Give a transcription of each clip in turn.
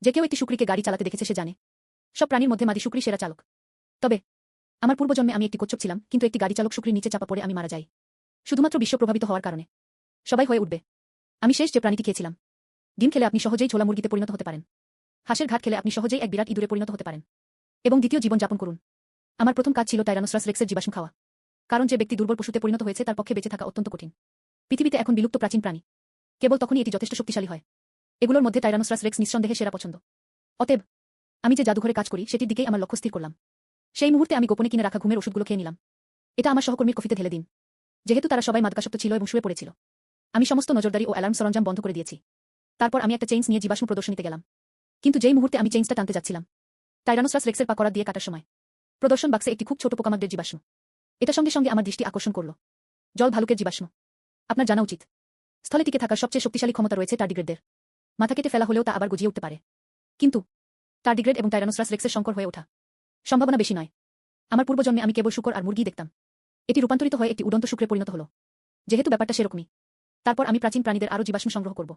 যে কেউ একটি শুকরীকে গাড়ি চালাতে দেখেছে সে জানে সব প্রাণীর মধ্যে মাদি শুকরী সেরা চালক। তবে আমার পূর্বজন্মে আমি একটি কচ্ছপ ছিলাম, কিন্তু একটি গাড়ি চালক শুকরীর নিচে চাপা পড়ে আমি মারা যাই, শুধুমাত্র বিশ্ব প্রভাবিত হওয়ার কারণে। সবাই হয়ে উঠবে আমি শেষ যে প্রাণীটি খেয়েছিলাম। ডিম খেলে আপনি সহজেই ছোলা মুরগিতে পরিণত হতে পারেন। হাঁসের ঘাট খেলে আপনি সহজেই এক বিরাট ইঁদুরে পরিণত হতে পারেন এবং দ্বিতীয় জীবন যাপন করুন। আমার প্রথম কাজ ছিল টাইরানোসরাস রেক্সের জীবাশ্ম খাওয়া, কারণ যে ব্যক্তি দুর্বল পশুতে পরিণত হয়েছে তার পক্ষে বেঁচে থাকা অত্যন্ত কঠিন। পৃথিবীতে এখন বিলুপ্ত প্রাচীন প্রাণী, কেবল তখনই এটি যথেষ্ট শক্তিশালী হয়। এগুলোর মধ্যে টাইরানোসরাস রেক্স নিঃসন্দেহে সেরা পছন্দ। অতএব আমি যে জাদুঘরে কাজ করি সেটির দিকেই আমার লক্ষ্য স্থির করলাম। সেই মুহূর্তে আমি গোপনে কিনে রাখা ঘুমের ওষুধগুলো খেয়ে নিলাম। এটা আমার সহকর্মীর কফিতে ঢেলে দিন। যেহেতু তারা সবাই মাদকাসক্ত ছিল এবং শুয়ে পড়েছিল, আমি সমস্ত নজরদারি ও অ্যালার্ম সরঞ্জাম বন্ধ করে দিয়েছি। তারপর আমি একটা চেইন্স নিয়ে জীবাশ্ম প্রদর্শনীতে গেলাম। কিন্তু যেই মুহূর্তে আমি চেইন্সটা টানতে যাচ্ছিলাম, টাইরানোসরাস রেক্সের পা করাত দিয়ে কাটার সময় প্রদর্শন বাক্সে একটি খুব ছোট পোকামাকড়ের জীবাশ্ম। এটা সঙ্গে সঙ্গে আমার দৃষ্টি আকর্ষণ করল। জল ভালুকের জীবাশ্ম। আপনার জানা উচিত, স্থলে টিকে থাকার সবচেয়ে শক্তিশালী ক্ষমতা রয়েছে টার্ডিগ্রেডদের। মাথা কেটে ফেলা হলেও তা আবার গজিয়ে উঠতে পারে। কিন্তু টার্ডিগ্রেড এবং টাইরানোসরাস রেক্সের সংকর হয়ে ওঠা সম্ভাবনা বেশি নয়। আমার পূর্বজন্মে আমি কেবল শূকর আর মুরগি দেখতাম। এটি রূপান্তরিত হয়ে একটি উড়ন্ত শুকরে পরিণত হলো। যেহেতু ব্যাপারটা সেরকমই, তারপর আমি প্রাচীন প্রাণীদের আরও জীবাশ্ম সংগ্রহ করব,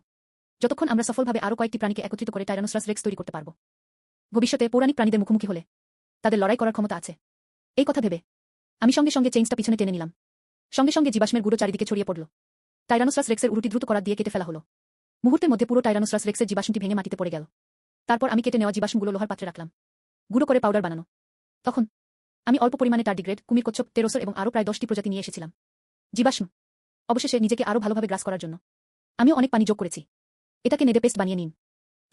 যতক্ষণ আমরা সফলভাবে আরও কয়েকটি প্রাণীকে একত্রিত করে টাইরানোসরাস রেক্স তৈরি করতে পারব। ভবিষ্যতে পৌরাণিক প্রাণীদের মুখোমুখি হলে তাদের লড়াই করার ক্ষমতা আছে। এই কথা ভেবে আমি সঙ্গে সঙ্গে চেইনসটা পিছনে টেনে নিলাম। সঙ্গে সঙ্গে জীবাশ্মের গুঁড়ো চারিদিকে ছড়িয়ে পড়ল। টাইরানোসরাস রেক্সের উরুটি দ্রুত করাত দিয়ে কেটে ফেলা হলো। মুহূর্তের মধ্যে পুরো টাইরানোসরাস রেক্সের জীবাশ্মটি ভেঙে মাটিতে পড়ে গেল। তারপর আমি কেটে নেওয়া জীবাশ্মগুলো লোহার পাত্রে রাখলাম, গুঁড়ো করে পাউডার বানানো। তখন আমি অল্প পরিমাণে টার্ডিগ্রেড, কুমির কচ্ছপ, টেরোসর এবং আরও প্রায় 10টি প্রজাতি নিয়ে এসেছিলাম। জীবাশ্ম অবশেষে নিজেকে আরও ভালোভাবে গ্রাস করার জন্য আমিও অনেক পানি যোগ করেছি। এটাকে নেড়ে পেস্ট বানিয়ে নিন।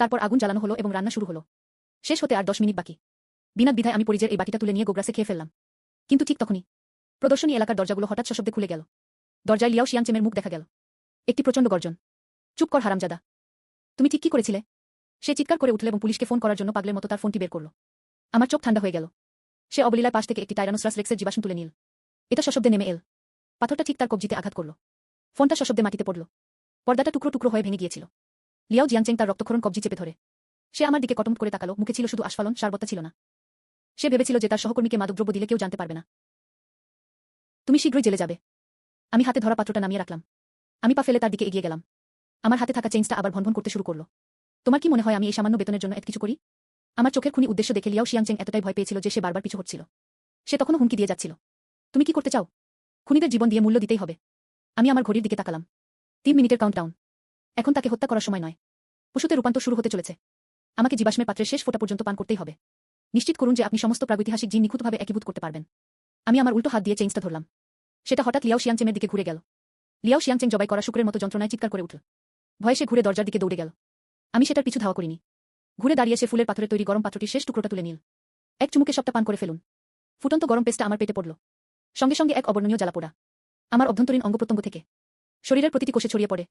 তারপর আগুন জ্বালানো হলো এবং রান্না শুরু হলো। শেষ হতে আর 10 মিনিট বাকি। বিনা দ্বিধায় আমি পরিজের এই বাটিটা তুলে নিয়ে গোগ্রাসে খেয়ে ফেললাম। কিন্তু ঠিক তখনই প্রদর্শনী এলাকার দরজাগুলো হঠাৎ সশব্দে খুলে গেল। দরজায় লিয়াও শিয়াংচেমের মুখ দেখা গেল। একটি প্রচণ্ড গর্জন। চুপ কর হারামজাদা, তুমি ঠিক কি করেছিলে? সে চিৎকার করে উঠল এবং পুলিশকে ফোন করার জন্য পাগলের মতো তার ফোনটি বের করল। আমার চোখ ঠান্ডা হয়ে গেল। সে অবলীলায় পাশ থেকে একটি টাইরানোসরাস রেক্সের জীবাশ্ম তুলে নিল। এটা সশব্দে নেমে এল। পাথরটা ঠিক তার কবজিতে আঘাত করল। ফোনটা সশব্দে মাটিতে পড়ল। পর্দাটা টুকরো টুকরো হয়ে ভেঙে গিয়েছিল। লিয়াও জিয়াংচেং তার রক্তক্ষরণ কবজি চেপে ধরে। সে আমার দিকে কটমট করে তাকালো, মুখে ছিল শুধু আস্ফালন, সারবত্তা ছিল না। সে ভেবেছিল যে তার সহকর্মীকে মাদকদ্রব্য দিলে কেউ জানতে পারবে না। তুমি শীঘ্রই জেলে যাবে। আমি হাতে ধরা পাত্রটা নামিয়ে রাখলাম। আমি পা ফেলে তার দিকে এগিয়ে গেলাম। আমার হাতে থাকা চেইনসটা আবার ভনভন করতে শুরু করল। তোমার কি মনে হয় আমি এই সামান্য বেতনের জন্য এত কিছু করি? আমার চোখের খুনি উদ্দেশ্য দেখে লিয়াও শিয়াংচেং এতটাই ভয় পেয়েছিল যে সে বারবার পিছু হচ্ছিল। সে তখনও হুমকি দিয়ে যাচ্ছিল। তুমি কি করতে চাও? খুনিদের জীবন দিয়ে মূল্য দিতেই হবে। আমি আমার ঘড়ির দিকে তাকালাম। 3 মিনিটের কাউন্টডাউন। এখন তাকে হত্যা করার সময় নয়। পশুতে রূপান্তর শুরু হতে চলেছে। আমাকে জীবাশ্মের পাত্রের শেষ ফোঁটা পর্যন্ত পান করতেই হবে। নিশ্চিত করুন যে আপনি সমস্ত প্রাগৈতিহাসিক জিন নিখুঁতভাবে একীভূত করতে পারবেন। আমি আমার উল্টো হাত দিয়ে চেইনসটা ধরলাম। সেটা হঠাৎ লিয়াও শিয়াংচেমের দিকে ঘুরে গেল। লিয়াও শিয়াংচেং জবাই করা শুকরের মতো যন্ত্রণায় চিৎকার করে উঠল। ভয়ে সে ঘুরে দরজার দিকে দৌড়ে গেল। আমি সেটার পিছু ধাওয়া করিনি। ঘুরে দাঁড়িয়ে সে ফুলের পাথরে তৈরি গরম পাত্রটির শেষ টুকরোটা তুলে নিল। এক চুমুকে সবটা পান করে ফেলুন। ফুটন্ত গরম পেস্টটা আমার পেটে পড়ল। সঙ্গে সঙ্গে এক অবর্ণনীয় জ্বালা পোড়া আমার অভ্যন্তরীণ অঙ্গপ্রত্যঙ্গ থেকে শরীরের প্রতিটি কোষে ছড়িয়ে পড়ে।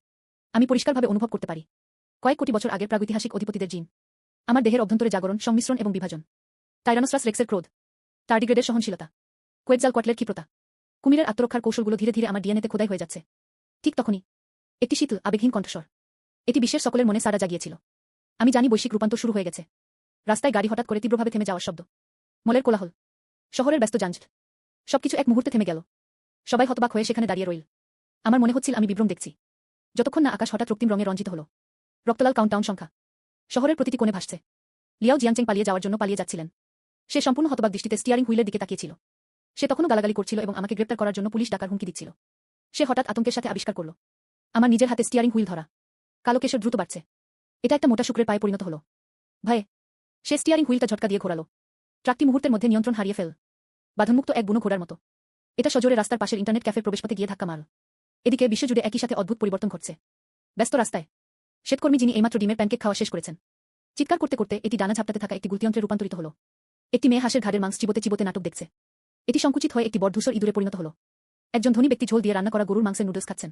আমি পরিষ্কারভাবে অনুভব করতে পারি কয়েক কোটি বছর আগের প্রাগৈতিহাসিক অধিপতিদের জিন। আমার দেহের অভ্যন্তরে জাগরণ, সংমিশ্রণ এবং বিভাজন। টাইরানোসরাস রেক্সের ক্রোধ, টার্ডিগ্রেডের সহনশীলতা, কোয়েটজালকোয়াটলের ক্ষিপ্রতা, কুমিরের আত্মরক্ষার কৌশলগুলো ধীরে ধীরে আমার ডিএনএতে খোদাই হয়ে যাচ্ছে। ঠিক তখনই একটি শীতল, আবেগহীন কণ্ঠস্বর। এটি বিশ্বের সকলের মনে সাড়া জাগিয়েছিল। আমি জানি বৈশ্বিক রূপান্তর শুরু হয়ে গেছে। রাস্তায় গাড়ি হঠাৎ করে তীব্রভাবে থেমে যাওয়ার শব্দ, মলের কোলাহল, শহরের ব্যস্ত যানজট, সবকিছু এক মুহূর্তে থেমে গেল। সবাই হতবাক হয়ে সেখানে দাঁড়িয়ে রইল। আমার মনে হচ্ছিল আমি বিভ্রম দেখছি। যতক্ষণ না আকাশ হঠাৎ রক্তিম রঙে রঞ্জিত হল। রক্তলাল কাউন্টডাউন সংখ্যা। শহরের প্রতিটি কোণে ভাসছে। লিয়াও জিয়াংচেং পালিয়ে যাওয়ার জন্য পালিয়ে যাচ্ছিলেন। সে সম্পূর্ণ হতবাক দৃষ্টিতে স্টিয়ারিং হুইলের দিকে তাকিয়েছিল। সে তখনও গালাগালি করছিল এবং আমাকে গ্রেপ্তার করার জন্য পুলিশ ডাকার হুমকি দিচ্ছিল। সে হঠাৎ আতঙ্কের সাথে আবিষ্কার করল আমার নিজের হাতে স্টিয়ারিং হুইল ধরা। কালো কেশর দ্রুত বাড়ছে। এটা একটা মোটা শুকরের পায়ে পরিণত হল। ভয়ে সে স্টিয়ারিং হুইলটা ঝটকা দিয়ে ঘোরালো। ট্রাকটি মুহূর্তের মধ্যে নিয়ন্ত্রণ হারিয়ে ফেল। বাঁধনমুক্ত এক বুনো ঘোড়ার মতো এটা সজোরে রাস্তার পাশের ইন্টারনেট ক্যাফের প্রবেশপথে গিয়ে ধাক্কা মারল। এদিকে বিশ্বজুড়ে একই সাথে অদ্ভুত পরিবর্তন ঘটছে। ব্যস্ত রাস্তায় শ্বেতকর্মী যিনি এইমাত্র ডিমের প্যানকেক খাওয়া শেষ করেছেন, চিৎকার করতে করতে এটি ডানা ঝাপটাতে থাকা একটি গুলতিয়ন্ত্রে রূপান্তরিত হল। একটি মেয়ে হাঁসের ঘাড়ের মাংস চিবোতে চিবোতে নাটক দেখছে। এটি সংকুচিত হয়ে একটি বড় ধূসর ইঁদুরে পরিণত হল। একজন ধনী ব্যক্তি ঝোল দিয়ে রান্না করা গরুর মাংসের নুডলস খাচ্ছেন।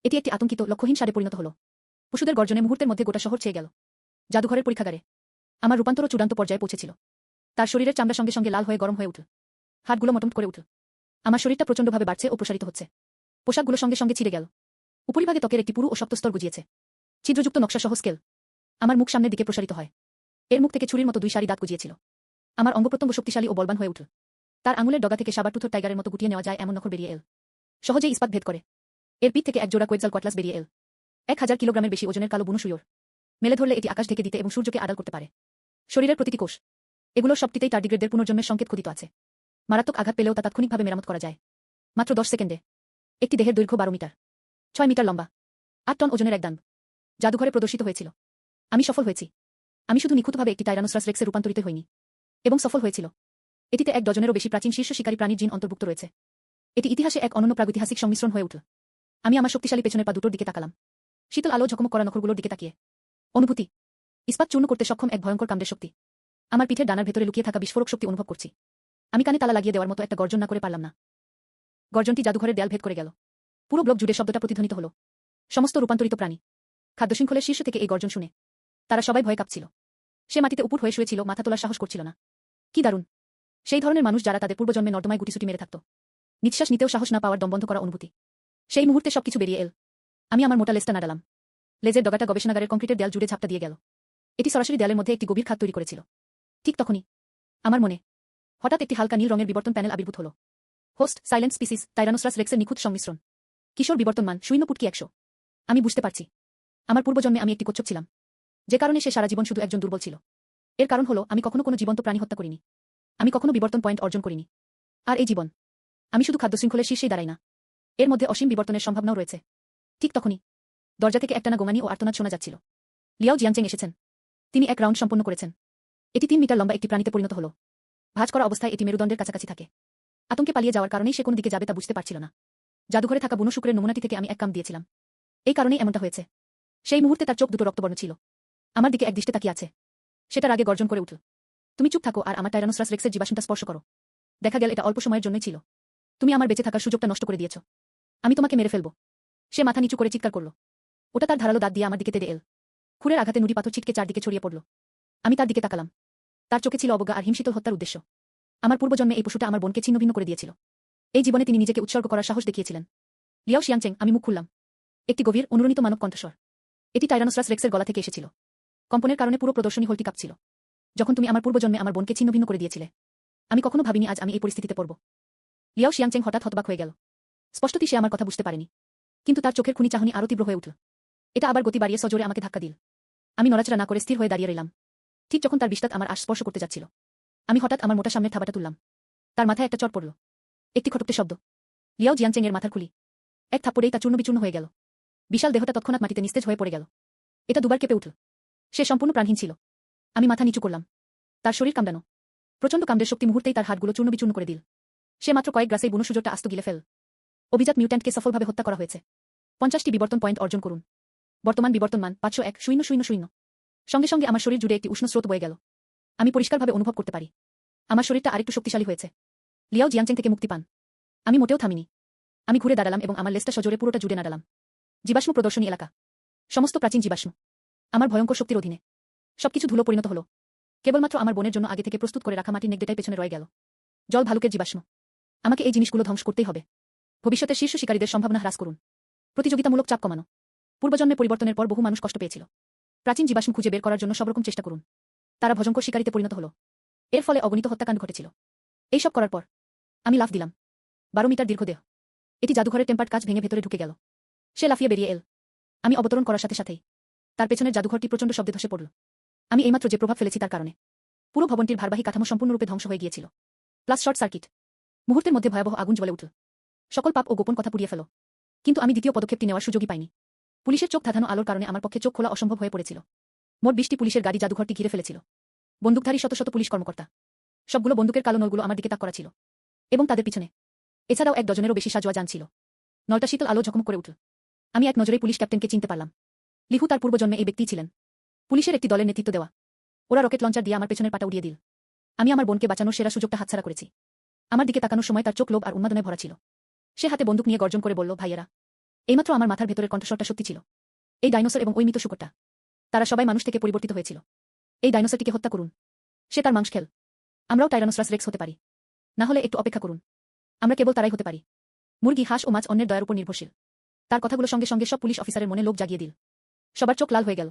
এটি একটি আতঙ্কিত, লক্ষ্যহীন সারে পরিণত হল। পশুদের গর্জনে মুহূর্তের মধ্যে গোটা শহর ছেয়ে গেল। জাদুঘরের পরীক্ষাগারে আমার রূপান্তরও চূড়ান্ত পর্যায়ে পৌঁছেছিল। তার শরীরের চামড়া সঙ্গে সঙ্গে লাল হয়ে গরম হয়ে উঠল। হাতগুলো মটমট করে উঠল। আমার শরীরটা প্রচণ্ডভাবে বাড়ছে ও প্রসারিত হচ্ছে। পোশাকগুলো সঙ্গে সঙ্গে ছিঁড়ে গেল। উপরিভাগে ত্বকের একটি পুরু ও শক্ত স্তর গজিয়েছে। ছিদ্রযুক্ত নকশা সহ স্কেল আমার মুখ সামনের দিকে প্রসারিত হয়। এর মুখ থেকে ছুরির মতো 2 সারি দাঁত গজিয়েছিল। আমার অঙ্গপ্রত্যঙ্গ শক্তিশালী ও বলবান হয়ে উঠল। তার আঙুলের ডগা থেকে সাবারটুথর টাইগারের মতো গুটিয়ে নেওয়া যায় এমন নখর বেরিয়ে এল। সহজেই ইস্পাত ভেদ করে। এর পিঠ থেকে এক জোড়া কোয়েটজালকোয়াটলাস বেরিয়ে এল। 1000 কিলোগ্রামের বেশি ওজনের কালো বুনো শুয়োর। মেলে ধরলে এটি আকাশ ঢেকে দিতে এবং সূর্যকে আড়াল করতে পারে। শরীরের প্রতিটি কোষ, এগুলোর সবটিতেই টার্ডিগ্রেডদের পুনর্জন্মের সংকেত খোদিত আছে। মারাত্মক আঘাত পেলেও তা তাৎক্ষণিকভাবে মেরামত করা যায় মাত্র 10 সেকেন্ডে। একটি দেহের দৈর্ঘ্য 12 মিটার, 6 মিটার লম্বা, 8 টন ওজনের এক দান জাদুঘরে প্রদর্শিত হয়েছিল। আমি সফল হয়েছি। আমি শুধু নিখুঁতভাবে একটি টাইরানোসরাস রেক্সে রূপান্তরিত হইনি, এবং সফল হয়েছিল। এটিতে 1 ডজনেরও বেশি প্রাচীন শীর্ষ শিকারী প্রাণীর জিন অন্তর্ভুক্ত রয়েছে। এটি ইতিহাসে এক অনন্য প্রাগৈতিহাসিক সংমিশ্রণ হয়ে উঠল। আমি আমার শক্তিশালী পেছনের পা দুটোর দিকে তাকালাম, শীতল আলো ঝকমক করা নখরগুলোর দিকে তাকিয়ে। অনুভূতি, ইস্পাত চূর্ণ করতে সক্ষম এক ভয়ঙ্কর কামড়ের শক্তি। আমার পিঠের ডানার ভেতরে লুকিয়ে থাকা বিস্ফোরক শক্তি অনুভব করছি। আমি কানে তালা লাগিয়ে দেওয়ার মতো একটা গর্জন না করে পারলাম না। গর্জনটি জাদুঘরের দেয়াল ভেদ করে গেল। পুরো ব্লক জুড়ে শব্দটা প্রতিধ্বনিত হলো। সমস্ত রূপান্তরিত প্রাণী খাদ্যশৃঙ্খলের শীর্ষ থেকে এই গর্জন শুনে তারা সবাই ভয় কাঁপছিল। সে মাটিতে উপর হয়ে শুয়েছিল, মাথা তোলার সাহস করছিল না। কি দারুণ! সেই ধরনের মানুষ যারা তাদের পূর্বজন্মে নর্দমায় গুটিসুটি মেরে থাকত, নিঃশ্বাস নিতেও সাহস না পাওয়ার দমবন্ধ করা অনুভূতি। সেই মুহূর্তে সবকিছু বেরিয়ে এল। আমি আমার মোটা লেজটা নাড়ালাম। লেজের ডগাটা গবেষণাগারের কংক্রিটের দেয়াল জুড়ে ঝাপটা দিয়ে গেল। এটি সরাসরি দেয়ালের মধ্যে একটি গভীর খাত তৈরি করেছিল। ঠিক তখনই আমার মনে হঠাৎ একটি হালকা নীল রঙের বিবর্তন প্যানেল আবির্ভূত হল। হোস্ট সাইলেন্ট স্পিসিস টাইরানোসরাস রেক্সের নিখুঁত সংমিশ্রণ। কিশোর বিবর্তন মান 0.100। আমি বুঝতে পারছি, আমার পূর্বজন্মে আমি একটি কচ্ছপ ছিলাম, যে কারণে সে সারা জীবন শুধু একজন দুর্বল ছিল। এর কারণ হলো আমি কখনো কোনো জীবন্ত প্রাণী হত্যা করিনি। আমি কখনো বিবর্তন পয়েন্ট অর্জন করিনি। আর এই জীবন, আমি শুধু খাদ্যশৃঙ্খলের শীর্ষেই দাঁড়াই না, এর মধ্যে অসীম বিবর্তনের সম্ভাবনাও রয়েছে। ঠিক তখনই দরজা থেকে একটানা গোঙানি ও আর্তনাদ শোনা যাচ্ছিল। লিয়াও জিয়াংচেং এসেছেন। তিনি এক রাউন্ড সম্পন্ন করেছেন। এটি 3 মিটার লম্বা একটি প্রাণীতে পরিণত হলো। ভাঁজ করা অবস্থায় এটি মেরুদণ্ডের কাছাকাছি থাকে। আতঙ্কে পালিয়ে যাওয়ার কারণেই সে কোন দিকে যাবে তা বুঝতে পারছিল না। জাদুঘরে থাকা বুনো শুকরের নমুনাটি থেকে আমি এক কাম দিয়েছিলাম। এই কারণেই এমনটা হয়েছে। সেই মুহূর্তে তার চোখ দুটো রক্তবর্ণ ছিল। আমার দিকে একদৃষ্টে তাকিয়ে আছে। সেটার আগে গর্জন করে উঠল, তুমি চুপ থাকো আর আমার টাইরানোসরাস রেক্সের জীবাশ্মটা স্পর্শ করো। দেখা গেল এটা অল্প সময়ের জন্যই ছিল। তুমি আমার বেঁচে থাকার সুযোগটা নষ্ট করে দিয়েছ। আমি তোমাকে মেরে ফেলব। সে মাথা নিচু করে চিৎকার করল। ওটা তার ধারালো দাঁত দিয়ে আমার দিকে তেড়ে এল। খুরের আঘাতে নুড়ি পাথর ছিটকে চারদিকে ছড়িয়ে পড়ল। আমি তার দিকে তাকালাম। তার চোখে ছিল অবজ্ঞা আর হিমশীতল হত্যার উদ্দেশ্য। আমার পূর্বজন্মে এই পশুটা আমার বোনকে ছিন্নভিন্ন করে দিয়েছিল। এই জীবনে তিনি নিজেকে উৎসর্গ করার সাহস দেখিয়েছিলেন। লিয়াও শিয়াংচেং, আমি মুখ খুললাম। একটি গভীর অনুরণিত মানব কণ্ঠস্বর। এটি টাইরানোসরাস রেক্সের গলা থেকে এসেছিল। কম্পনের কারণে পুরো প্রদর্শনী হলটি কাঁপছিল। যখন তুমি আমার পূর্বজন্মে আমার বোনকে ছিন্নভিন্ন করে দিয়েছিলে, আমি কখনো ভাবিনি আজ আমি এই পরিস্থিতিতে পড়ব। লিয়াও শিয়াংচেং হঠাৎ হতবাক হয়ে গেল। স্পষ্টতই সে আমার কথা বুঝতে পারেনি, কিন্তু তার চোখের খুনি চাহনি আরো তীব্র হয়ে উঠল। এটা আবার গতি বাড়িয়ে সজোরে আমাকে ধাক্কা দিল। আমি নড়াচড়া না করে স্থির হয়ে দাঁড়িয়ে রইলাম। ঠিক যখন তার বিস্তাত আমার আশ স্পর্শ করতে যাচ্ছিল, আমি হঠাৎ আমার মোটা সামনের থাবাটা তুললাম। তার মাথায় একটা চট পড়ল। একটি খটকটে শব্দ। লিয়াও জিয়াংচেং এর মাথার খুলি এক থাপ্পড়েই তা চূর্ণবিচূর্ণ হয়ে গেল। বিশাল দেহটা তৎক্ষণাৎ মাটিতে নিস্তেজ হয়ে পড়ে গেল। এটা দুবার কেঁপে উঠল। সে সম্পূর্ণ প্রাণহীন ছিল। আমি মাথা নিচু করলাম। তার শরীর কামড়ানো। প্রচণ্ড কামড়ের শক্তি মুহূর্তেই তার হাতগুলো চূর্ণবিচূর্ণ করে দিল। সে মাত্র কয়েক গ্রাসেই বুনো সুযোগটা আস্ত গিলে ফেল। অভিজাত মিউট্যান্টকে সফলভাবে হত্যা করা হয়েছে। 50টি বিবর্তন পয়েন্ট অর্জন করুন। বর্তমান বিবর্তন মান 501,000। সঙ্গে সঙ্গে আমার শরীর জুড়ে একটি উষ্ণ স্রোত বয়ে গেল। আমি পরিষ্কারভাবে অনুভব করতে পারি আমার শরীরটা আরেকটু শক্তিশালী হয়েছে। লিয়াও জিয়াংচেং থেকে মুক্তি পান। আমি মোটেও থামিনি। আমি ঘুরে দাঁড়ালাম এবং আমার লেজটা সজোরে পুরোটা জুড়ে নাড়ালাম। জীবাশ্ম প্রদর্শনী এলাকা। সমস্ত প্রাচীন জীবাশ্ম আমার ভয়ঙ্কর শক্তির অধীনে। সবকিছু ধুলো পরিণত হলো। কেবলমাত্র আমার বোনের জন্য আগে থেকে প্রস্তুত করে রাখা মাটির নেকড়েটাই পেছনে রয়ে গেল। জল ভালুকের জীবাশ্ম। আমাকে এই জিনিসগুলো ধ্বংস করতেই হবে। ভবিষ্যতের শীর্ষ শিকারীদের সম্ভাবনা হ্রাস করুন। প্রতিযোগিতামূলক চাপ কমানো। পূর্বজন্মে পরিবর্তনের পর বহু মানুষ কষ্ট পেয়েছিল। প্রাচীন জীবাশ্ম খুঁজে বের করার জন্য সবরকম চেষ্টা করুন। তারা ভয়ঙ্কর শিকারীতে পরিণত হলো। এর ফলে অগণিত হত্যাকাণ্ড ঘটেছিল। এইসব করার পর আমি লাফ দিলাম। 12 মিটার দীর্ঘ দেহ। এটি জাদুঘরের টেম্পার্ড কাঁচ ভেঙে ভেতরে ঢুকে গেল। সে লাফিয়ে বেরিয়ে এল। আমি অবতরণ করার সাথে সাথেই তার পেছনের জাদুঘরটি প্রচণ্ড শব্দে ধসে পড়ল। আমি এইমাত্র যে প্রভাব ফেলেছি তার কারণে পুরো ভবনটির ভারবাহী কাঠামো সম্পূর্ণরূপে ধ্বংস হয়ে গিয়েছিল। Plus short circuit. মুহূর্তের মধ্যে ভয়াবহ আগুন জ্বলে উঠল। সকল পাপ ও গোপন কথা পুড়িয়ে ফেল। কিন্তু আমি দ্বিতীয় পদক্ষেপটি নেওয়ার সুযোগই পাইনি। পুলিশের চোখ ধাঁধানো আলোর কারণে আমার পক্ষে চোখ খোলা অসম্ভব হয়ে পড়েছিল। মোট 20টি পুলিশের গাড়ি জাদুঘরটি ঘিরে ফেলেছিল। বন্দুকধারী শত শত পুলিশ কর্মকর্তা। সবগুলো বন্দুকের কালো নলগুলো আমার দিকে তাক করা ছিল। এবং তাদের পিছনে এছাড়াও 1 ডজনেরও বেশি সাজোয়া যান ছিল। নলটা শীতল আলো ঝকমক করে উঠল। আমি এক নজরেই পুলিশ ক্যাপ্টেনকে চিনতে পারলাম। লিহু তার পূর্বজন্মে এই ব্যক্তিই ছিলেন। পুলিশের একটি দলের নেতৃত্ব দেওয়া। ওরা রকেট লঞ্চার দিয়ে আমার পেছনের পাটা উড়িয়ে দিল। আমি আমার বোনকে বাঁচানোর সেরা সুযোগটা হাতছাড়া করেছি। আমার দিকে তাকানোর সময় তার চোখ লোভ আর উন্মাদনায় ভরা ছিল। সে হাতে বন্দুক নিয়ে গর্জন করে বলল, ভাইয়েরা। এইমাত্র আমার মাথার ভেতরের কণ্ঠস্বরটা সত্যি ছিল। এই ডাইনোসর এবং ওই মৃত শূকরটা, তারা সবাই মানুষ থেকে পরিবর্তিত হয়েছিল। এই ডাইনোসরটিকে হত্যা করুন। সে তার মাংস খেল। আমরাও টাইরানোসরাস রেক্স হতে পারি। না হলে একটু অপেক্ষা করুন। আমরা কেবল তারাই হতে পারি। মুরগি, হাঁস ও মাছ অন্যের দয়ার উপর নির্ভরশীল। তার কথাগুলো সঙ্গে সঙ্গে সব পুলিশ অফিসারের মনে লোভ জাগিয়ে দিল। সবার চোখ লাল হয়ে গেল।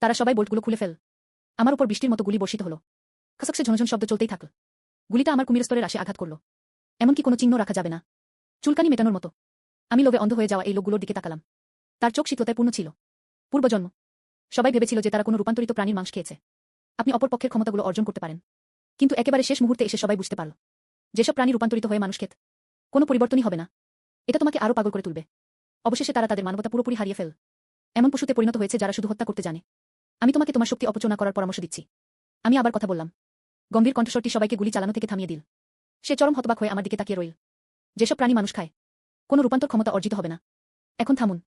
তারা সবাই বোল্টগুলো খুলে ফেল। আমার উপর বৃষ্টির মতো গুলি বর্ষিত হলো। খসখসে ঝনঝন শব্দ চলতেই থাকল। গুলিটা আমার কুমির স্তরের আসে আঘাত করল। এমনকি কোনো চিহ্ন রাখা যাবে না। চুলকানি মেটানোর মতো। আমি লোভে অন্ধ হয়ে যাওয়া এই লোকগুলোর দিকে তাকালাম। তার চোখ শীতলতায় পূর্ণ ছিল। পূর্বজন্ম। সবাই ভেবেছিল যে তারা কোনো রূপান্তরিত প্রাণীর মাংস খেয়েছে। আপনি অপর পক্ষের ক্ষমতাগুলো অর্জন করতে পারেন, কিন্তু একেবারে শেষ মুহূর্তে এসে সবাই বুঝতে পারল যেসব প্রাণী রূপান্তরিত হয়ে মানুষ খেত, কোনো পরিবর্তনই হবে না। এটা তোমাকে আরও পাগল করে তুলবে। অবশেষে তারা তাদের মানবতা পুরোপুরি হারিয়ে ফেল। এমন পশুতে পরিণত হয়েছে যারা শুধু হত্যা করতে জানে। আমি তোমাকে তোমার শক্তি অপচয় করার পরামর্শ দিচ্ছি। আমি আবার কথা বললাম। গম্ভীর কণ্ঠস্বরটি সবাইকে গুলি চালানো থেকে থামিয়ে দিল। সে চরম হতবাক হয়ে আমার দিকে তাকিয়ে রইল। যেসব প্রাণী মানুষ খায়, কোনো রূপান্তর ক্ষমতা অর্জিত হবে না। এখন থামুন।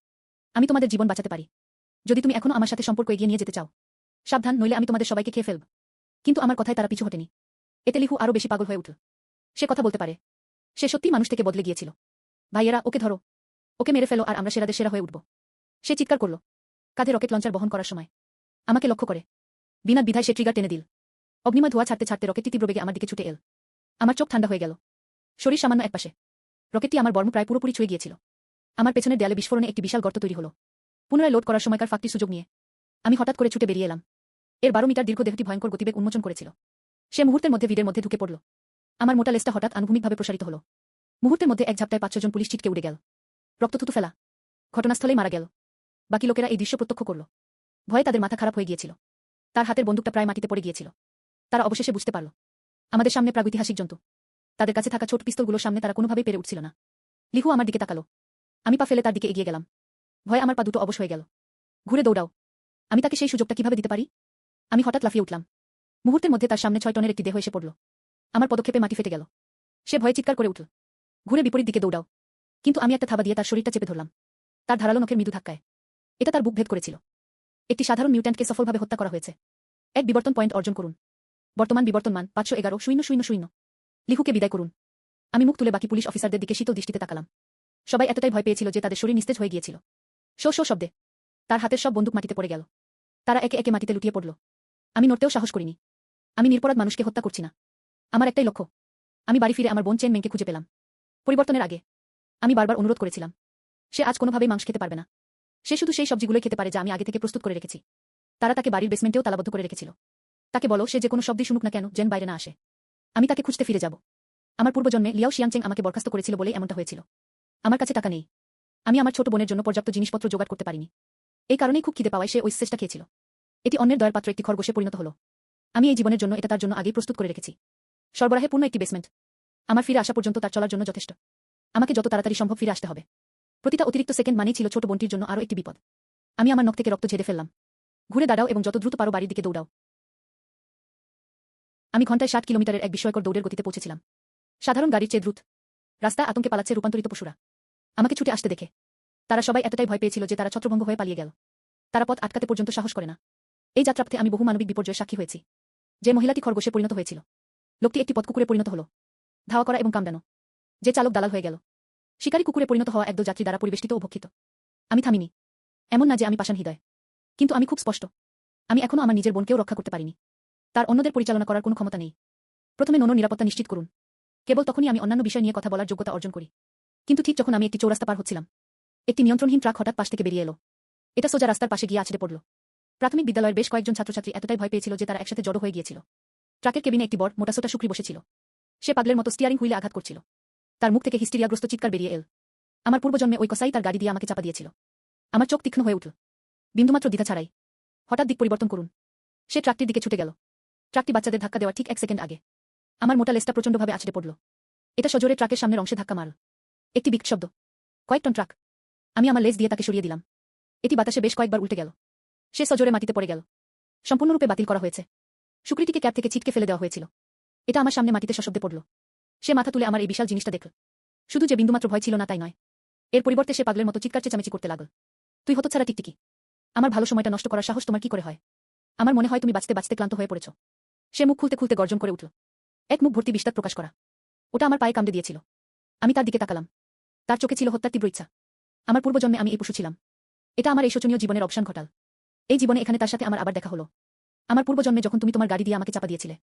আমি তোমাদের জীবন বাঁচাতে পারি, যদি তুমি এখনো আমার সাথে সম্পর্ক এগিয়ে নিয়ে যেতে চাও। সাবধান, নইলে আমি তোমাদের সবাইকে খেয়ে ফেলব। কিন্তু আমার কথায় তারা পিছু হটেনি। এতে লিহু আরও বেশি পাগল হয়ে উঠল। সে কথা বলতে পারে। সে সত্যিই মানুষ থেকে বদলে গিয়েছিল। ভাইয়েরা, ওকে ধরো, ওকে মেরে ফেলো আর আমরা সেরাদের সেরা হয়ে উঠব। সে চিৎকার করল, কাঁধে রকেট লঞ্চার বহন করার সময়। আমাকে লক্ষ্য করে বিনা দ্বিধায় সে ট্রিগার টেনে দিল। অগ্নিময় ধোঁয়া ছাড়তে ছাড়তে রকেটটি তীব্র বেগে আমার দিকে ছুটে এল। আমার চোখ ঠান্ডা হয়ে গেল। শরীর সামান্য একপাশে। রকেটটি আমার বর্ম প্রায় পুরোপুরি ছুঁয়ে গিয়েছিল। আমার পেছনের দেয়ালে বিস্ফোরণে একটি বিশাল গর্ত তৈরি হলো। পুনরায় লোড করার সময়কার ফাঁকটি সুযোগ নিয়ে আমি হঠাৎ করে ছুটে বেরিয়ে এলাম। এর 12 মিটার দীর্ঘ দেহটি ভয়ঙ্কর গতিবেগ উন্মোচন করেছিল। সে মুহূর্তের মধ্যে ভিড়ের মধ্যে ঢুকে পড়ল। আমার মোটা লেজটা হঠাৎ আনুভূমিকভাবে প্রসারিত হলো। মুহূর্তের মধ্যে এক ঝাপটায় 5-6 জন পুলিশ ছিটকে উড়ে গেল। রক্তথুতু ফেলা। ঘটনাস্থলেই মারা গেল। বাকি লোকেরা এই দৃশ্য প্রত্যক্ষ করল। ভয়ে তাদের মাথা খারাপ হয়ে গিয়েছিল। তার হাতের বন্দুকটা প্রায় মাটিতে পড়ে গিয়েছিল। তারা অবশেষে বুঝতে পারল আমাদের সামনে প্রাগৈতিহাসিক জন্তু। তাদের কাছে থাকা ছোট পিস্তলগুলোর সামনে তারা কোনোভাবেই পেরে উঠছিল না। লিহু আমার দিকে তাকালো। আমি পা ফেলে তার দিকে এগিয়ে গেলাম। ভয়ে আমার পা দুটো অবশ হয়ে গেল। ঘুরে দৌড়াও। আমি তাকে সেই সুযোগটা কিভাবে দিতে পারি? আমি হঠাৎ লাফিয়ে উঠলাম। মুহূর্তের মধ্যে তার সামনে 6 টনের একটি দেহ এসে পড়ল। আমার পদক্ষেপে মাটি ফেটে গেল। সে ভয়ে চিৎকার করে উঠল। ঘুরে বিপরীত দিকে দৌড়াও। কিন্তু আমি একটা থাবা দিয়ে তার শরীরটা চেপে ধরলাম। তার ধারালো নখের মৃদু ধাক্কায় এটা তার বুক ভেদ করেছিল। একটি সাধারণ মিউট্যান্টকে সফলভাবে হত্যা করা হয়েছে। এক বিবর্তন পয়েন্ট অর্জন করুন। বর্তমান বিবর্তন মান 511,000। লিহুকে বিদায় করুন। আমি মুখ তুলে বাকি পুলিশ অফিসারদের দিকে শীতল দৃষ্টিতে তাকালাম। সবাই এতটাই ভয় পেয়েছিল যে তাদের শরীর নিস্তেজ হয়ে গিয়েছিল। শো শো শব্দে তার হাতের সব বন্দুক মাটিতে পড়ে গেল। তারা একে একে মাটিতে লুটিয়ে পড়ল। আমি নড়তেও সাহস করিনি। আমি নিরপরাধ মানুষকে হত্যা করছি না। আমার একটাই লক্ষ্য। আমি বাড়ি ফিরে আমার বোন চেন মেংকে খুঁজে পেলাম। পরিবর্তনের আগে আমি বারবার অনুরোধ করেছিলাম। সে আজ কোনোভাবেই মাংস খেতে পারবে না। সে শুধু সেই সবজিগুলোই খেতে পারে যা আমি আগে থেকে প্রস্তুত করে রেখেছি। তারা তাকে বাড়ির বেসমেন্টেও তালাবদ্ধ করে রেখেছিল। তাকে বলো সে যে কোনো শব্দই শুনুক না কেন যেন বাইরে না আসে। আমি তাকে খুঁজতে ফিরে যাব। আমার পূর্বজন্মে লিয়াও শিয়াংচেং আমাকে বরখাস্ত করেছিল বলেই এমনটা হয়েছিল। আমার কাছে টাকা নেই। আমি আমার ছোট বোনের জন্য পর্যাপ্ত জিনিসপত্র জোগাড় করতে পারিনি। এই কারণেই খুব খিদে পাওয়ায় সে ওই চেষ্টা খেয়েছিল। এটি অন্যের দয়ার পাত্র একটি খরগোশে পরিণত হলো। আমি এই জীবনের জন্য এটা তার জন্য আগেই প্রস্তুত করে রেখেছি। সরবরাহে পূর্ণ একটি বেসমেন্ট। আমার ফিরে আসা পর্যন্ত তার চলার জন্য যথেষ্ট। আমাকে যত তাড়াতাড়ি সম্ভব ফিরে আসতে হবে। প্রতিটা অতিরিক্ত সেকেন্ড মানেই ছিল ছোট বোনটির জন্য আরও একটি বিপদ। আমি আমার নখ থেকে রক্ত ঝেড়ে ফেললাম। ঘুরে দাঁড়াও এবং যত দ্রুত পারো বাড়ির দিকে দৌড়াও। আমি ঘন্টায় 60 কিলোমিটারের এক বিস্ময়কর দৌড়ের গতিতে পৌঁছেছিলাম। সাধারণ গাড়ির চেয়ে দ্রুত। রাস্তায় আতঙ্কে পালাচ্ছে রূপান্তরিত পশুরা। আমাকে ছুটে আসতে দেখে তারা সবাই এতটাই ভয় পেয়েছিল যে তারা ছত্রভঙ্গ হয়ে পালিয়ে গেল। তারা পথ আটকাতে পর্যন্ত সাহস করে না। এই যাত্রাপথে আমি বহু মানবিক বিপর্যয়ের সাক্ষী হয়েছি। যে মহিলাটি খরগোশে পরিণত হয়েছিল, লোকটি একটি পথকুকুরে পরিণত হলো। ধাওয়া করা এবং কামড়ানো। যে চালক দালাল হয়ে গেল। শিকারী কুকুরে পরিণত হওয়া একদল যাত্রী দ্বারা পরিবেষ্টিত ও ভক্ষিত। আমি থামিনি। এমন না যে আমি পাষাণ হৃদয়। কিন্তু আমি খুব স্পষ্ট। আমি এখনো আমার নিজের বোনকেও রক্ষা করতে পারিনি। তার অন্যদের পরিচালনা করার কোনো ক্ষমতা নেই। প্রথমে নোনোর নিরাপত্তা নিশ্চিত করুন। কেবল তখনই আমি অন্যান্য বিষয় নিয়ে কথা বলার যোগ্যতা অর্জন করি। কিন্তু ঠিক যখন আমি একটি চৌরাস্তা পার হচ্ছিলাম, একটি নিয়ন্ত্রণহীন ট্রাক হঠাৎ পাশ থেকে বেরিয়ে এলো। এটা সোজা রাস্তার পাশে গিয়ে আছড়ে পড়ল। প্রাথমিক বিদ্যালয়ের বেশ কয়েকজন ছাত্রছাত্রী এতটাই ভয় পেয়েছিল যে তারা একসাথে জড়ো হয়ে গিয়েছিল। ট্রাকের কেবিনে একটি বড় মোটাসোটা শুকরি বসেছিল। সে পাগলের মতো স্টিয়ারিং হুইলে আঘাত করছিল। তার মুখ থেকে হিস্টেরিয়াগ্রস্ত চিৎকার বেরিয়ে এল। আমার পূর্বজন্মে ওই কসাই তার গাড়ি দিয়ে আমাকে চাপা দিয়েছিল। আমার চোখ তীক্ষ্ণ হয়ে উঠল। বিন্দুমাত্র দ্বিধা ছাড়াই হঠাৎ দিক পরিবর্তন করুন। সে ট্রাকটির দিকে ছুটে গেল। ট্রাকটি বাচ্চাদের ধাক্কা দেওয়া ঠিক 1 সেকেন্ড আগে আমার মোটা লেজটা প্রচণ্ডভাবে আছড়ে পড়ল। এটা সজোরে ট্রাকের সামনের অংশে ধাক্কা মারল। একটি বিকট শব্দ। কয়েক টন ট্রাক। আমি আমার লেজ দিয়ে তাকে সরিয়ে দিলাম। এটি বাতাসে বেশ কয়েকবার উল্টে গেল। সে সজোরে মাটিতে পড়ে গেল। সম্পূর্ণরূপে বাতিল করা হয়েছে। শুকরিটিকে ক্যাব থেকে ছিটকে ফেলে দেওয়া হয়েছিল। এটা আমার সামনে মাটিতে সশব্দে পড়ল। সে মাথা তুলে আমার এই বিশাল জিনিসটা দেখল। শুধু যে বিন্দুমাত্র ভয় ছিল না তাই নয়, এর পরিবর্তে সে পাগলের মতো চিৎকার চেঁচামেচি করতে লাগল। তুই হতচ্ছাড়া টিকটিকি। আমার ভালো সময়টা নষ্ট করার সাহস তোমার কি করে হয়? আমার মনে হয় তুমি বাঁচতে বাঁচতে ক্লান্ত হয়ে পড়েছ। সে মুখ খুলতে খুলতে গর্জন করে উঠল। এক মুখ ভর্তি বিষাদ প্রকাশ করা। ওটা আমার পায়ে কামড়ে দিয়েছিল। আমি তার দিকে তাকালাম। তার চোখে ছিল হত্যার তীব্র ইচ্ছা। আমার পূর্বজন্মে আমি এই পশু ছিলাম। এটা আমার এই শোচনীয় জীবনের অবসান ঘটাল। এই জীবনে এখানে তার সাথে আমার আবার দেখা হলো। আমার পূর্বজন্মে যখন তুমি তোমার গাড়ি দিয়ে আমাকে চাপা দিয়েছিলে,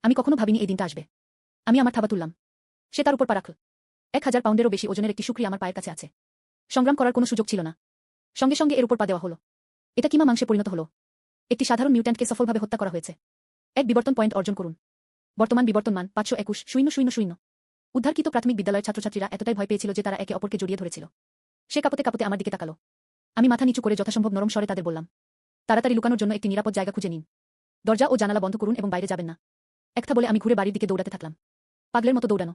আমি কখনো ভাবিনি এই দিনটা আসবে। আমি আমার থাবা তুললাম। সে তার উপর পা রাখল। 1000 পাউন্ডেরও বেশি ওজনের একটি শুকরি আমার পায়ের কাছে আছে। সংগ্রাম করার কোনো সুযোগ ছিল না। সঙ্গে সঙ্গে এর উপর পা দেওয়া হলো। এটা কিমা মাংসে পরিণত হলো। একটি সাধারণ মিউট্যান্টকে সফলভাবে হত্যা করা হয়েছে। এক বিবর্তন পয়েন্ট অর্জন করুন। বর্তমান বিবর্তন মান 521,000। উদ্ধারকৃত প্রাথমিক বিদ্যালয়ের ছাত্রছাত্রীরা এতটাই ভয় পেয়েছিল যে তারা একে অপরকে জড়িয়ে ধরেছিল। সে কাঁপতে কাঁপতে আমার দিকে তাকালো। আমি মাথা নিচু করে যথাসম্ভব নরম স্বরে তাদের বললাম, তাড়াতাড়ি লুকানোর জন্য একটি নিরাপদ জায়গা খুঁজে নিন। দরজা ও জানালা বন্ধ করুন এবং বাইরে যাবেন না। একটা বলে আমি ঘুরে বাড়ির দিকে দৌড়াতে থাকলাম। পাগলের মতো দৌড়ানো।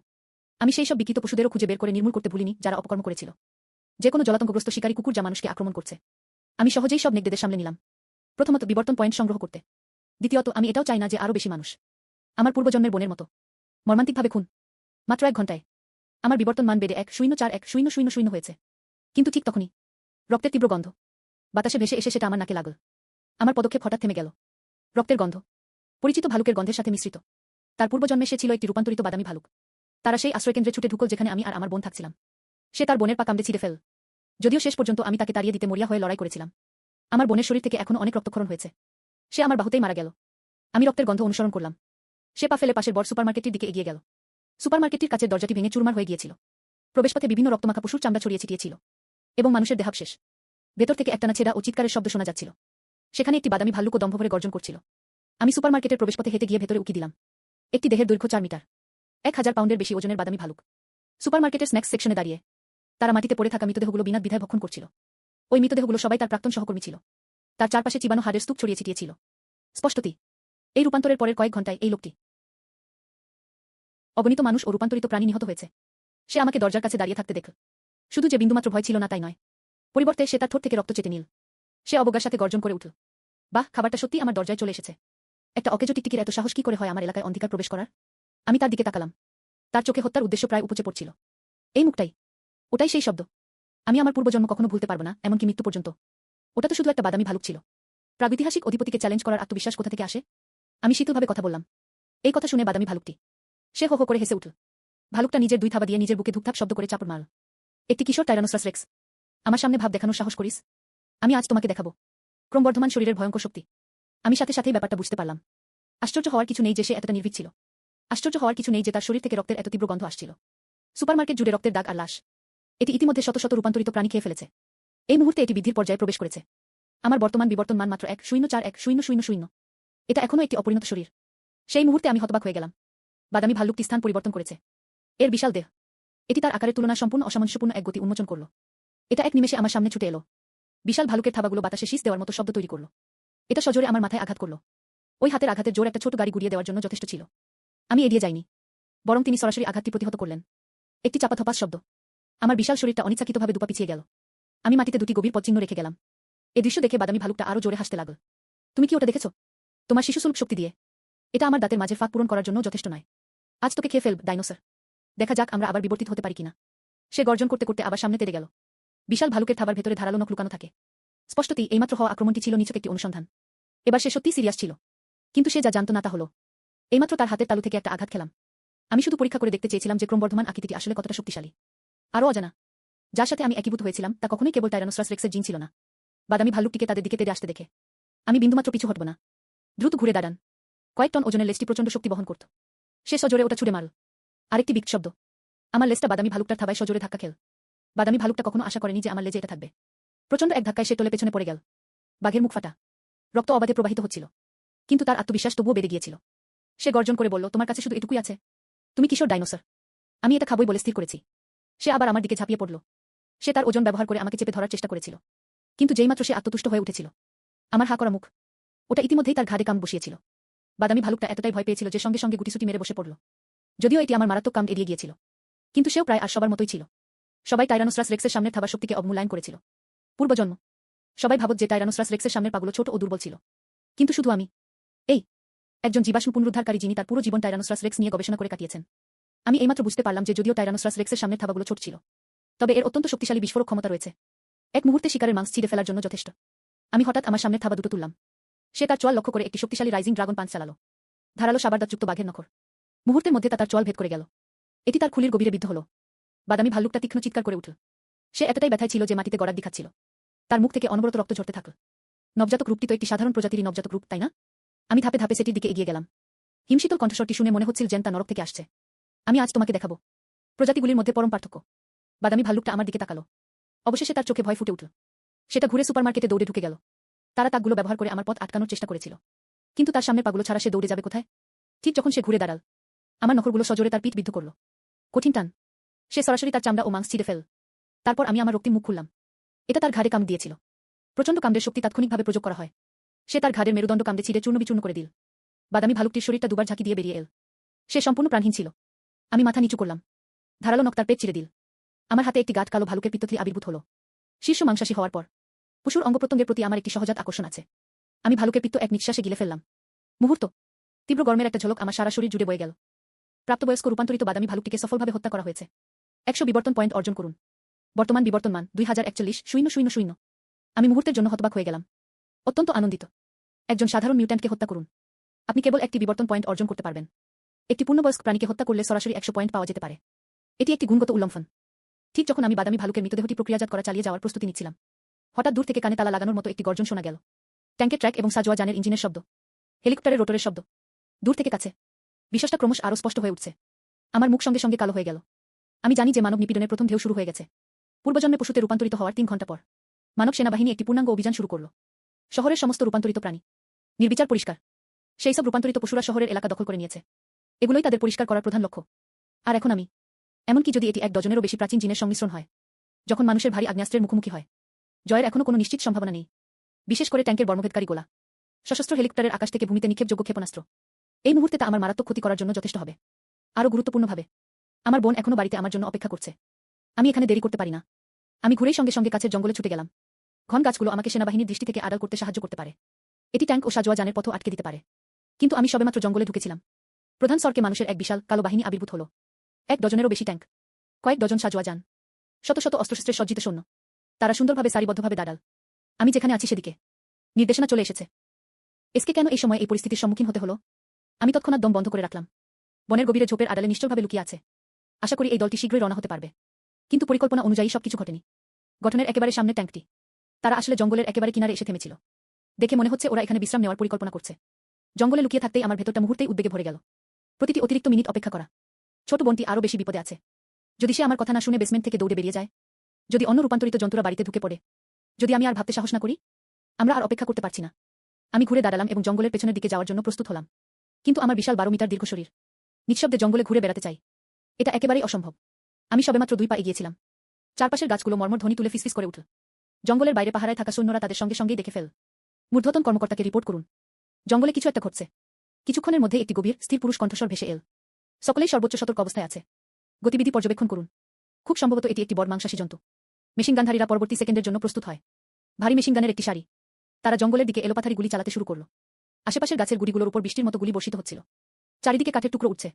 আমি সেই সব বিকৃত পশুদেরও খুঁজে বের করে নির্মূল করতে ভুলিনি যারা অপকর্ম করেছিল। যে কোনো জলাতঙ্কগ্রস্ত শিকারী কুকুর যা মানুষকে আক্রমণ করছে। আমি সহজেই সব নেকড়েদের সামলে নিলাম। প্রথমত বিবর্তন পয়েন্ট সংগ্রহ করতে। দ্বিতীয়ত আমি এটাও চাই না যে আরও বেশি মানুষ আমার পূর্বজন্মের বোনের মতো মর্মান্তিকভাবে খুন। মাত্র 1 ঘন্টায় আমার বিবর্তন মান বেড়ে 1.041.000 হয়েছে। কিন্তু ঠিক তখনই রক্তের তীব্র গন্ধ বাতাসে ভেসে এসে সেটা আমার নাকে লাগল। আমার পদক্ষেপ হঠাৎ থেমে গেল। রক্তের গন্ধ পরিচিত ভালুকের গন্ধের সাথে মিশ্রিত। তার পূর্বজন্মে সে ছিল একটি রূপান্তরিত বাদামি ভালুক। তারা সেই আশ্রয়কেন্দ্রে ছুটে ঢুকল যেখানে আমি আর আমার বোন থাকছিলাম। সে তার বোনের পা কামড়ে ছিঁড়ে ফেল। যদিও শেষ পর্যন্ত আমি তাকে তাড়িয়ে দিতে মরিয়া হয়ে লড়াই করেছিলাম। আমার বোনের শরীর থেকে এখনো অনেক রক্তক্ষরণ হয়েছে। সে আমার বাহুতেই মারা গেল। আমি রক্তের গন্ধ অনুসরণ করলাম। সে পা ফেলে পাশের বড় সুপারমার্কেটটির দিকে এগিয়ে গেল। সুপারমার্কেটটির কাচের দরজাটি ভেঙে চুরমার হয়ে গিয়েছিল। প্রবেশপথে বিভিন্ন রক্তমাখা পশুর চামড়া ছড়িয়ে ছিটিয়েছিল এবং মানুষের দেহাবশেষ। ভেতর থেকে একটানা ছেঁড়া ও চিৎকারের শব্দ শোনা যাচ্ছিল। সেখানে একটি বাদামি ভাল্লুকও দম্ভ ভরে গর্জন করছিল। আমি সুপারমার্কেটের প্রবেশপথে হেঁটে গিয়ে ভেতরে উকি দিলাম। একটি দেহের দৈর্ঘ্য 4 মিটার, 1000 পাউন্ডের বেশি ওজনের বাদামি ভালুক সুপারমার্কেটের স্ন্যাক্স সেকশনে দাঁড়িয়ে তারা মাটিতে পড়ে থাকা মৃতদেহগুলো বিনা দ্বিধায় ভক্ষণ করছিল। ওই মৃতদেহগুলো সবাই তার প্রাক্তন সহকর্মী ছিল। তার চারপাশে চিবানো হাড়ের স্তূপ ছড়িয়ে ছিটিয়েছিল। স্পষ্টতই এই রূপান্তরের পরের কয়েক ঘন্টায় এই লোকটি অগণিত মানুষ ও রূপান্তরিত প্রাণী নিহত হয়েছে। সে আমাকে দরজার কাছে দাঁড়িয়ে থাকতে দেখল। শুধু যে বিন্দুমাত্র ভয় ছিল না তাই নয়, পরিবর্তে সে তার ঠোঁট থেকে রক্ত চেটে নিল। সে অবজ্ঞার সাথে গর্জন করে উঠল, বাহ, খাবারটা সত্যি আমার দরজায় চলে এসেছে। একটা অকেজো টিকটিকির এত সাহস কি করে হয় আমার এলাকায় অন্ধকার প্রবেশ করার? আমি তার দিকে তাকালাম। তার চোখে হত্যার উদ্দেশ্য প্রায় উপচে পড়ছিল। এই মুখটাই, ওটাই সেই শব্দ। আমি আমার পূর্বজন্ম কখনো ভুলতে পারব না, এমনকি মৃত্যু পর্যন্ত। ওটা তো শুধু একটা বাদামি ভালুক ছিল। প্রাগৈতিহাসিক অধিপতিকে চ্যালেঞ্জ করার আত্মবিশ্বাস কোথা থেকে আসে? আমি শীতলভাবে কথা বললাম। এই কথা শুনে বাদামি ভালুকটি সে হো হো করে হেসে উঠল। ভালুকটা নিজের 2 থাবা দিয়ে নিজের বুকে ধুকধাক শব্দ করে চাপড় মারল। একটি কিশোর টাইরানোসরাস রেক্স, আমার সামনে ভাব দেখানোর সাহস করিস? আমি আজ তোমাকে দেখাবো ক্রমবর্ধমান শরীরের ভয়ঙ্কর শক্তি। আমি সাথে সাথেই ব্যাপারটা বুঝতে পারলাম। আশ্চর্য হওয়ার কিছু নেই যে সে এতটা নির্ভীক ছিল। আশ্চর্য হওয়ার কিছু নেই যে তার শরীর থেকে রক্তের এত তীব্র গন্ধ আসছিল। সুপারমার্কেট জুড়ে রক্তের দাগ আর লাশ। এটি ইতিমধ্যে শত শত রূপান্তরিত প্রাণী খেয়ে ফেলেছে। এই মুহূর্তে এটি বৃদ্ধির পর্যায়ে প্রবেশ করেছে। আমার বর্তমান বিবর্তন মান মাত্র 1.041.000। এটা এখনো একটি অপরিণত শরীর। সেই মুহূর্তে আমি হতবাক হয়ে গেলাম। বাদামি ভাল্লুকটি স্থান পরিবর্তন করেছে। এর বিশাল দেহ, এটি তার আকারের তুলনায় সম্পূর্ণ অসামঞ্জস্যপূর্ণ এক গতি উন্মোচন করল। এটা এক নিমেষে আমার সামনে ছুটে এলো। বিশাল ভালুকের থাবাগুলো বাতাসে শীষ দেওয়ার মতো শব্দ তৈরি করল। এটা সজোরে আমার মাথায় আঘাত করল। ওই হাতের আঘাতের জোর একটা ছোট গাড়ি গুড়িয়ে দেওয়ার জন্য যথেষ্ট ছিল। আমি এড়িয়ে যাইনি, বরং তিনি সরাসরি আঘাতটি প্রতিহত করলেন। একটি চাপা থপাস শব্দ। আমার বিশাল শরীরটা অনিচ্ছাকৃতভাবে দুপা পিছিয়ে গেল। আমি মাটিতে 2টি গভীর পদচিহ্ন রেখে গেলাম। এ দৃশ্য দেখে বাদামি ভালুকটা আরো জোরে হাসতে লাগল। তুমি কি ওটা দেখেছ? তোমার শিশুসুলভ শক্তি দিয়ে এটা আমার দাঁতের মাঝে ফাঁক পূরণ করার জন্য যথেষ্ট নয়। আজ তোকে খেয়ে ফেলব, ডাইনোসর। দেখা যাক আমরা আবার বিবর্তিত হতে পারি কিনা। সে গর্জন করতে করতে আবার সামনে তেড়ে গেল। বিশাল ভালুকের থাবার ভেতরে ধারালো নখ লুকানো থাকে। স্পষ্টতই এইমাত্র হওয়া আক্রমণটি ছিল নিছক একটি অনুসন্ধান। এবার সে সত্যিই সিরিয়াস ছিল। কিন্তু সে যা জানত না তা হলো, এইমাত্র তার হাতের তালু থেকে একটা আঘাত খেলাম। আমি শুধু পরীক্ষা করে দেখতে চেয়েছিলাম যে ক্রমবর্ধমান আকৃতিটি আসলে কতটা শক্তিশালী। আরও অজানা যার সাথে আমি একীভূত হয়েছিলাম তা কখনোই কেবল টাইরানোসরাস রেক্সের জিন ছিল না। বাদামি ভাল্লুকটিকে তাদের দিকে তেড়ে আসতে দেখে আমি বিন্দুমাত্র পিছু হটব না। দ্রুত ঘুরে দাঁড়ান। কয়েক টন ওজনের লেজটি প্রচণ্ড শক্তি বহন করত। সে সজোরে ওটা ছুড়ে মারল। আরেকটি বিক শব্দ। আমার লেজটা বাদামি ভালুকটার থাবায় সজোরে ধাক্কা খেল। বাদামি ভালুকটা কখনো আশা করেনি যে আমার লেজে এটা থাকবে। প্রচণ্ড এক ধাক্কায় সে টলে পেছনে পড়ে গেল। বাঘের মুখ ফাটা, রক্ত অবাধে প্রবাহিত হচ্ছিল। কিন্তু তার আত্মবিশ্বাস তবুও বেড়ে গিয়েছিল। সে গর্জন করে বলল, তোমার কাছে শুধু এটুকুই আছে? তুমি কিশোর ডাইনোসর। আমি এটা খাবই বলে স্থির করেছি। সে আবার আমার দিকে ঝাঁপিয়ে পড়ল। সে তার ওজন ব্যবহার করে আমাকে চেপে ধরার চেষ্টা করেছিল। কিন্তু যেইমাত্র সে আত্মতুষ্ট হয়ে উঠেছিল, আমার হা করা মুখ ওটা ইতিমধ্যেই তার ঘাড়ে কামড় বসিয়েছিল। বাদামি ভালুকটা এতটাই ভয় পেয়েছিল যে সঙ্গে সঙ্গে গুটিসুটি মেরে বসে পড়ল। যদিও এটি আমার মারাত্মক কামড় এড়িয়ে গিয়েছিল, কিন্তু সেও প্রায় আর সবার মতোই ছিল। সবাই টাইরানোসরাস রেক্সের সামনের থাবার শক্তিকে অবমূল্যায়ন করেছিল। পূর্বজন্ম। সবাই ভাবত যে টাইরানোসরাস রেক্সের সামনের পাগুলো ছোট ও দুর্বল ছিল। কিন্তু শুধু আমি, এই একজন জীবাশ্ম পুনরুদ্ধারকারী যিনি তার পুরো জীবন টাইরানোসরাস রেক্স নিয়ে গবেষণা করে কাটিয়েছেন। আমি এইমাত্র বুঝতে পারলাম যে যদিও টাইরানোসরাস রেক্সের সামনের থাবাগুলো ছোট ছিল, তবে এর অত্যন্ত শক্তিশালী বিস্ফোরক ক্ষমতা রয়েছে। এক মুহূর্তে শিকারের মাংস ছিঁড়ে ফেলার জন্য যথেষ্ট। আমি হঠাৎ আমার সামনের থাবা দুটো তুললাম। সে তার চোয়াল লক্ষ্য করে একটি শক্তিশালী রাইজিং ড্রাগন পাঞ্চ চালালো। ধারালো সাবার দাঁতযুক্ত বাঘের নখর। মুহূর্তের মধ্যে তা তার চোয়াল ভেদ করে গেল। এটি তার খুলির গভীরে বিদ্ধ হল। বাদামি ভাল্লুকটা তীক্ষ্ণ চিৎকার করে উঠল। সে এতটাই ব্যথায় ছিল যে মাটিতে গড়াক দেখাচ্ছিল। তার মুখ থেকে অনবরত রক্ত ঝরতে থাকল। নবজাতক রূপটি তো একটি সাধারণ প্রজাতিরই নবজাতক রূপ, তাই না? আমি ধাপে ধাপে সেটির দিকে এগিয়ে গেলাম। হিমশীতল কণ্ঠস্বরটি শুনে মনে হচ্ছিল যেন তা নরক থেকে আসছে। আমি আজ তোমাকে দেখাবো প্রজাতিগুলির মধ্যে পরম পার্থক্য। বাদামি ভাল্লুকটা আমার দিকে তাকালো। অবশেষে তার চোখে ভয় ফুটে উঠল। সেটা ঘুরে সুপারমার্কেটে দৌড়ে ঢুকে গেল। তারা তাকগুলো ব্যবহার করে আমার পথ আটকানোর চেষ্টা করেছিল। কিন্তু তার সামনের পাগুলো ছাড়া সে দৌড়ে যাবে কোথায়? ঠিক যখন সে ঘুরে দাঁড়াল, আমার নখরগুলো সজোরে তার পিঠ বিদ্ধ করল। কঠিন টান। সে সরাসরি তার চামড়া ও মাংস ছিঁড়ে ফেল। তারপর আমি আমার রক্তিম মুখ খুললাম। এটা তার ঘাড়ে কামড় দিয়েছিল। প্রচণ্ড কামড়ের শক্তি তাৎক্ষণিকভাবে প্রয়োগ করা হয়। সে তার ঘাড়ের মেরুদণ্ড কামড়ে ছিঁড়ে চূর্ণবিচূর্ণ করে দিল। বাদামি ভালুকটির শরীরটা দুবার ঝাঁকি দিয়ে বেরিয়ে এল। সে সম্পূর্ণ প্রাণহীন ছিল। আমি মাথা নিচু করলাম। ধারালো নখ তার পেট চিরে দিল। আমার হাতে একটি গাঢ় কালো ভালুকের পিত্তথলি আবির্ভূত হল। শীর্ষ মাংসাশী হওয়ার পর পশুর অঙ্গপ্রত্যঙ্গের প্রতি আমার একটি সহজাত আকর্ষণ আছে। আমি ভালুকের পিত্ত এক নিঃশ্বাসে গিলে ফেললাম। মুহূর্ত, তীব্র গরমের একটা ঝলক আমার সারা শরীর জুড়ে বয়ে গেল। প্রাপ্তবয়স্ক রূপান্তরিত বাদামি ভালুকটিকে সফলভাবে হত্যা করা হয়েছে। 100 বিবর্তন পয়েন্ট অর্জন করুন। বর্তমান বিবর্তন মান 2041,000। আমি মুহূর্তের জন্য হতবাক হয়ে গেলাম। অত্যন্ত আনন্দিত। একজন সাধারণ মিউট্যান্টকে হত্যা করুন। আপনি কেবল একটি বিবর্তন পয়েন্ট অর্জন করতে পারবেন। একটি পূর্ণবয়স্ক প্রাণীকে হত্যা করলে সরাসরি 100 পয়েন্ট পাওয়া যেতে পারে। এটি একটি গুণগত উল্লঙ্ঘন। ঠিক যখন আমি বাদামি ভালুকের মৃতদেহটি প্রক্রিয়াজাত করা চালিয়ে যাওয়ার প্রস্তুতি নিচ্ছিলাম, হঠাৎ দূর থেকে কানে তালা লাগানোর মতো একটি গর্জন শোনা গেল। ট্যাঙ্কের ট্র্যাক এবং সাজোয়া যানের ইঞ্জিনের শব্দ, হেলিকপ্টারের রোটরের শব্দ, দূর থেকে কাছে। বিশ্বাসটা ক্রমশ আরও স্পষ্ট হয়ে উঠছে। আমার মুখ সঙ্গে সঙ্গে কালো হয়ে গেল। আমি জানি যে মানব নিপীড়নের প্রথম ঢেউ শুরু হয়ে গেছে। পূর্বজন্মে পশুতে রূপান্তরিত হওয়ার 3 ঘণ্টা পর মানব সেনাবাহিনী একটি পূর্ণাঙ্গ অভিযান শুরু করল। শহরের সমস্ত রূপান্তরিত প্রাণী নির্বিচার পরিষ্কার। সেই সব রূপান্তরিত পশুরা শহরের এলাকা দখল করে নিয়েছে। এগুলোই তাদের পরিষ্কার করার প্রধান লক্ষ্য। আর এখন আমি, এমনকি যদি এটি 1 ডজনেরও বেশি প্রাচীন জিনের সংমিশ্রণ হয়, যখন মানুষের ভারী আগ্নেয়াস্ত্রের মুখোমুখি হয়, জয়ের এখনও কোনো নিশ্চিত সম্ভাবনা নেই। বিশেষ করে ট্যাঙ্কের বর্মভেদকারী গোলা, সশস্ত্র হেলিকপ্টারের আকাশ থেকে ভূমিতে নিক্ষেপযোগ্য ক্ষেপণাস্ত্র। এই মুহূর্তে তা আমার মারাত্মক ক্ষতি করার জন্য যথেষ্ট হবে। আরও গুরুত্বপূর্ণভাবে, আমার বোন এখনও বাড়িতে আমার জন্য অপেক্ষা করছে। আমি এখানে দেরি করতে পারি না। আমি ঘুরেই সঙ্গে সঙ্গে কাছের জঙ্গলে ছুটে গেলাম। ঘন গাছগুলো আমাকে সেনাবাহিনীর দৃষ্টি থেকে আড়াল করতে সাহায্য করতে পারে। এটি ট্যাঙ্ক ও সাজোয়া যানের পথও আটকে দিতে পারে। কিন্তু আমি সবেমাত্র জঙ্গলে ঢুকেছিলাম। প্রধান সড়কে মানুষের এক বিশাল কালো বাহিনী আবির্ভূত হল। 1 ডজনেরও বেশি ট্যাঙ্ক, কয়েক ডজন সাজোয়া যান, শত শত অস্ত্রশস্ত্রে সজ্জিত সৈন্য। তারা সুন্দরভাবে সারিবদ্ধভাবে দাঁড়াল। আমি যেখানে আছি সেদিকে নির্দেশনা চলে এসেছে। এসকে কেন এই সময় এই পরিস্থিতির সম্মুখীন হতে হলো? আমি তৎক্ষণাৎ দম বন্ধ করে রাখলাম। বনের গভীরে ঝোপের আড়ালে নিশ্চয়ভাবে লুকিয়ে আছে। আশা করি এই দলটি শীঘ্রই রওনা হতে পারবে। কিন্তু পরিকল্পনা অনুযায়ী সবকিছু ঘটেনি। গঠনের একেবারে সামনে ট্যাঙ্কটি। তারা আসলে জঙ্গলের একেবারে কিনারে এসে থেমেছিল। দেখে মনে হচ্ছে ওরা এখানে বিশ্রাম নেওয়ার পরিকল্পনা করছে। জঙ্গলে লুকিয়ে থাকতেই আমার ভেতরটা মুহূর্তেই উদ্বেগে ভরে গেল। প্রতিটি অতিরিক্ত মিনিট অপেক্ষা করা। ছোট বোনটি আরও বেশি বিপদে আছে। যদি সে আমার কথা না শুনে বেসমেন্ট থেকে দৌড়ে বেরিয়ে যায়, যদি অন্য রূপান্তরিত জন্তুরা বাড়িতে ঢুকে পড়ে, যদি আমি আর ভাবতে সাহস না করি। আমরা আর অপেক্ষা করতে পারছি না। আমি ঘুরে দাঁড়ালাম এবং জঙ্গলের পেছনের দিকে যাওয়ার জন্য প্রস্তুত হলাম। কিন্তু আমার বিশাল 12 মিটার দীর্ঘ শরীর নিঃশব্দে জঙ্গলে ঘুরে বেড়াতে চাই। এটা একেবারেই অসম্ভব। আমি সবেমাত্র 2 পা এগিয়েছিলাম। চারপাশের গাছগুলো মর্মর ধ্বনি তুলে ফিসফিস করে উঠল। জঙ্গলের বাইরে পাহারায় থাকা সৈন্যরা তাদের সঙ্গে সঙ্গেই দেখে ফেল। ঊর্ধ্বতন কর্মকর্তাকে রিপোর্ট করুন। জঙ্গলে কিছু একটা ঘটছে। কিছুক্ষণের মধ্যে একটি গভীর স্থির পুরুষ কণ্ঠস্বর ভেসে এল। সকলেই সর্বোচ্চ সতর্ক অবস্থায় আছে। গতিবিধি পর্যবেক্ষণ করুন। খুব সম্ভবত এটি একটি বড় মাংসাশী জন্তু। মেশিনগানধারীরা পরবর্তী সেকেন্ডের জন্য প্রস্তুত হয়। ভারী মেশিনগানের একটি সারি। তারা জঙ্গলের দিকে এলোপাথারি গুলি চালাতে শুরু করল। আশেপাশের গাছের গুড়িগুলোর উপর বৃষ্টির মতো গুলি বর্ষিত হচ্ছিল। চারিদিকে কাঠের টুকরো উঠছে।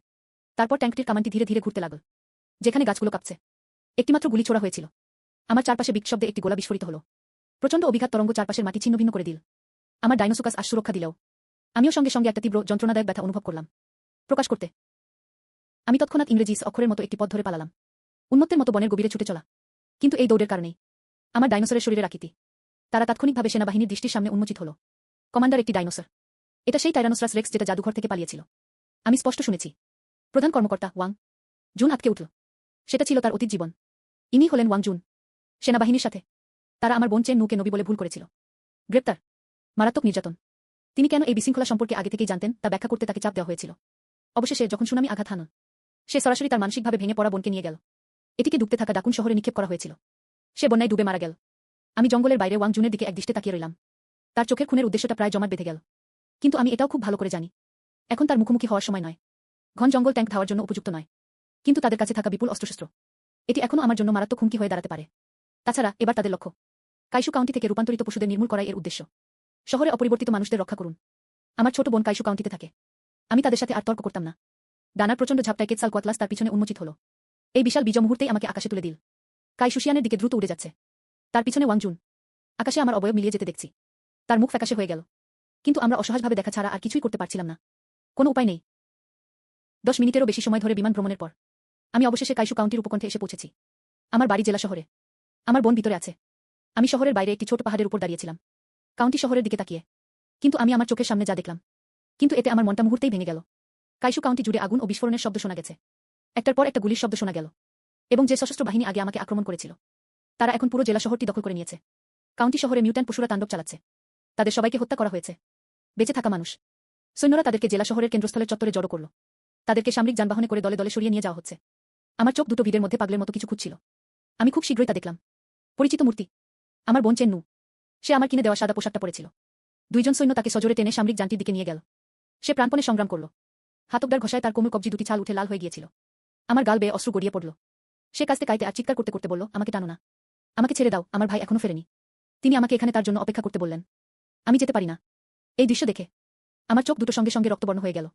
তারপর ট্যাঙ্কটির কামানটি ধীরে ধীরে ঘুরতে লাগল। যেখানে গাছগুলো কাঁপছে, একটিমাত্র গুলি ছোড়া হয়েছিল। আমার চারপাশে বিক শব্দে একটি গোলা বিস্ফোরিত হল। প্রচণ্ড অভিঘাত তরঙ্গ চারপাশের মাটি ছিন্নভিন্ন করে দিল। আমার ডাইনোসোকাস আজ সুরক্ষা দিলেও আমিও সঙ্গে সঙ্গে একটা তীব্র যন্ত্রণাদায়ক ব্যথা অনুভব করলাম। প্রকাশ করতে আমি তৎক্ষণাৎ ইংরেজি অক্ষরের মতো একটি পথ ধরে পালালাম। উন্মত্তের মতো বনের গভীরে ছুটে চলা। কিন্তু এই দৌড়ের কারণেই আমার ডাইনোসরের শরীরের আকৃতি। তারা তাৎক্ষণিকভাবে সেনাবাহিনীর দৃষ্টির সামনে উন্মোচিত হল। কমান্ডার একটি ডাইনোসর। এটা সেই টাইরানোসরাস রেক্স যেটা জাদুঘর থেকে পালিয়েছিল। আমি স্পষ্ট শুনেছি। প্রধান কর্মকর্তা ওয়াং জুন আটকে উঠল। সেটা ছিল তার অতীত জীবন। ইনি হলেন ওয়াং জুন। সেনাবাহিনীর সাথে তারা আমার বোন চেন নুকে নবী বলে ভুল করেছিল। গ্রেপ্তার, মারাত্মক নির্যাতন। তিনি কেন এই বিশৃঙ্খলা সম্পর্কে আগে থেকেই জানতেন তা ব্যাখ্যা করতে তাকে চাপ দেওয়া হয়েছিল। অবশেষে যখন সুনামি আঘাত হানল, সে সরাসরি তার মানসিকভাবে ভেঙে পড়া বোনকে নিয়ে গেল। এটিকে ডুবতে থাকা ডাকুন শহরে নিক্ষেপ করা হয়েছিল। সে বন্যায় ডুবে মারা গেল। আমি জঙ্গলের বাইরে ওয়াং জুনের দিকে একদৃষ্টে তাকিয়ে রইলাম। তার চোখের খুনের উদ্দেশ্যটা প্রায় জমাট বেঁধে গেল। কিন্তু আমি এটাও খুব ভালো করে জানি, এখন তার মুখোমুখি হওয়ার সময় নয়। ঘন জঙ্গল ট্যাঙ্ক ধাওয়ার জন্য উপযুক্ত নয়। কিন্তু তাদের কাছে থাকা বিপুল অস্ত্রশস্ত্র, এটি এখনও আমার জন্য মারাত্মক হুমকি হয়ে দাঁড়াতে পারে। তাছাড়া এবার তাদের লক্ষ্য কাইশু কাউন্টি থেকে রূপান্তরিত পশুদের নির্মূল করাই এর উদ্দেশ্য। শহরে অপরিবর্তিত মানুষদের রক্ষা করুন। আমার ছোট বোন কাইশু কাউন্টিতে থাকে। আমি তাদের সাথে আর তর্ক করতাম না। ডানার প্রচণ্ড ঝাপটায় কেতসাল কোয়াতলাস তার পিছনে উন্মোচিত হল। এই বিশাল বিজয় মুহূর্তেই আমাকে আকাশে তুলে দিল। কাইশুশিয়ানের দিকে দ্রুত উড়ে যাচ্ছে। তার পিছনে ওয়াং জুন। আকাশে আমার অবয়ব মিলিয়ে যেতে দেখছি। তার মুখ ফ্যাকাশে হয়ে গেল। কিন্তু আমরা অসহজভাবে দেখা ছাড়া আর কিছুই করতে পারছিলাম না। কোনো উপায় নেই। 10 মিনিটেরও বেশি সময় ধরে বিমান ভ্রমণের পর আমি অবশেষে কাইশু কাউন্টির উপকণ্ঠে এসে পৌঁছেছি। আমার বাড়ি জেলা শহরে। আমার বোন ভিতরে আছে। আমি শহরের বাইরে একটি ছোট পাহাড়ের উপর দাঁড়িয়েছিলাম, কাউন্টি শহরের দিকে তাকিয়ে। কিন্তু আমি আমার চোখের সামনে যা দেখলাম, কিন্তু এতে আমার মনটা মুহূর্তেই ভেঙে গেল। কাইশু কাউন্টি জুড়ে আগুন ও বিস্ফোরণের শব্দ শোনা গেছে। একটার পর একটা গুলির শব্দ শোনা গেল। এবং যে সশস্ত্র বাহিনী আগে আমাকে আক্রমণ করেছিল, তারা এখন পুরো জেলা শহরটি দখল করে নিয়েছে। কাউন্টি শহরে মিউট্যান্ট পশুরা তাণ্ডব চালাচ্ছে। তাদের সবাইকে হত্যা করা হয়েছে। বেঁচে থাকা মানুষ, সৈন্যরা তাদেরকে জেলা শহরের কেন্দ্রস্থলের চত্বরে জড়ো করল। তাদেরকে সামরিক যানবাহনে করে দলে দলে সরিয়ে নিয়ে যাওয়া হচ্ছে। আমার চোখ দুটো ভিড়ের মধ্যে পাগলের মতো কিছু খুঁজছিল। আমি খুব শীঘ্রই তা দেখলাম। পরিচিত মূর্তি। আমার বোন চেন নু। সে আমার কিনে দেওয়া সাদা পোশাকটা পরেছিল। দুইজন সৈন্য তাকে সজোরে টেনে সামরিক যানটির দিকে নিয়ে গেল। সে প্রাণপণে সংগ্রাম করল। হাতকদার ঘষায় তার কোমর কবজি দুটি ছাল উঠে লাল হয়ে গিয়েছিল। আমার গাল বেয়ে অশ্রু গড়িয়ে পড়ল। সে কাস্তে কাইতে আর চিৎকার করতে করতে বলল, আমাকে টানো না, আমাকে ছেড়ে দাও, আমার ভাই এখনো ফেরেনি। তিনি আমাকে এখানে তার জন্য অপেক্ষা করতে বললেন। আমি যেতে পারি না। এই দৃশ্য দেখে আমার চোখ দুটো সঙ্গে সঙ্গে রক্তবর্ণ হয়ে গেল।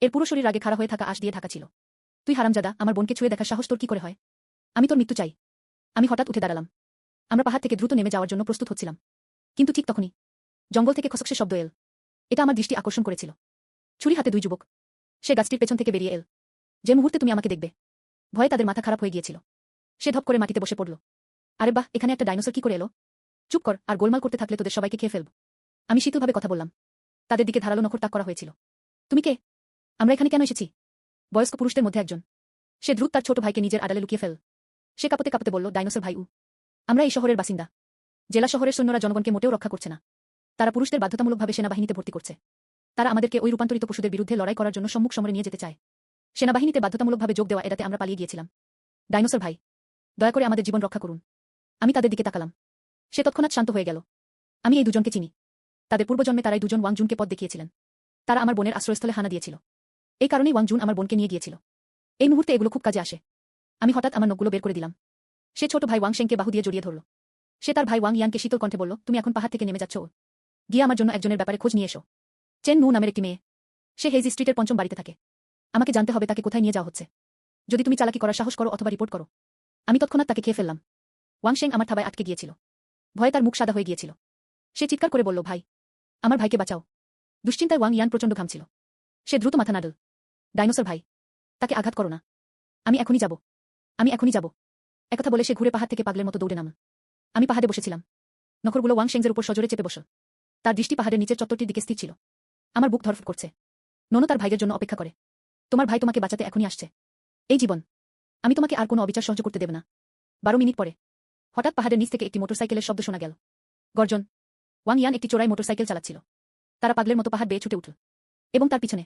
এর পুরো শরীর আগে খাড়া হয়ে থাকা আঁশ দিয়ে ঢাকা ছিল। তুই হারামজাদা, আমার বোনকে ছুঁয়ে দেখার সাহস তোর কি করে হয়? আমি তোর মৃত্যু চাই। আমি হঠাৎ উঠে দাঁড়ালাম। আমরা পাহাড় থেকে দ্রুত নেমে যাওয়ার জন্য প্রস্তুত হচ্ছিলাম। কিন্তু ঠিক তখনই জঙ্গল থেকে খসখসে শব্দ এল। এটা আমার দৃষ্টি আকর্ষণ করেছিল। ছুরি হাতে দুই যুবক। সে গাছটির পেছন থেকে বেরিয়ে এল। যে মুহূর্তে তুমি আমাকে দেখবে, ভয়ে তাদের মাথা খারাপ হয়ে গিয়েছিল। সে ধপ করে মাটিতে বসে পড়ল। আরে বাহ, এখানে একটা ডাইনোসর কি করে এলো? চুপ কর, আর গোলমাল করতে থাকলে তোদের সবাইকে খেয়ে ফেলব। আমি শীতলভাবে কথা বললাম। তাদের দিকে ধারালো নখর তাক করা হয়েছিল। তুমি কে? আমরা এখানে কেন এসেছি? বয়স্ক পুরুষদের মধ্যে একজন। সে দ্রুত তার ছোট ভাইকে নিজের আড়ালে লুকিয়ে ফেল। সে কাঁপতে কাঁপতে বলল, ডাইনোসর ভাই উ। আমরা এই শহরের বাসিন্দা। জেলা শহরের সৈন্যরা জনগণকে মোটেও রক্ষা করছে না। তারা পুরুষদের বাধ্যতামূলকভাবে সেনাবাহিনীতে ভর্তি করছে। তারা আমাদেরকে ওই রূপান্তরিত পশুদের বিরুদ্ধে লড়াই করার জন্য সম্মুখ সমরে নিয়ে যেতে চায়। সেনাবাহিনীতে বাধ্যতামূলকভাবে যোগ দেওয়া এড়াতে আমরা পালিয়ে গিয়েছিলাম। ডাইনোসর ভাই, দয়া করে আমাদের জীবন রক্ষা করুন। আমি তাদের দিকে তাকালাম। সে তৎক্ষণাৎ শান্ত হয়ে গেল। আমি এই দুজনকে চিনি। তাদের পূর্বজন্মে তারাই দুজন ওয়াংজুনকে পথ দেখিয়েছিলেন। তারা আমার বোনের আশ্রয়স্থলে হানা দিয়েছিল। এই কারণেই ওয়াংজুন আমার বোনকে নিয়ে গিয়েছিল। এই মুহূর্তে এগুলো খুব কাজে আসে। আমি হঠাৎ আমার নখগুলো বের করে দিলাম। সে ছোট ভাই ওয়াংশেংকে বাহু দিয়ে জড়িয়ে ধরল। সে তার ভাই ওয়াং ইয়ানকে শীতল কণ্ঠে বলল, তুমি এখন পাহাড় থেকে নেমে যাচ্ছ, গিয়ে আমার জন্য একজনের ব্যাপারে খোঁজ নিয়ে এসো। চেন নু নামের একটি মেয়ে। সে হেজি স্ট্রিটের পঞ্চম বাড়িতে থাকে। আমাকে জানতে হবে তাকে কোথায় নিয়ে যাওয়া হচ্ছে। যদি তুমি চালাকি করার সাহস করো অথবা রিপোর্ট করো। আমি তৎক্ষণাৎ তাকে খেয়ে ফেললাম। ওয়াংশেং আমার থাবায় আটকে গিয়েছিল। ভয়ে তার মুখ সাদা হয়ে গিয়েছিল। সে চিৎকার করে বলল, ভাই, আমার ভাইকে বাঁচাও। দুশ্চিন্তায় ওয়াং ইয়ান প্রচণ্ড ঘামছিল। সে দ্রুত মাথা নাড়ল। ডাইনোসর ভাই, তাকে আঘাত করো না। আমি এখনই যাব। আমি এখনই যাব। একথা বলে সে ঘুরে পাহাড় থেকে পাগলের মতো দৌড়ে নাম। আমি পাহাড়ে বসেছিলাম। নখরগুলো ওয়াংশেংয়ের উপর সজোরে চেপে বসল। তার দৃষ্টি পাহাড়ের নিচের চত্বরটির দিকে স্থির ছিল। আমার বুক ধরফর করছে। ননো তার ভাইয়ের জন্য অপেক্ষা করে। তোমার ভাই তোমাকে বাঁচাতে এখনই আসছে। এই জীবন, আমি তোমাকে আর কোনো অবিচার সহ্য করতে দেব না। 12 মিনিট পরে হঠাৎ পাহাড়ের নিচ থেকে একটি মোটরসাইকেলের শব্দ শোনা গেল। গর্জন। ওয়াং ইয়ান একটি চোরাই মোটরসাইকেল চালাচ্ছিল। তারা পাগলের মতো পাহাড় বেয়ে ছুটে উঠল। এবং তার পিছনে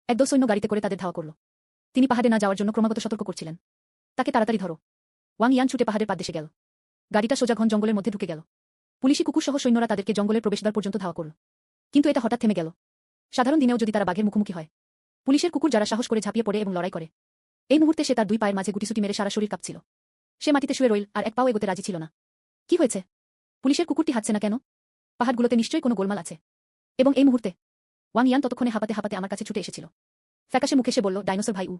একদল সৈন্য গাড়িতে করে তাদের ধাওয়া করল। তিনি পাহাড়ে না যাওয়ার জন্য ক্রমাগত সতর্ক করছিলেন। তাকে তাড়াতাড়ি ধরো। ওয়াং ইয়ান ছুটে পাহাড়ের পাদদেশে গেল। গাড়িটা সোজা ঘন জঙ্গলের মধ্যে ঢুকে গেল। পুলিশি কুকুর সহ সৈন্যরা তাদেরকে জঙ্গলের প্রবেশদ্বার পর্যন্ত ধাওয়া করল। কিন্তু এটা হঠাৎ থেমে গেল। সাধারণ দিনেও যদি তারা বাঘের মুখোমুখি হয়, পুলিশের কুকুর যারা সাহস করে ঝাঁপিয়ে পড়ে এবং লড়াই করে, এই মুহূর্তে সে তার দুই পায়ের মাঝে গুটিসুটি মেরে সারা শরীর কাঁপছিল। সে মাটিতে শুয়ে রইল আর এক পাও এগোতে রাজি ছিল না। কি হয়েছে? পুলিশের কুকুরটি হাঁটছে না কেন? পাহাড়গুলোতে নিশ্চয়ই কোনো গোলমাল আছে। এবং এই মুহূর্তে ওয়াং ইয়ান ততক্ষণে হাঁপাতে হাঁপাতে আমার কাছে ছুটে এসেছিল। ফ্যাকাশে মুখে সে বলল, ডাইনোসর ভাই উ,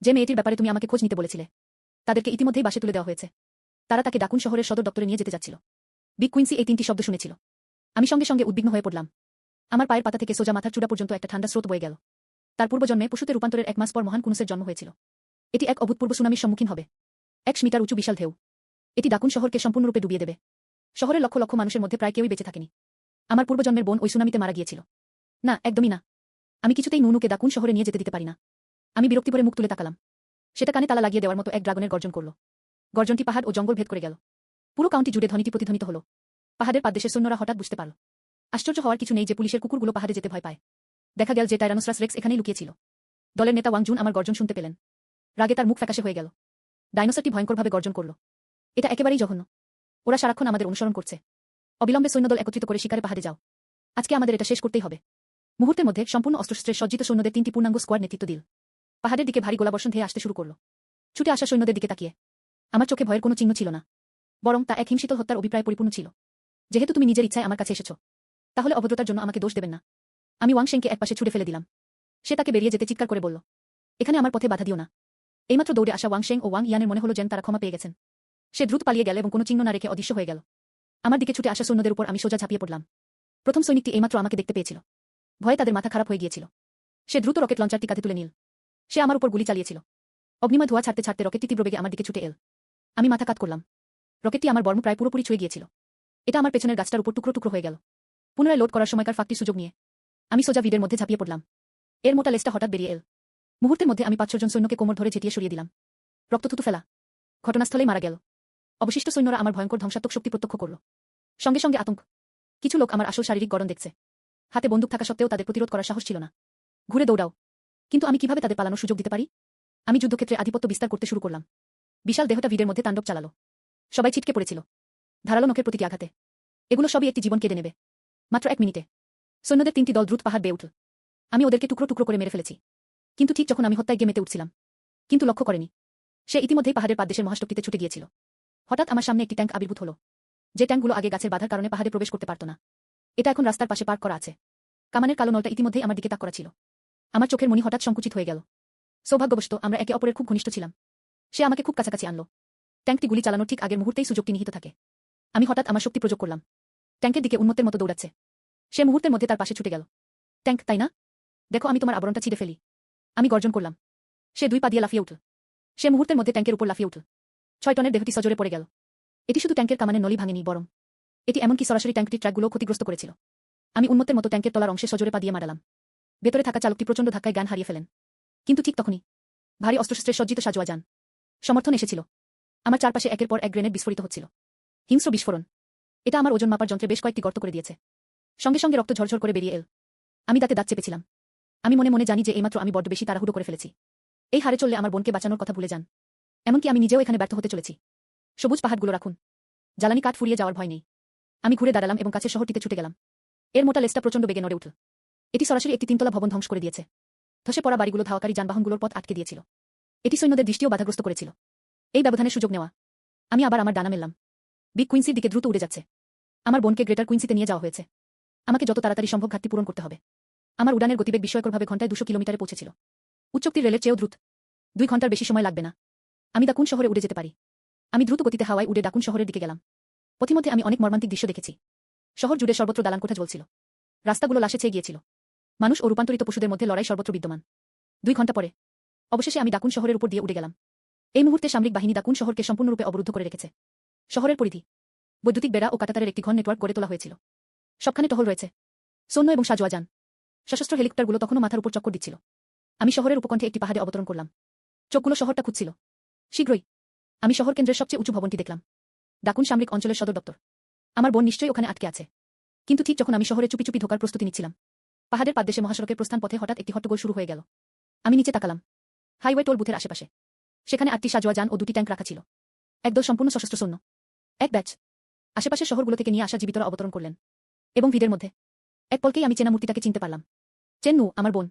যে মেয়েটির ব্যাপারে তুমি আমাকে খোঁজ নিতে বলেছিলে, তাদেরকে ইতিমধ্যেই বাসে তুলে দেওয়া হয়েছে। তারা তাকে ডাকুন শহরের সদর দপ্তরে নিয়ে যেতে যাচ্ছিল। বিগ কুইন্সি এই 3টি শব্দ শুনেছিল। আমি সঙ্গে সঙ্গে উদ্বিগ্ন হয়ে পড়লাম। আমার পায়ের পাতা থেকে সোজা মাথার চূড়া পর্যন্ত একটা ঠান্ডা স্রোত বয়ে গেল। তার পূর্বজন্মে পশুতে রূপান্তরের 1 মাস পর মহান কুনুসের জন্ম হয়েছিল। এটি এক অভূতপূর্ব সুনামির সম্মুখীন হবে। 1 মিটার উঁচু বিশাল ঢেউ। এটি ডাকুন শহরকে সম্পূর্ণরূপে ডুবিয়ে দেবে। শহরের লক্ষ লক্ষ মানুষের মধ্যে প্রায় কেউই বেঁচে থাকেনি। আমার পূর্বজন্মের বোন ওই সুনামিতে মারা গিয়েছিল। না, একদমই না। আমি কিছুতেই নুনুকে ডাকুন শহরে নিয়ে যেতে দিতে পারি না। আমি বিরক্তি ভরে মুখ তুলে তাকালাম। সেটা কানে তালা লাগিয়ে দেওয়ার মতো এক ড্রাগনের গর্জন করল। গর্জনটি পাহাড় ও জঙ্গল ভেদ করে গেল। পুরো কাউন্টি জুড়ে ধ্বনিটি প্রতিধ্বনিত হলো। পাহাড়ের পাদদেশের সৈন্যরা হঠাৎ বুঝতে পারল। আশ্চর্য হওয়ার কিছু নেই যে পুলিশের কুকুরগুলো পাহাড়ে যেতে ভয় পায়। দেখা গেল যে টাইরানোসরাস রেক্স এখানেই লুকিয়েছিল। দলের নেতা ওয়াংজুন আমার গর্জন শুনতে পেলেন। রাগে তার মুখ ফ্যাকাশে হয়ে গেল। ডাইনোসরটি ভয়ঙ্করভাবে গর্জন করল। এটা একেবারেই জঘন্য। ওরা সারাক্ষণ আমাদের অনুসরণ করছে। অবিলম্বে সৈন্যদল একত্রিত করে শিকারে পাহাড়ে যাও। আজকে আমাদের এটা শেষ করতেই হবে। মুহূর্তের মধ্যে সম্পূর্ণ অস্ত্রশস্ত্রে সজ্জিত সৈন্যদের 3টি পূর্ণাঙ্গ স্কোয়াড নেতৃত্ব দিল। পাহাড়ের দিকে ভারী গোলাবর্ষণ ধেয়ে আসতে শুরু করল। ছুটে আসা সৈন্যদের দিকে তাকিয়ে আমার চোখে ভয়ের কোনো চিহ্ন ছিল না, বরং তা এক হিংসিত হত্যার অভিপ্রায় পরিপূর্ণ ছিল। যেহেতু তুমি নিজের ইচ্ছায় আমার কাছে এসেছ, তাহলে অভদ্রতার জন্য আমাকে দোষ দেবেন না। আমি ওয়াংশেংকে একপাশে ছুড়ে ফেলে দিলাম। সে তাকে বেরিয়ে যেতে চিৎকার করে বলল, এখানে আমার পথে বাধা দিও না। এইমাত্র দৌড়ে আসা ওয়াংশেং ও ওয়াং ইয়ানের মনে হলো যেন তারা ক্ষমা পেয়ে গেছেন। সে দ্রুত পালিয়ে গেল এবং কোনো চিহ্ন না রেখে অদৃশ্য হয়ে গেল। আমার দিকে ছুটে আসা সৈন্যদের উপর আমি সোজা ঝাঁপিয়ে পড়লাম। প্রথম সৈনিকটি এইমাত্র আমাকে দেখতে পেয়েছিল। ভয়ে তাদের মাথা খারাপ হয়ে গিয়েছিল। সে দ্রুত রকেট লঞ্চারটি কাঁধে তুলে নিল। সে আমার উপর গুলি চালিয়েছিল। অগ্নিময় ধোঁয়া ছাড়তে ছাড়তে রকেটটি তীব্র বেগে আমার দিকে ছুটে এল। আমি মাথা কাত করলাম। রকেটটি আমার বর্ম প্রায় পুরোপুরি ছুঁয়ে গিয়েছিল। এটা আমার পেছনের গাছটার উপর টুকরো টুকরো হয়ে গেল। পুনরায় লোড করার সময়কার ফাঁকটির সুযোগ নিয়ে আমি সোজা ভিড়ের মধ্যে ঝাঁপিয়ে পড়লাম। এর মোটা লেজটা হঠাৎ বেরিয়ে এল। মুহূর্তের মধ্যে আমি 5-6 জন সৈন্যকে কোমর ধরে ঝেঁটিয়ে সরিয়ে দিলাম। রক্ত থুতু ফেলা। ঘটনাস্থলেই মারা গেল। অবশিষ্ট সৈন্যরা আমার ভয়ঙ্কর ধ্বংসাত্মক শক্তি প্রত্যক্ষ করল। সঙ্গে সঙ্গে আতঙ্ক। কিছু লোক আমার আসল শারীরিক গড়ন দেখছে। হাতে বন্দুক থাকা সত্ত্বেও তাদের প্রতিরোধ করার সাহস ছিল না। ঘুরে দৌড়াও। কিন্তু আমি কিভাবে তাদের পালানোর সুযোগ দিতে পারি? আমি যুদ্ধক্ষেত্রে আধিপত্য বিস্তার করতে শুরু করলাম। বিশাল দেহটা ভিড়ের মধ্যে তাণ্ডব চালালো। সবাই ছিটকে পড়েছিল ধারালো নখের প্রতিটি আঘাতে। এগুলো সবই একটি জীবন কেড়ে নেবে। মাত্র 1 মিনিটে সৈন্যদের 3টি দল দ্রুত পাহাড় বেয়ে উঠল। আমি ওদেরকে টুকরো টুকরো করে মেরে ফেলেছি। কিন্তু ঠিক যখন আমি হত্যায় গিয়ে মেতে উঠছিলাম, কিন্তু লক্ষ্য করেনি, সে ইতিমধ্যেই পাহাড়ের পাদদেশের মহাষ্টকটিতে ছুটে গিয়েছিল। হঠাৎ আমার সামনে একটি ট্যাঙ্ক আবির্ভূত হলো, যে ট্যাঙ্কগুলো আগে গাছের বাধার কারণে পাহাড়ে প্রবেশ করতে পারত না। এটা এখন রাস্তার পাশে পার্ক করা আছে। কামানের কালো নলটা ইতিমধ্যেই আমার দিকে তাক করা ছিল। আমার চোখের মণি হঠাৎ সংকুচিত হয়ে গেল। সৌভাগ্যবশত আমরা একে অপরের খুব ঘনিষ্ঠ ছিলাম। সে আমাকে খুব কাছাকাছি আনলো। ট্যাঙ্কটি গুলি চালানোর ঠিক আগের মুহূর্তেই সুযোগটি নিহিত থাকে। আমি হঠাৎ আমার শক্তি প্রয়োগ করলাম। ট্যাঙ্কের দিকে উন্মত্তের মতো দৌড়াচ্ছে। সে মুহূর্তের মধ্যে তার পাশে ছুটে গেল। ট্যাঙ্ক, তাই না? দেখো, আমি তোমার আবরণটা ছিঁড়ে ফেলি। আমি গর্জন করলাম। সে 2 পা দিয়ে লাফিয়ে উঠল। সে মুহূর্তের মধ্যে ট্যাঙ্কের উপর লাফিয়ে উঠল। 6 টনের দেহটি সজোরে পড়ে গেল। এটি শুধু ট্যাঙ্কের কামানের নলি ভাঙেনি, বরং এটি এমনকি সরাসরি ট্যাঙ্কটির ট্র্যাকগুলো ক্ষতিগ্রস্ত করেছিল। আমি উন্মত্তের মতো ট্যাঙ্কের তলার অংশে সজোরে পা দিয়ে মারালাম। ভেতরে থাকা চালকটি প্রচণ্ড ধাক্কায় জ্ঞান হারিয়ে ফেলেন। কিন্তু ঠিক তখনই ভারী অস্ত্রশস্ত্রে সজ্জিত সাজোয়া যান সমর্থন এসেছিল। আমার চারপাশে একের পর এক গ্রেনেড বিস্ফোরিত হচ্ছিল। হিংস্র বিস্ফোরণ। এটা আমার ওজন মাপার যন্ত্রে বেশ কয়েকটি গর্ত করে দিয়েছে। সঙ্গে সঙ্গে রক্ত ঝরঝর করে বেরিয়ে এল। আমি দাঁতে দাঁত চেপেছিলাম। আমি মনে মনে জানি যে এইমাত্র আমি বড্ড বেশি তাড়াহুড়ো করে ফেলেছি। এই হারে চললে আমার বোনকে বাঁচানোর কথা ভুলে যান। এমনকি আমি নিজেও এখানে ব্যর্থ হতে চলেছি। সবুজ পাহাড়গুলো রাখুন, জ্বালানি কাঠ ফুরিয়ে যাওয়ার ভয় নেই। আমি ঘুরে দাঁড়ালাম এবং কাছের শহরটিতে ছুটে গেলাম। এর মোটা লেজটা প্রচণ্ড বেগে নড়ে উঠল। এটি সরাসরি একটি 3 তলা ভবন ধ্বংস করে দিয়েছে। ধসে পড়া বাড়িগুলো ধাওয়াকারী যানবাহনগুলোর পথ আটকে দিয়েছিল। এটি সৈন্যদের দৃষ্টিও বাধাগ্রস্ত করেছিল। এই ব্যবধানের সুযোগ নেওয়া আমি আবার আমার ডানা মেললাম। বিগ কুইন্সির দিকে দ্রুত উড়ে যাচ্ছে। আমার বোনকে গ্রেটার কুইন্সিতে নিয়ে যাওয়া হয়েছে। আমাকে যত তাড়াতাড়ি সম্ভব ঘাটতি পূরণ করতে হবে। আমার উড়ানের গতিবেগ বিস্ময়করভাবে ঘন্টায় 200 কিলোমিটারে পৌঁছেছিল। উচ্চক্তির রেলের চেয়েও দ্রুত। 2 ঘন্টার বেশি সময় লাগবে না। আমি দাকুন শহরে উড়ে যেতে পারি। আমি দ্রুত গতিতে হাওয়ায় উড়ে দাকুন শহরের দিকে গেলাম। পথিমধ্যে আমি অনেক মর্মান্তিক দৃশ্য দেখেছি। শহর জুড়ে সর্বত্র দালানকোঠা জ্বলছিল। রাস্তাগুলো লাশে ছেয়ে গিয়েছিল। মানুষ ও রূপান্তরিত পশুদের মধ্যে লড়াই সর্বত্র বিদ্যমান। 2 ঘন্টা পরে অবশেষে আমি দাকুন শহরের উপর দিয়ে উড়ে গেলাম। এই মুহূর্তে সামরিক বাহিনী দাকুন শহরকে সম্পূর্ণরূপে অবরুদ্ধ করে রেখেছে। শহরের পরিধি বৈদ্যুতিক বেড়া ও কাঁটাতারের একটি ঘন নেটওয়ার্ক গড়ে তোলা হয়েছিল। সবখানে টহল রয়েছে সৈন্য এবং সাজোয়া যান। সশস্ত্র হেলিকপ্টারগুলো তখনও মাথার উপর চক্কর দিচ্ছিল। আমি শহরের উপকণ্ঠে একটি পাহাড়ে অবতরণ করলাম। চোখগুলো শহরটা খুঁজছিল। শীঘ্রই আমি শহর কেন্দ্রের সবচেয়ে উঁচু ভবনটি দেখলাম। দাকুন সামরিক অঞ্চলের সদর দপ্তর। আমার বোন নিশ্চয়ই ওখানে আটকে আছে। কিন্তু ঠিক যখন আমি শহরে চুপি চুপি ঢোকার প্রস্তুতি নিচ্ছিলাম, পাহাড়ের পাদদেশে মহাসড়কের প্রস্থান পথে হঠাৎ একটি হট্টগোল শুরু হয়ে গেল। আমি নিচে তাকালাম। হাইওয়ে টোল বুথের আশেপাশে সেখানে 8টি সাজোয়া যান ও 2টি ট্যাঙ্ক রাখা ছিল। একদল সম্পূর্ণ সশস্ত্র সৈন্য, এক ব্যাচ। আশেপাশের শহরগুলো থেকে নিয়ে আসা জীবিতরা অবতরণ করলেন। এবং ভিড়ের মধ্যে এক পলকেই আমি চেনা মূর্তিটাকে চিনতে পারলাম। চেন্নু, আমার বোন।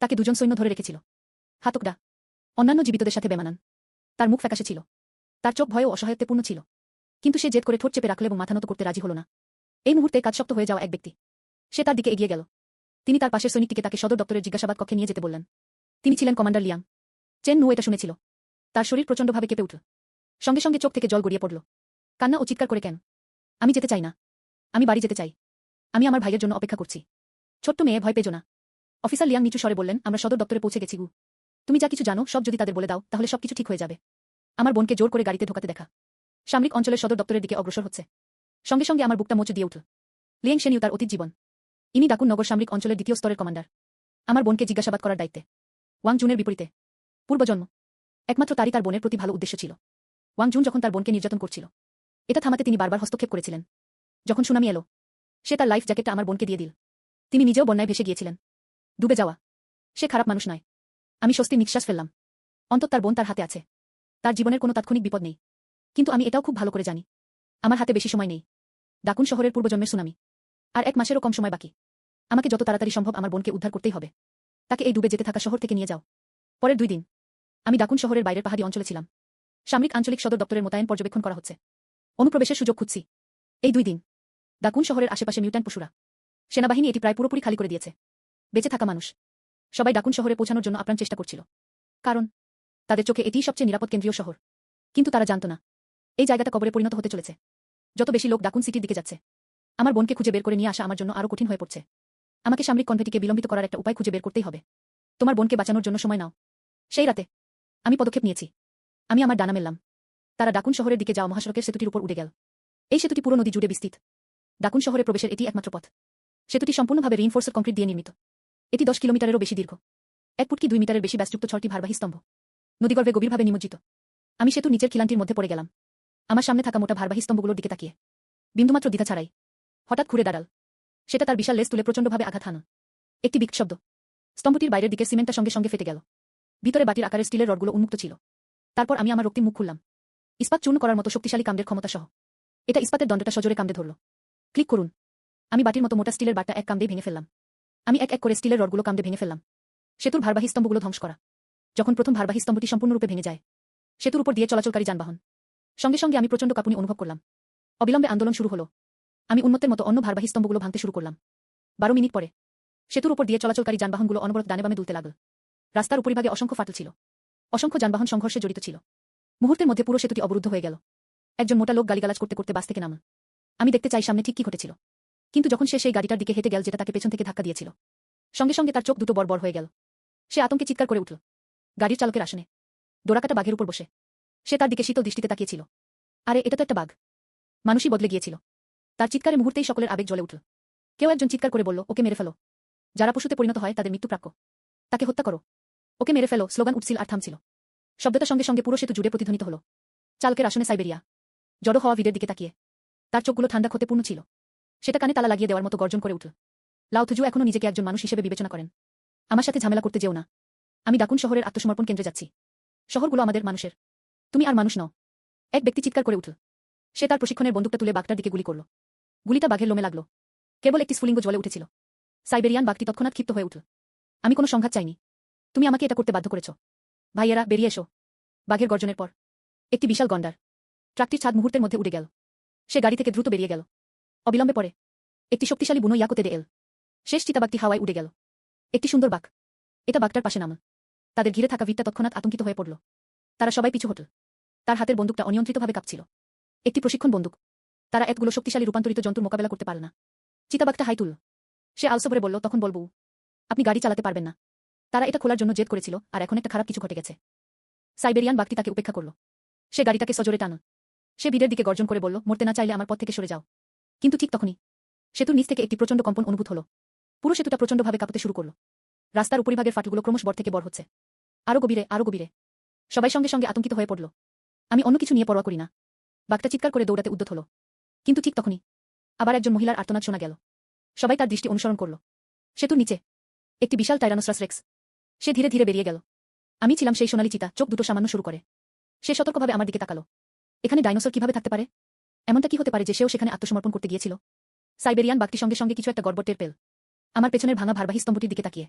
তাকে 2জন সৈন্য ধরে রেখেছিল। হাতকড়া। অন্যান্য জীবিতদের সাথে বেমানান। তার মুখ ফ্যাকাশে ছিল। তার চোখ ভয় ও অসহায়ত্বপূর্ণ ছিল। কিন্তু সে জেদ করে ঠোঁট চেপে রাখল এবং মাথা নত করতে রাজি হল না। এই মুহূর্তে কাজশক্ত হয়ে যাওয়া এক ব্যক্তি। সে তার দিকে এগিয়ে গেল। তিনি তার পাশের সৈনিকটিকে তাকে সদর দপ্তরের জিজ্ঞাসাবাদ কক্ষে নিয়ে যেতে বললেন। তিনি ছিলেন কমান্ডার লিয়াং। চেন্নু এটা শুনেছিল। তার শরীর প্রচণ্ডভাবে কেঁপে উঠল। সঙ্গে সঙ্গে চোখ থেকে জল গড়িয়ে পড়ল। কান্না ও চিৎকার করে, কেন? আমি যেতে চাই না। আমি বাড়ি যেতে চাই। আমি আমার ভাইয়ের জন্য অপেক্ষা করছি। ছোট্ট মেয়ে, ভয় পেজো না। অফিসার লিয়াং নিচু স্বরে বললেন, আমরা সদর দপ্তরে পৌঁছে গেছি গু। তুমি যা কিছু জানো সব যদি তাদের বলে দাও তাহলে সবকিছু ঠিক হয়ে যাবে। আমার বোনকে জোর করে গাড়িতে ঢোকাতে দেখা। সামরিক অঞ্চলের সদর দপ্তরের দিকে অগ্রসর হচ্ছে। সঙ্গে সঙ্গে আমার বুকটা মোচড় দিয়ে উঠল। লিয়াং সেনিউ তার অতীত জীবন। ইনি দাকুন নগর সামরিক অঞ্চলের 2য় স্তরের কমান্ডার। আমার বোনকে জিজ্ঞাসাবাদ করার দায়িত্বে। ওয়াং জুনের বিপরীতে পূর্বজন্ম। একমাত্র তারই তার বোনের প্রতি ভালো উদ্দেশ্য ছিল। ওয়াং জুন যখন তার বোনকে নির্যাতন করছিল, এটা থামাতে তিনি বারবার হস্তক্ষেপ করেছিলেন। যখন সুনামি এলো, সে তার লাইফ জ্যাকেটটা আমার বোনকে দিয়ে দিল। তিনি নিজেও বন্যায় ভেসে গিয়েছিলেন। ডুবে যাওয়া। সে খারাপ মানুষ নয়। আমি স্বস্তির নিঃশ্বাস ফেললাম। অন্তত তার বোন তার হাতে আছে। তার জীবনের কোনো তাৎক্ষণিক বিপদ নেই। কিন্তু আমি এটাও খুব ভালো করে জানি, আমার হাতে বেশি সময় নেই। দাকুন শহরের পূর্বজন্মের সুনামি। আর 1 মাসেরও কম সময় বাকি। আমাকে যত তাড়াতাড়ি সম্ভব আমার বোনকে উদ্ধার করতেই হবে। তাকে এই ডুবে যেতে থাকা শহর থেকে নিয়ে যাও। পরের 2 দিন আমি দাকুন শহরের বাইরের পাহাড়ি অঞ্চলে ছিলাম। সামরিক আঞ্চলিক সদর দপ্তরের মোতায়েন পর্যবেক্ষণ করা হচ্ছে। অনুপ্রবেশের সুযোগ খুঁজছি। এই 2 দিন দাকুন শহরের আশেপাশে মিউট্যান্ট পশুরা। সেনাবাহিনী এটি প্রায় পুরোপুরি খালি করে দিয়েছে। বেঁচে থাকা মানুষ সবাই দাকুন শহরে পৌঁছানোর জন্য আপ্রাণ চেষ্টা করছিল। কারণ তাদের চোখে এটিই সবচেয়ে নিরাপদ কেন্দ্রীয় শহর। কিন্তু তারা জানত না, এই জায়গাটা কবরে পরিণত হতে চলেছে। যত বেশি লোক দাকুন সিটির দিকে যাচ্ছে, আমার বোনকে খুঁজে বের করে নিয়ে আসা আমার জন্য আরও কঠিন হয়ে পড়ছে। আমাকে সামরিক কনভেটিকে বিলম্বিত করার একটা উপায় খুঁজে বের করতেই হবে। তোমার বোনকে বাঁচানোর জন্য সময় নাও। সেই রাতে আমি পদক্ষেপ নিয়েছি। আমি আমার ডানা মেললাম। তারা দাকুন শহরের দিকে যাওয়া মহাসড়কের সেতুটির উপর উড়ে গেল। এই সেতুটি পুরো নদী জুড়ে বিস্তৃত। দাকুন শহরে প্রবেশের এটি একমাত্র পথ। সেতুটি সম্পূর্ণভাবে রিইনফোর্সড কংক্রিট দিয়ে নির্মিত। এটি 10 কিলোমিটারেরও বেশি দীর্ঘ। 1 ফুট কি 2 মিটারের বেশি ব্যাসযুক্ত 6টি ভারবাহী স্তম্ভ। নদীগর্ভে গভীরভাবে নিমজ্জিত। আমি সেতুর নিচের খিলানটির মধ্যে পড়ে গেলাম। আমার সামনে থাকা মোটা ভারবাহী স্তম্ভগুলোর দিকে তাকিয়ে বিন্দুমাত্র দ্বিধা ছাড়াই হঠাৎ ঘুরে দাঁড়াল। সেটা তার বিশাল লেজ তুলে প্রচণ্ডভাবে আঘাত হানা। একটি বিকট শব্দ। স্তম্ভটির বাইরের দিকে সিমেন্টটা সঙ্গে সঙ্গে ফেটে গেল। ভিতরে বাটির আকারের স্টিলের রডগুলো উন্মুক্ত ছিল। তারপর আমি আমার রক্তিম মুখ খুললাম। ইস্পাত চূর্ণ করার মতো শক্তিশালী কামড়ের ক্ষমতা সহ। এটা ইস্পাতের দণ্ডটা সজোরে কামড়ে ধরল। ক্লিক করুন। আমি বাটির মতো মোটা স্টিলের বাটটা এক কামড়েই ভেঙে ফেললাম। আমি এক এক করে স্টিলের রডগুলো কামড়ে ভেঙে ফেললাম। সেতুর ভারবাহী স্তম্ভগুলো ধ্বংস করা। যখন প্রথম ভারবাহী স্তম্ভটি সম্পূর্ণরূপে ভেঙে যায়, সেতুর উপর দিয়ে চলাচলকারী যানবাহন, সঙ্গে সঙ্গে আমি প্রচণ্ড কাঁপুনি অনুভব করলাম। অবিলম্বে আন্দোলন শুরু হলো। আমি উন্মত্তের মতো অন্য ভারবাহী স্তম্ভগুলো ভাঙতে শুরু করলাম। 12 মিনিট পরে সেতুর উপর দিয়ে চলাচলকারী যানবাহনগুলো অনবরত ডানে বামে দুলতে লাগল। রাস্তার উপরিভাগে অসংখ্য ফাটল ছিল। অসংখ্য যানবাহন সংঘর্ষে জড়িত ছিল। মুহূর্তের মধ্যে পুরো সেতুটি অবরুদ্ধ হয়ে গেল। একজন মোটা লোক গালিগালাজ করতে করতে বাস থেকে নামল। আমি দেখতে চাই সামনে ঠিক কি ঘটেছিল। কিন্তু যখন সে সেই গাড়িটার দিকে হেঁটে গেল যেটা তাকে পেছন থেকে ধাক্কা দিয়েছিল, সঙ্গে সঙ্গে তার চোখ দুটো বড় বড় হয়ে গেল। সে আতঙ্কে চিৎকার করে উঠল। গাড়ির চালকের আসনে ডোরাকাটা বাঘের উপর বসে সে তার দিকে শীতল দৃষ্টিতে তাকিয়েছিল। আরে এটা তো একটা বাঘ। মানুষই বদলে গিয়েছিল। তার চিৎকারে মুহূর্তেই সকলের আবেগ জ্বলে উঠল। কেউ একজন চিৎকার করে বলল, ওকে মেরে ফেলো। যারা পশুতে পরিণত হয় তাদের মৃত্যু প্রাপ্য। তাকে হত্যা করো। ওকে মেরে ফেলো। স্লোগান উঠছিল আর থামছিল। শব্দটার সঙ্গে সঙ্গে পুরো সেতু জুড়ে প্রতিধ্বনিত হলো। চালকের আসনে সাইবেরিয়া জড়ো হওয়া ভিড়ের দিকে তাকিয়ে তার চোখগুলো ঠান্ডা ক্ষতে পূর্ণ ছিল। সেটা কানে তালা লাগিয়ে দেওয়ার মতো গর্জন করে উঠল। লাউথজু এখনো নিজেকে একজন মানুষ হিসেবে বিবেচনা করেন। আমার সাথে ঝামেলা করতে যেও না। আমি ডাকুন শহরের আত্মসমর্পণ কেন্দ্রে যাচ্ছি। শহরগুলো আমাদের মানুষের। তুমি আর মানুষ নও। এক ব্যক্তি চিৎকার করে উঠল। সে তার প্রশিক্ষণের বন্দুকটা তুলে বাঘটার দিকে গুলি করল। গুলিটা বাঘের লোমে লাগল। কেবল একটি স্ফুলিঙ্গ জ্বলে উঠেছিল। সাইবেরিয়ান বাঘটি তৎক্ষণাৎ ক্ষিপ্ত হয়ে উঠল। আমি কোনো সংঘাত চাইনি। তুমি আমাকে এটা করতে বাধ্য করেছ। ভাইয়েরা, বেরিয়ে এসো। বাঘের গর্জনের পর একটি বিশাল গন্ডার ট্রাকটির ছাদ মুহূর্তের মধ্যে উড়ে গেল। সে গাড়ি থেকে দ্রুত বেরিয়ে গেল। অবিলম্বে পরে একটি শক্তিশালী বুনো ইয়াকোতে এল। শেষ চিতাবাঘটি হাওয়ায় উড়ে গেল। একটি সুন্দর বাঘ। এটা বাঘটার পাশে নামল। তাদের ঘিরে থাকা ভিড়টা তৎক্ষণাৎ আতঙ্কিত হয়ে পড়ল। তারা সবাই পিছু হটল। তার হাতের বন্দুকটা অনিয়ন্ত্রিতভাবে কাঁপছিল। একটি প্রশিক্ষণ বন্দুক। তারা এতগুলো শক্তিশালী রূপান্তরিত জন্তুর মোকাবেলা করতে পারে না। চিতাবাঘটা হাই তুলল। সে আলসো ভরে বলল, তখন বলবো আপনি গাড়ি চালাতে পারবেন না। তারা এটা খোলার জন্য জেদ করেছিল আর এখন একটা খারাপ কিছু ঘটে গেছে। সাইবেরিয়ান বাঘটি তাকে উপেক্ষা করল। সে গাড়িটাকে সজোরে টানল। সে ভিড়ের দিকে গর্জন করে বলল, মরতে না চাইলে আমার পথ থেকে সরে যাও। কিন্তু ঠিক তখনই সেতুর নিচ থেকে একটি প্রচণ্ড কম্পন অনুভূত হল। পুরো সেতুটা প্রচণ্ডভাবে কাঁপতে শুরু করল। রাস্তার উপরিভাগের ফাটলগুলো ক্রমশ বড় থেকে বড় হচ্ছে। আরো গভীরে, আরো গভীরে। সবাই সঙ্গে সঙ্গে আতঙ্কিত হয়ে পড়ল। আমি অন্য কিছু নিয়ে পরোয়া করি না। বাঘটা চিৎকার করে দৌড়াতে উদ্যত হল। কিন্তু ঠিক তখনই আবার একজন মহিলার আর্তনাদ শোনা গেল। সবাই তার দৃষ্টি অনুসরণ করল। সেতুর নিচে একটি বিশাল টাইরানোসরাস রেক্স। সে ধীরে ধীরে বেরিয়ে গেল। আমি ছিলাম সেই সোনালী চিতা। চোখ দুটো সামান্য শুরু করে। সে সতর্কভাবে আমার দিকে তাকালো। এখানে ডাইনোসর কিভাবে থাকতে পারে? এমনটা কি হতে পারে যে সেও সেখানে আত্মসমর্পণ করতে গিয়েছিল? সাইবেরিয়ান বাঘটির সঙ্গে সঙ্গে কিছু একটা গড়বড় টের পেল। আমার পেছনের ভাঙা ভারবাহী স্তম্ভটির দিকে তাকিয়ে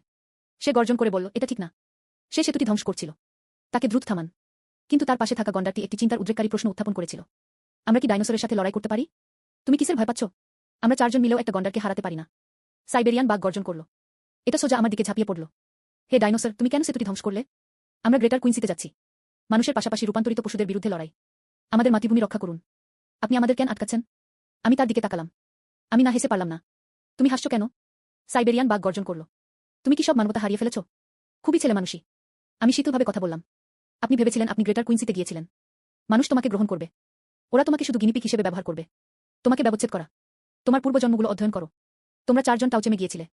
সে গর্জন করে বলল, এটা ঠিক না। সে সেতুটি ধ্বংস করছিল। তাকে দ্রুত থামান। কিন্তু তার পাশে থাকা গন্ডারটি একটি চিন্তার উদ্রেককারী প্রশ্ন উত্থাপন করেছিল। আমরা কি ডাইনোসরের সাথে লড়াই করতে পারি? তুমি কিসের ভয় পাচ্ছ? আমরা 4 জন মিলেও একটা গন্ডারকে হারাতে পারি না। সাইবেরিয়ান বাঘ গর্জন করল। এটা সোজা আমার দিকে ঝাঁপিয়ে পড়ল। হে ডাইনোসর, তুমি কেন সেতুটি ধ্বংস করলে? আমরা গ্রেটার কুইন্সিতে যাচ্ছি। মানুষের পাশাপাশি রূপান্তরিত পশুদের বিরুদ্ধে লড়াই। আমাদের মাতৃভূমি রক্ষা করুন। আপনি আমাদের কেন আটকাচ্ছেন? আমি তার দিকে তাকালাম। আমি না হেসে পারলাম না। তুমি হাসছো কেন? সাইবেরিয়ান বাঘ গর্জন করল। তুমি কি সব মানবতা হারিয়ে ফেলেছ? খুবই ছেলে মানুষই। আমি শীতলভাবে কথা বললাম। আপনি ভেবেছিলেন আপনি গ্রেটার কুইন্সিতে গিয়েছিলেন। মানুষ তোমাকে গ্রহণ করবে। ওরা তোমাকে শুধু গিনিপিগ হিসেবে ব্যবহার করবে। তোমাকে ব্যবচ্ছেদ করা। তোমার পূর্বজন্মগুলো অধ্যয়ন করো। তোমরা 4 জন টাউচেমে গিয়েছিলে।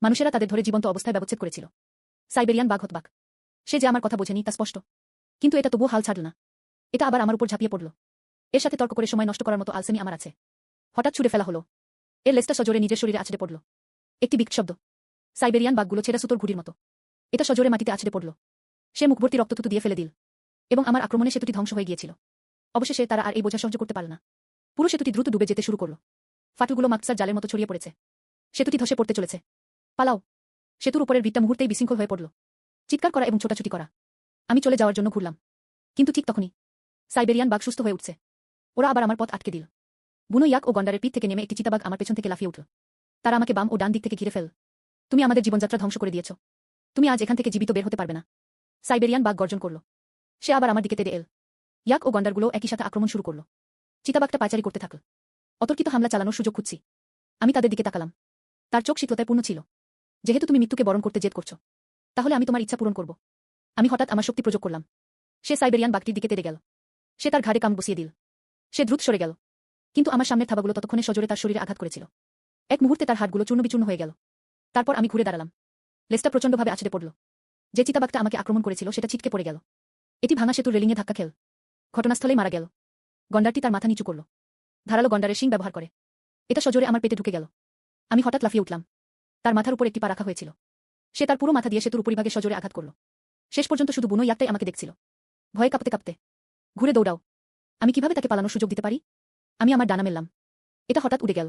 মানুষেরা তাদের ধরে জীবন্ত অবস্থায় ব্যবচ্ছেদ করেছিল। সাইবেরিয়ান বাঘ হতবাক। সে যে আমার কথা বোঝেনি তা স্পষ্ট। কিন্তু এটা তবুও হাল ছাড়ল না। এটা আবার আমার উপর ঝাঁপিয়ে পড়ল। এর সাথে তর্ক করে সময় নষ্ট করার মতো আলসেমি আমার আছে। হঠাৎ ছুড়ে ফেলা হলো। এর লেজটা সজোরে নিজের শরীরে আছড়ে পড়ল। একটি বিকট শব্দ। সাইবেরিয়ান বাঘগুলো ছেঁড়া সুতোর ঘুড়ির মতো এটা সজোরে মাটিতে আছড়ে পড়ল। সে মুখভর্তি রক্তথুতু দিয়ে ফেলে দিল। এবং আমার আক্রমণে সেতুটি ধ্বংস হয়ে গিয়েছিল। অবশেষে তারা আর এই বোঝা সহ্য করতে পারল না। পুরো সেতুটি দ্রুত ডুবে যেতে শুরু করল। ফাটলগুলো মাকসার জালের মতো ছড়িয়ে পড়েছে। সেতুটি ধসে পড়তে চলেছে। পালাও! সেতুর উপরের ভিতটা মুহূর্তেই বিশৃঙ্খল হয়ে পড়ল। চিৎকার করা এবং ছোটাছুটি করা। আমি চলে যাওয়ার জন্য ঘুরলাম। কিন্তু ঠিক তখনই সাইবেরিয়ান বাঘ সুস্থ হয়ে উঠছে। ওরা আবার আমার পথ আটকে দিল। বুনো ইয়াক ও গন্ডারের পিঠ থেকে নেমে একটি চিতাবাঘ আমার পেছন থেকে লাফিয়ে উঠল। তারা আমাকে বাম ও ডান দিক থেকে ঘিরে ফেল। তুমি আমাদের জীবনযাত্রা ধ্বংস করে দিয়েছ। তুমি আজ এখান থেকে জীবিত বের হতে পারবে না। সাইবেরিয়ান বাঘ গর্জন করল। সে আবার আমার দিকে তেড়ে এল। ইয়াক ও গন্ডারগুলো একই সাথে আক্রমণ শুরু করল। চিতাবাঘটা পায়চারি করতে থাকল। অতর্কিত হামলা চালানোর সুযোগ খুঁজছি। আমি তাদের দিকে তাকালাম। তার চোখ শীতলতায় পূর্ণ ছিল। যেহেতু তুমি মৃত্যুকে বরণ করতে জেদ করছো, তাহলে আমি তোমার ইচ্ছা পূরণ করব। আমি হঠাৎ আমার শক্তি প্রয়োগ করলাম। সে সাইবেরিয়ান বাঘটির দিকে তেড়ে গেল। সে তার ঘাড়ে কাম বসিয়ে দিল। সে দ্রুত সরে গেল। কিন্তু আমার সামনের থাবাগুলো ততক্ষণে সজোরে তার শরীরে আঘাত করেছিল। এক মুহূর্তে তার হাতগুলো চূর্ণবিচূর্ণ হয়ে গেল। তারপর আমি ঘুরে দাঁড়ালাম। লেজটা প্রচণ্ডভাবে আছড়ে পড়ল। যে চিতাবাঘটা আমাকে আক্রমণ করেছিল সেটা ছিটকে পড়ে গেল। এটি ভাঙা সেতুর রেলিংয়ে ধাক্কা খেল। ঘটনাস্থলেই মারা গেল। গন্ডারটি তার মাথা নিচু করল। ধারালো গন্ডারের শিং ব্যবহার করে। এটা সজোরে আমার পেটে ঢুকে গেল। আমি হঠাৎ লাফিয়ে উঠলাম। তার মাথার উপর একটি পা রাখা হয়েছিল। সে তার পুরো মাথা দিয়ে সেতুর উপরিভাগে সজোরে আঘাত করল। শেষ পর্যন্ত শুধু বুনো ইয়াকটাই আমাকে দেখছিল। ভয়ে কাঁপতে কাঁপতে ঘুরে দৌড়াও। আমি কিভাবে তাকে পালানোর সুযোগ দিতে পারি? আমি আমার ডানা মেললাম। এটা হঠাৎ উড়ে গেল।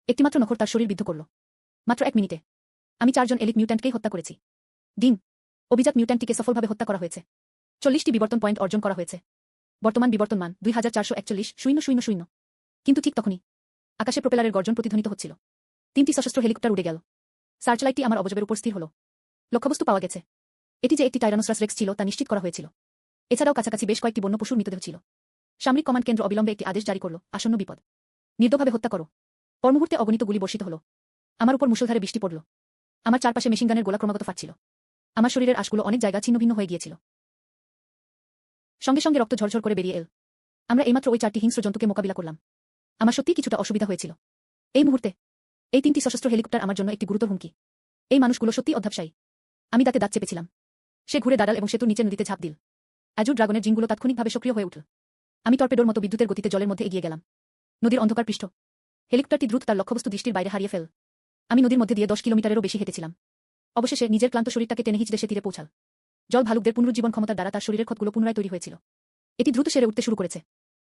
একটিমাত্র নখর তার শরীর বিদ্ধ করল। মাত্র 1 মিনিটে আমি 4 জন এলিট মিউট্যান্টকেই হত্যা করেছি। ডিম, অভিজাত মিউট্যান্টটিকে সফলভাবে হত্যা করা হয়েছে। 40টি বিবর্তন পয়েন্ট অর্জন করা হয়েছে। বর্তমান বিবর্তন মান 2441,000। কিন্তু ঠিক তখনই আকাশে প্রোপেলারের গর্জন প্রতিধ্বনিত হচ্ছিল। 3টি সশস্ত্র হেলিকপ্টার উড়ে গেল। সার্চলাইটটি আমার অবজবের উপর স্থির হল। লক্ষ্যবস্তু পাওয়া গেছে। এটি যে একটি টাইরানোসরাস রেক্স ছিল তা নিশ্চিত করা হয়েছিল। এছাড়াও কাছাকাছি বেশ কয়েকটি বন্য পশুর মৃতদেহ ছিল। সামরিক কমান্ড কেন্দ্র অবিলম্বে একটি আদেশ জারি করল, আসন্ন বিপদ। নির্দয়ভাবে হত্যা করো। পরমুহূর্তে অগণিত গুলি বর্ষিত হল। আমার উপর মুষলধারে বৃষ্টি পড়ল। আমার চারপাশে মেশিনগানের গোলা ক্রমাগত ফাটছিল। আমার শরীরের আঁশগুলো অনেক জায়গা ছিন্নভিন্ন হয়ে গিয়েছিল। সঙ্গে সঙ্গে রক্ত ঝরঝর করে বেরিয়ে এল। আমরা এইমাত্র ওই 4টি হিংস্র জন্তুকে মোকাবিলা করলাম। আমার সত্যিই কিছুটা অসুবিধা হয়েছিল। এই মুহূর্তে এই 3টি সশস্ত্র হেলিকপ্টার আমার জন্য একটি গুরুতর হুমকি। এই মানুষগুলো সত্যিই অধ্যাবসায়ী। আমি দাঁতে দাঁত চেপেছিলাম। সে ঘুরে দাঁড়াল এবং সেতুর নিচে নদীতে ঝাঁপ দিল। অ্যাজুর ড্রাগনের জিনগুলো তাৎক্ষণিকভাবে সক্রিয় হয়ে উঠল। আমি টর্পেডোর মতো বিদ্যুতের গতিতে জলের মধ্যে এগিয়ে গেলাম। নদীর অন্ধকার পৃষ্ঠ। হেলিকপ্টারটি দ্রুত তার লক্ষ্যবস্তু দৃষ্টির বাইরে হারিয়ে ফেল। আমি নদীর মধ্যে দিয়ে 10 কিলোমিটারেরও বেশি হেঁটেছিলাম। অবশেষে নিজের ক্লান্ত শরীরটাকে টেনে হিঁচড়ে সে তীরে পৌঁছাল। জল ভালুকদের পুনরুজ্জীবন ক্ষমতার দ্বারা তার শরীরের ক্ষতগুলো পুনরায় তৈরি হয়েছিল। এটি দ্রুত সেরে উঠতে শুরু করেছে।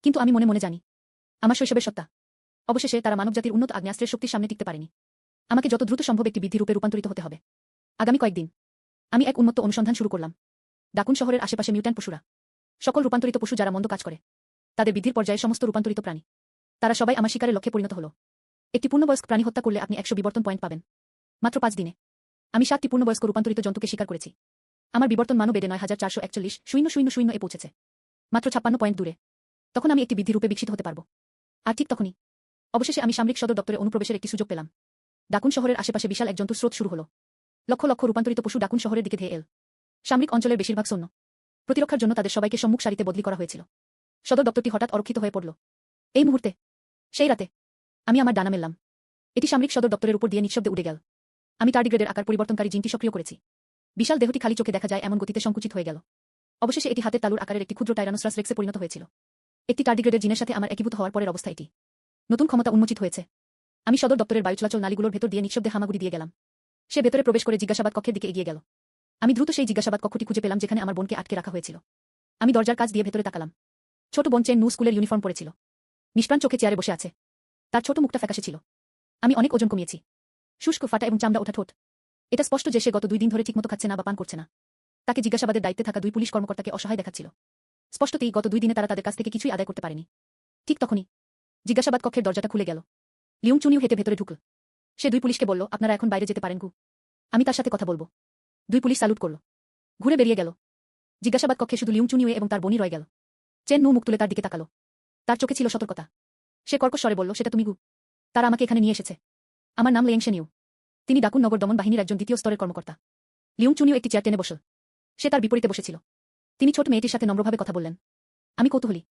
কিন্তু আমি মনে মনে জানি, আমার শৈশবের সত্তা। অবশেষে তারা মানবজাতির উন্নত আগ্নেয়াস্ত্রের শক্তির সামনে টিকতে পারেনি। আমাকে যত দ্রুত সম্ভব একটি বৃদ্ধি রূপে রূপান্তরিত হতে হবে। আগামী কয়েকদিন আমি এক উন্মত্ত অনুসন্ধান শুরু করলাম। ডাকুন শহরের আশেপাশে মিউট্যান্ট পশুরা, সকল রূপান্তরিত পশু যারা মন্দ কাজ করে, তাদের বৃদ্ধির পর্যায়ে সমস্ত রূপান্তরিত প্রাণী, তারা সবাই আমার শিকারের লক্ষ্যে পরিণত হলো। একটি পূর্ণবয়স্ক প্রাণী হত্যা করলে আপনি 100 বিবর্তন পয়েন্ট পাবেন। মাত্র 5 দিনে আমি 7টি পূর্ণবয়স্ক রূপান্তরিত জন্তুকে শিকার করেছি। আমার বিবর্তন মানও বেড়ে 9441,000 এ পৌঁছেছে। মাত্র 56 পয়েন্ট দূরে। তখন আমি একটি বৃদ্ধি রূপে বিকশিত হতে পারব। আর ঠিক তখনই অবশেষে আমি সামরিক সদর দপ্তরে অনুপ্রবেশের একটি সুযোগ পেলাম। ডাকুন শহরের আশেপাশে বিশাল এক জন্তুর স্রোত শুরু হলো। লক্ষ লক্ষ রূপান্তরিত পশু ডাকুন শহরের দিকে ধেয়ে এল। সামরিক অঞ্চলের বেশিরভাগ সৈন্য প্রতিরক্ষার জন্য তাদের সবাইকে সম্মুখ সারিতে বদলি করা হয়েছিল। সদর দপ্তরটি হঠাৎ অরক্ষিত হয়ে পড়ল। এই মুহূর্তে, সেই রাতে আমি আমার ডানা মেললাম। এটি সামরিক সদর দপ্তরের উপর দিয়ে নিঃশব্দে উড়ে গেল। আমি টার্ডিগ্রেডের আকার পরিবর্তনকারী জিনটি সক্রিয় করেছি। বিশাল দেহটি খালি চোখে দেখা যায় এমন গতিতে সংকুচিত হয়ে গেল। অবশেষে এটি হাতের তালুর আকারের একটি ক্ষুদ্র টাইরানোসরাস রেক্সে পরিণত হয়েছিল। একটি টার্ডিগ্রেডের জিনের সাথে আমার একীভূত হওয়ার পরের অবস্থা এটি। নতুন ক্ষমতা উন্মোচিত হয়েছে। আমি সদর দপ্তরের বায়ু চলাচল নালীগুলোর ভেতর দিয়ে নিঃশব্দে হামাগুড়ি দিয়ে গেলাম। সে ভেতরে প্রবেশ করে জিজ্ঞাসাবাদ কক্ষের দিকে এগিয়ে গেল। আমি দ্রুত সেই জিজ্ঞাসাবাদ কক্ষটি খুঁজে পেলাম যেখানে আমার বোনকে আটকে রাখা হয়েছিল। আমি দরজার কাছ দিয়ে ভেতরে তাকালাম। ছোট বোন চেন নু স্কুলের ইউনিফর্ম পরেছিল। নিষ্প্রাণ চোখে চেয়ারে বসে আছে। তার ছোট মুখটা ফ্যাকাশে ছিল। আমি অনেক ওজন কমিয়েছি। শুষ্ক ফাটা এবং চামড়া ওঠা ঠোঁট। এটা স্পষ্ট যে সে গত 2 দিন ধরে ঠিকমতো খাচ্ছে না বা পান করছে না। তাকে জিজ্ঞাসাবাদের দায়িত্বে থাকা 2 পুলিশ কর্মকর্তাকে অসহায় দেখাচ্ছিল। স্পষ্টতই গত 2 দিনে তারা তাদের কাছ থেকে কিছুই আদায় করতে পারেনি। ঠিক তখনই জিজ্ঞাসাবাদ কক্ষের দরজাটা খুলে গেল। লিউং চুনিউ হেঁটে ভেতরে ঢুকল। সে 2 পুলিশকে বলল, আপনারা এখন বাইরে যেতে পারেন গু। আমি তার সাথে কথা বলবো। 2 পুলিশ স্যালুট করল। ঘুরে বেরিয়ে গেল। জিজ্ঞাসাবাদ কক্ষে শুধু লিউং চুনিউ এবং তার বোনই রয়ে গেল। চেন নু মুখ তুলে তার দিকে তাকালো। তার চোখে ছিল সতর্কতা। সে কর্কশ স্বরে বলল, সেটা তুমি গু। তারা আমাকে এখানে নিয়ে এসেছে। আমার নাম লেং শেনিউ। তিনি ডাকুন নগর দমন বাহিনীর একজন 2য় স্তরের কর্মকর্তা। লিউং চুনিউ একটি চেয়ার টেনে বসল। সে তার বিপরীতে বসেছিল। তিনি ছোট মেয়েটির সাথে নম্রভাবে কথা বললেন। আমি কৌতূহলী।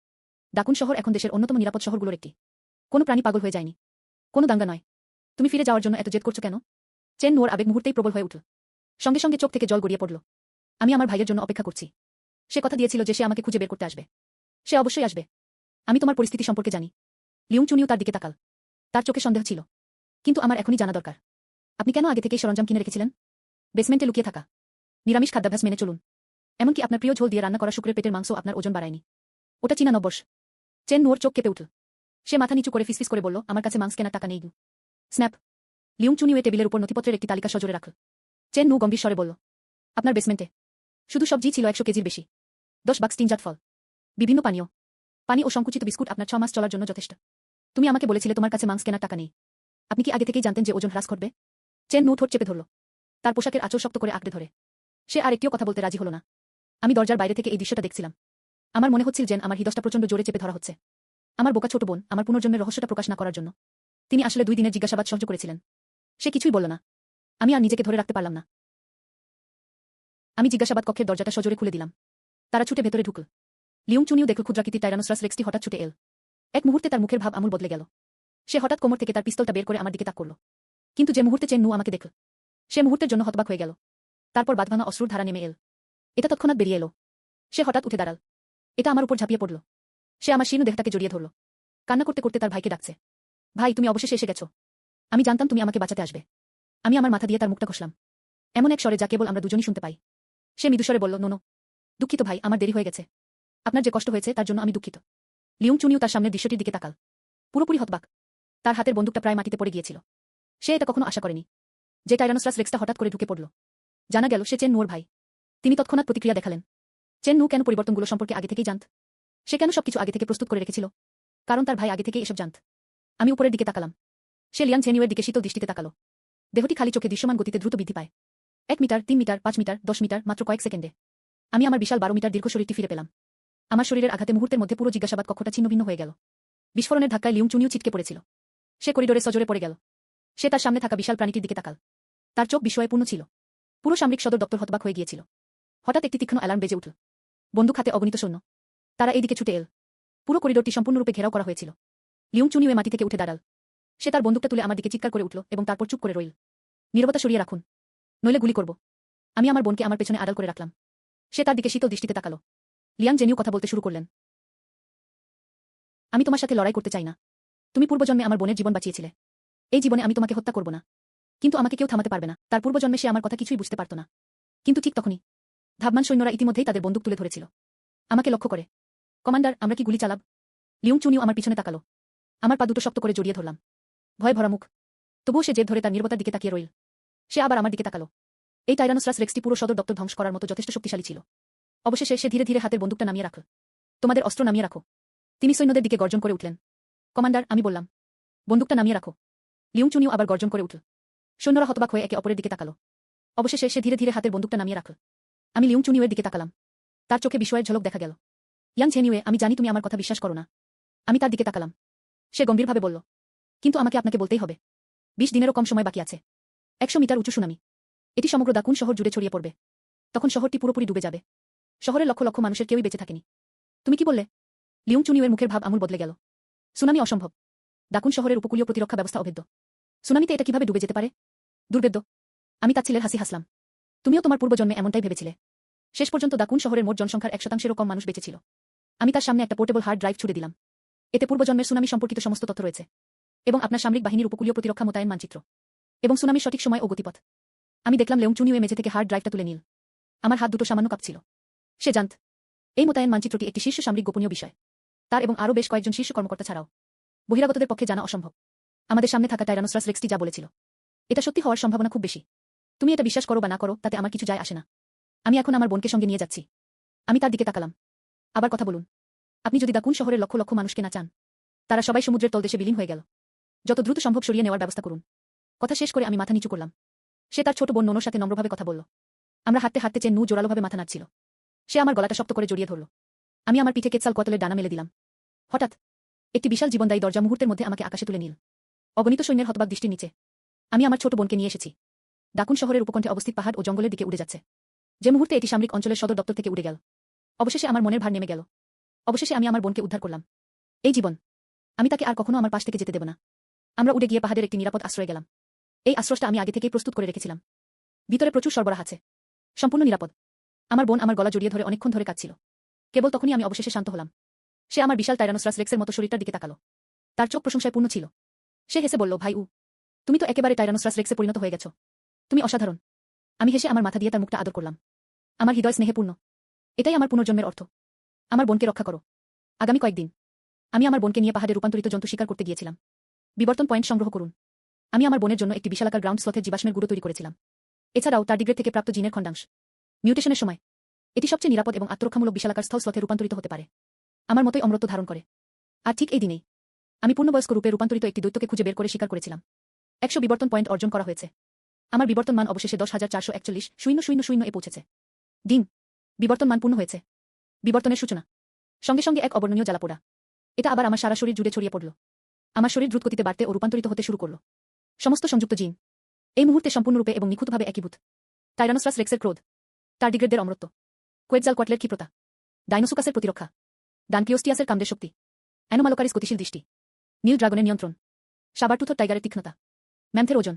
ডাকুন শহর এখন দেশের অন্যতম নিরাপদ শহরগুলোর একটি। কোনো প্রাণী পাগল হয়ে যায়নি। কোনো দাঙ্গা নয়। তুমি ফিরে যাওয়ার জন্য এত জেদ করছো কেন? চেন নুর আবেগ মুহূর্তেই প্রবল হয়ে উঠল। সঙ্গে সঙ্গে চোখ থেকে জল গড়িয়ে পড়ল। আমি আমার ভাইয়ের জন্য অপেক্ষা করছি। সে কথা দিয়েছিল যে সে আমাকে খুঁজে বের করতে আসবে। সে অবশ্যই আসবে। আমি তোমার পরিস্থিতি সম্পর্কে জানি। লিউং চুনিউ তার দিকে তাকাল। তার চোখে সন্দেহ ছিল। কিন্তু আমার এখনই জানা দরকার। আপনি কেন আগে থেকেই সরঞ্জাম কিনে রেখেছিলেন? বেসমেন্টে লুকিয়ে থাকা। নিরামিষ খাদ্যাভ্যাস মেনে চলুন। এমনকি আপনার প্রিয় ঝোল দিয়ে রান্না করা শুকরের পেটের মাংস আপনার ওজন বাড়ায়নি। ওটা চীনা নববর্ষ। চেন নুর চোখ কেঁপে উঠল। সে মাথা নিচু করে ফিসফিস করে বলল, আমার কাছে মাংস কেনার টাকা নেই গু। স্ন্যাপ। লিউং চুনিউ টেবিলের উপর নথিপত্রের একটি তালিকা সজোরে রাখল। চেন নু গম্ভীর স্বরে বলল, আপনার বেসমেন্টে শুধু সবজি ছিল 100 কেজির বেশি। 10 বাক্স টিনজাত ফল, বিভিন্ন পানীয়, পানি ও সংকুচিত বিস্কুট আপনার 6 মাস চলার জন্য যথেষ্ট। তুমি আমাকে বলেছিলে তোমার কাছে মাংস কেনার টাকা নেই। আপনি কি আগে থেকেই জানতেন যে ওজন হ্রাস ঘটবে? চেন নু ঠোঁট চেপে ধরল। তার পোশাকের আঁচল শক্ত করে আঁকড়ে ধরে। সে আর একটিও কথা বলতে রাজি হল না। আমি দরজার বাইরে থেকে এই দৃশ্যটা দেখছিলাম। আমার মনে হচ্ছিল যেন আমার হৃদয়টা প্রচণ্ড জোরে চেপে ধরা হচ্ছে। আমার বোকা ছোট বোন আমার পুনর্জন্মের রহস্যটা প্রকাশ না করার জন্য তিনি আসলে 2 দিনের জিজ্ঞাসাবাদ সহ্য করেছিলেন। সে কিছুই বলল না। আমি আর নিজেকে ধরে রাখতে পারলাম না। আমি জিজ্ঞাসাবাদ কক্ষের দরজাটা সজোরে খুলে দিলাম। তারা ছুটে ভেতরে ঢুকল। লিউং চুনিউ দেখল ক্ষুদ্রাকৃতির টাইরানোসরাস রেক্সটি হঠাৎ ছুটে এল। এক মুহূর্তে তার মুখের ভাব আমূল বদলে গেল। সে হঠাৎ কোমর থেকে তার পিস্তলটা বের করে আমার দিকে তাক করল। কিন্তু যে মুহূর্তে চেন নু আমাকে দেখল, সে মুহূর্তের জন্য হতবাক হয়ে গেল। তারপর বাঁধভাঙা অশ্রুর ধারা নেমে এল। এটা তৎক্ষণাৎ বেরিয়ে এলো। সে হঠাৎ উঠে দাঁড়াল। এটা আমার উপর ঝাঁপিয়ে পড়ল। সে আমার শীর্ণ দেহটাকে জড়িয়ে ধরল। কান্না করতে করতে তার ভাইকে ডাকছে। ভাই, তুমি অবশেষে এসে গেছো। আমি জানতাম তুমি আমাকে বাঁচাতে আসবে। আমি আমার মাথা দিয়ে তার মুখটা ঘষলাম। এমন এক স্বরে যা কেবল আমরা দুজনই শুনতে পাই। সে মৃদুস্বরে বলল, নো। দুঃখিত ভাই, আমার দেরি হয়ে গেছে। আপনার যে কষ্ট হয়েছে তার জন্য আমি দুঃখিত। লিউং চুনিউ তার সামনের দৃশ্যটির দিকে তাকাল। পুরোপুরি হতবাক। তার হাতের বন্দুকটা প্রায় মাটিতে পড়ে গিয়েছিল। সে এটা কখনো আশা করেনি যে টাইরানোসরাস রেক্সটা হঠাৎ করে ঢুকে পড়ল। জানা গেল সে চেন নুর ভাই। তিনি তৎক্ষণাৎ প্রতিক্রিয়া দেখালেন। চেন নু কেন পরিবর্তনগুলো সম্পর্কে আগে থেকেই জানত? সে কেন সবকিছু আগে থেকে প্রস্তুত করে রেখেছিল? কারণ তার ভাই আগে থেকেই এসব জানত। আমি উপরের দিকে তাকালাম। সে লিয়াং ঝেনিউয়ের দিকে শীতল দৃষ্টিতে তাকালো। দেহটি খালি চোখে দৃশ্যমান গতিতে দ্রুত বৃদ্ধি পায়। 1 মিটার, 3 মিটার, 5 মিটার, 10 মিটার মাত্র কয়েক সেকেন্ডে। আমি আমার বিশাল 12 মিটার দীর্ঘ শরীরটি ফিরে পেলাম। আমার শরীরের আঘাতে মুহূর্তের মধ্যে পুরো জিজ্ঞাসাবাদ কক্ষটা ছিন্নভিন্ন হয়ে গেল। বিস্ফোরণের ধাক্কায় লিউং চুনিও ছিটকে পড়েছিল। সে করিডোরে সজোরে পড়ে গেল। সে তার সামনে থাকা বিশাল প্রাণীটির দিকে তাকাল। তার চোখ বিস্ময়ে পূর্ণ ছিল। পুরো সামরিক সদর দপ্তর হতবাক হয়ে গিয়েছিল। হঠাৎ একটি তীক্ষ্ণ অ্যালার্ম বেজে উঠল। বন্দুক হাতে অগণিত সৈন্য। তারা এই দিকে ছুটে এল। পুরো করিডোরটি সম্পূর্ণরূপে ঘেরাও করা হয়েছিল। লিউং চুনিও মাটি থেকে উঠে দাঁড়াল। সে তার বন্দুকটা তুলে আমার দিকে চিৎকার করে উঠল এবং তারপর চুপ করে রইল। নীরবতা সরিয়ে রাখুন, নইলে গুলি করব। আমি আমার বোনকে আমার পেছনে আড়াল করে রাখলাম। সে তার দিকে শীতল দৃষ্টিতে তাকালো। লিয়াং জেনিউ কথা বলতে শুরু করলেন। আমি তোমার সাথে লড়াই করতে চাই না। তুমি পূর্বজন্মে আমার বোনের জীবন বাঁচিয়েছিলে। এই জীবনে আমি তোমাকে হত্যা করব না। কিন্তু আমাকে কেউ থামাতে পারবে না। তার পূর্বজন্মে সে আমার কথা কিছুই বুঝতে পারত না। কিন্তু ঠিক তখনই ধাবমান সৈন্যরা ইতিমধ্যেই তাদের বন্দুক তুলে ধরেছিল। আমাকে লক্ষ্য করে, কমান্ডার, আমরা কি গুলি চালাব? লিউং চুনিও আমার পিছনে তাকালো। আমার পা দুটো শক্ত করে জড়িয়ে ধরলাম। ভয় ভরা মুখ। তবুও সে জেদ ধরে তার নীরবতার দিকে তাকিয়ে রইল। সে আবার আমার দিকে তাকালো। এই টাইরানোসরাস রেক্সটি পুরো সদর দপ্তর ধ্বংস করার মতো যথেষ্ট শক্তিশালী ছিল। অবশেষে সে ধীরে ধীরে হাতের বন্দুকটা নামিয়ে রাখল। তোমাদের অস্ত্র নামিয়ে রাখো। তিনি সৈন্যদের দিকে গর্জন করে উঠলেন। কমান্ডার, আমি বললাম, বন্দুকটা নামিয়ে রাখো। লিউং চুনিও আবার গর্জন করে উঠল। সৈন্যরা হতবাক হয়ে একে অপরের দিকে তাকালো। অবশেষে সে ধীরে ধীরে হাতের বন্দুকটা নামিয়ে রাখল। আমি লিউং চুনিওয়ের দিকে তাকালাম। তার চোখে বিস্ময়ের ঝলক দেখা গেল। ইয়াং ঝেনিউয়ে, আমি জানি তুমি আমার কথা বিশ্বাস করো না। আমি তার দিকে তাকালাম। সে গম্ভীরভাবে বলল, কিন্তু আমাকে আপনাকে বলতেই হবে। 20 দিনেরও কম সময় বাকি আছে। 100 মিটার উঁচু সুনামি। এটি সমগ্র দাকুন শহর জুড়ে ছড়িয়ে পড়বে। তখন শহরটি পুরোপুরি ডুবে যাবে। শহরের লক্ষ লক্ষ মানুষের কেউই বেঁচে থাকেনি। তুমি কি বললে? লিউং চুনিওয়ের মুখের ভাব আমূল বদলে গেল। সুনামি অসম্ভব। দাকুন শহরের উপকূলীয় প্রতিরক্ষা ব্যবস্থা অভেদ্য। সুনামিতে এটা কিভাবে ডুবে যেতে পারে? দুর্বেদ্য। আমি তাচ্ছিলের হাসি হাসলাম। তুমিও তোমার পূর্বজন্মে এমনটাই ভেবেছিলে। শেষ পর্যন্ত দাকুন শহরের মোট জনসংখ্যার 1%-এরও কম মানুষ বেঁচে ছিল। আমি তার সামনে একটা পোর্টেবল হার্ড ড্রাইভ ছুড়ে দিলাম। এতে পূর্বজন্মের সুনামি সম্পর্কিত সমস্ত তথ্য রয়েছে। এবং আপনার সামরিক বাহিনীর উপকূলীয় প্রতিরক্ষা মোতায়েন মানচিত্র। এবং সুনামির সঠিক সময় ও গতিপথ। আমি দেখলাম লিউং চুনিওয়ে মেঝে থেকে হার্ড ড্রাইভটা তুলে নিল। আমার হাত দুটো সামান্য কাঁপছিল। সে জানত এই মোতায়েন মানচিত্রটি একটি শীর্ষ সামরিক গোপনীয় বিষয়। তার এবং আরও বেশ কয়েকজন শীর্ষ কর্মকর্তা ছাড়াও বহিরাগতদের পক্ষে জানা অসম্ভব। আমাদের সামনে থাকা টাইরানোসরাস রেক্সটি যা বলেছিল, এটা সত্যি হওয়ার সম্ভাবনা খুব বেশি। তুমি এটা বিশ্বাস করো বা না করো, তাতে আমার কিছু যায় আসে না। আমি এখন আমার বোনকে সঙ্গে নিয়ে যাচ্ছি। আমি তার দিকে তাকালাম। আবার কথা বলুন। আপনি যদি দাকুন শহরের লক্ষ লক্ষ মানুষকে না চান, তারা সবাই সমুদ্রের তলদেশে বিলীন হয়ে গেল। যত দ্রুত সম্ভব সরিয়ে নেওয়ার ব্যবস্থা করুন। কথা শেষ করে আমি মাথা নিচু করলাম। সে তার ছোট বোন নোনোর সাথে নম্রভাবে কথা বলল। আমরা হাঁটতে হাঁটতে চেন নু জোরালোভাবে মাথা নাড়ছিল। সে আমার গলাটা শক্ত করে জড়িয়ে ধরল। আমি আমার পিঠে কেতসাল কোয়াতলের ডানা মেলে দিলাম। হঠাৎ একটি বিশাল জীবনদায়ী দরজা মুহূর্তের মধ্যে আমাকে আকাশে তুলে নিল। অগণিত সৈন্যের হতবাক দৃষ্টির নিচে আমি আমার ছোট বোনকে নিয়ে এসেছি। দাকুন শহরের উপকণ্ঠে অবস্থিত পাহাড় ও জঙ্গলের দিকে উড়ে যাচ্ছে। যে মুহূর্তে এটি সামরিক অঞ্চলের সদর দপ্তর থেকে উড়ে গেল, অবশেষে আমার মনের ভার নেমে গেল। অবশেষে আমি আমার বোনকে উদ্ধার করলাম। এই জীবন আমি তাকে আর কখনো আমার পাশ থেকে যেতে দেব না। আমরা উড়ে গিয়ে পাহাড়ের একটি নিরাপদ আশ্রয়ে গেলাম। এই আশ্রয়টা আমি আগে থেকেই প্রস্তুত করে রেখেছিলাম। ভিতরে প্রচুর সরবরাহ আছে। সম্পূর্ণ নিরাপদ। আমার বোন আমার গলা জড়িয়ে ধরে অনেকক্ষণ ধরে কাঁদছিল। কেবল তখনই আমি অবশেষে শান্ত হলাম। সে আমার বিশাল টাইরানোসরাস রেক্সের মতো শরীরটার দিকে তাকালো। তার চোখ প্রশংসায় পূর্ণ ছিল। সে হেসে বলল, ভাই তুমি তো একেবারে টাইরানোসরাস রেক্সে পরিণত হয়ে গেছো। তুমি অসাধারণ। আমি হেসে আমার মাথা দিয়ে তার মুখটা আদর করলাম। আমার হৃদয় স্নেহে পূর্ণ। এটাই আমার পুনর্জন্মের অর্থ। আমার বোনকে রক্ষা করো। আগামী কয়েকদিন আমি আমার বোনকে নিয়ে পাহাড়ে রূপান্তরিত জন্তু শিকার করতে গিয়েছিলাম। বিবর্তন পয়েন্ট সংগ্রহ করুন। আমি আমার বোনের জন্য একটি বিশালাকার গ্রাউন্ড স্লথের জীবাশ্মের গুঁড়ো তৈরি করেছিলাম। এছাড়াও টার্ডিগ্রেড থেকে প্রাপ্ত জিনের খণ্ডাংশ। মিউটেশনের সময় এটি সবচেয়ে নিরাপদ এবং আত্মরক্ষামূলক বিশালাকার স্থল স্লথে রূপান্তরিত হতে পারে। আমার মতোই অমরত্ব ধারণ করে। আর ঠিক এই দিনেই আমি পূর্ণবয়স্ক রূপে রূপান্তরিত একটি দৈত্যকে খুঁজে বের করে শিকার করেছিলাম। 100 বিবর্তন পয়েন্ট অর্জন করা হয়েছে। আমার বিবর্তন মান অবশেষে 10,441,000 এ পৌঁছেছে। দিন বিবর্তন মান পূর্ণ হয়েছে। বিবর্তনের সূচনা। সঙ্গে সঙ্গে এক অবর্ণনীয় জ্বালাপোড়া। এটা আবার আমার সারা শরীর জুড়ে ছড়িয়ে পড়ল। আমার শরীর দ্রুত গতিতে বাড়তে ও রূপান্তরিত হতে শুরু করল। সমস্ত সংযুক্ত জিন এই মুহূর্তে সম্পূর্ণরূপে এবং নিখুঁতভাবে একীভূত। টাইরানোসরাস রেক্সের ক্রোধ, টার্ডিগ্রেডদের অমরত্ব, কোয়েটজাল কোয়াটলের ক্ষিপ্রতা, ডাইনোসুকাসের প্রতিরক্ষা, ডানক্লিওস্টিয়াসের কামদের শক্তি, অ্যানোমালোকারিস গতিশীল দৃষ্টি, নীল ড্রাগনের নিয়ন্ত্রণ, সাবারটুথর টাইগারের তীক্ষ্ণতা, ম্যান্থের ওজন,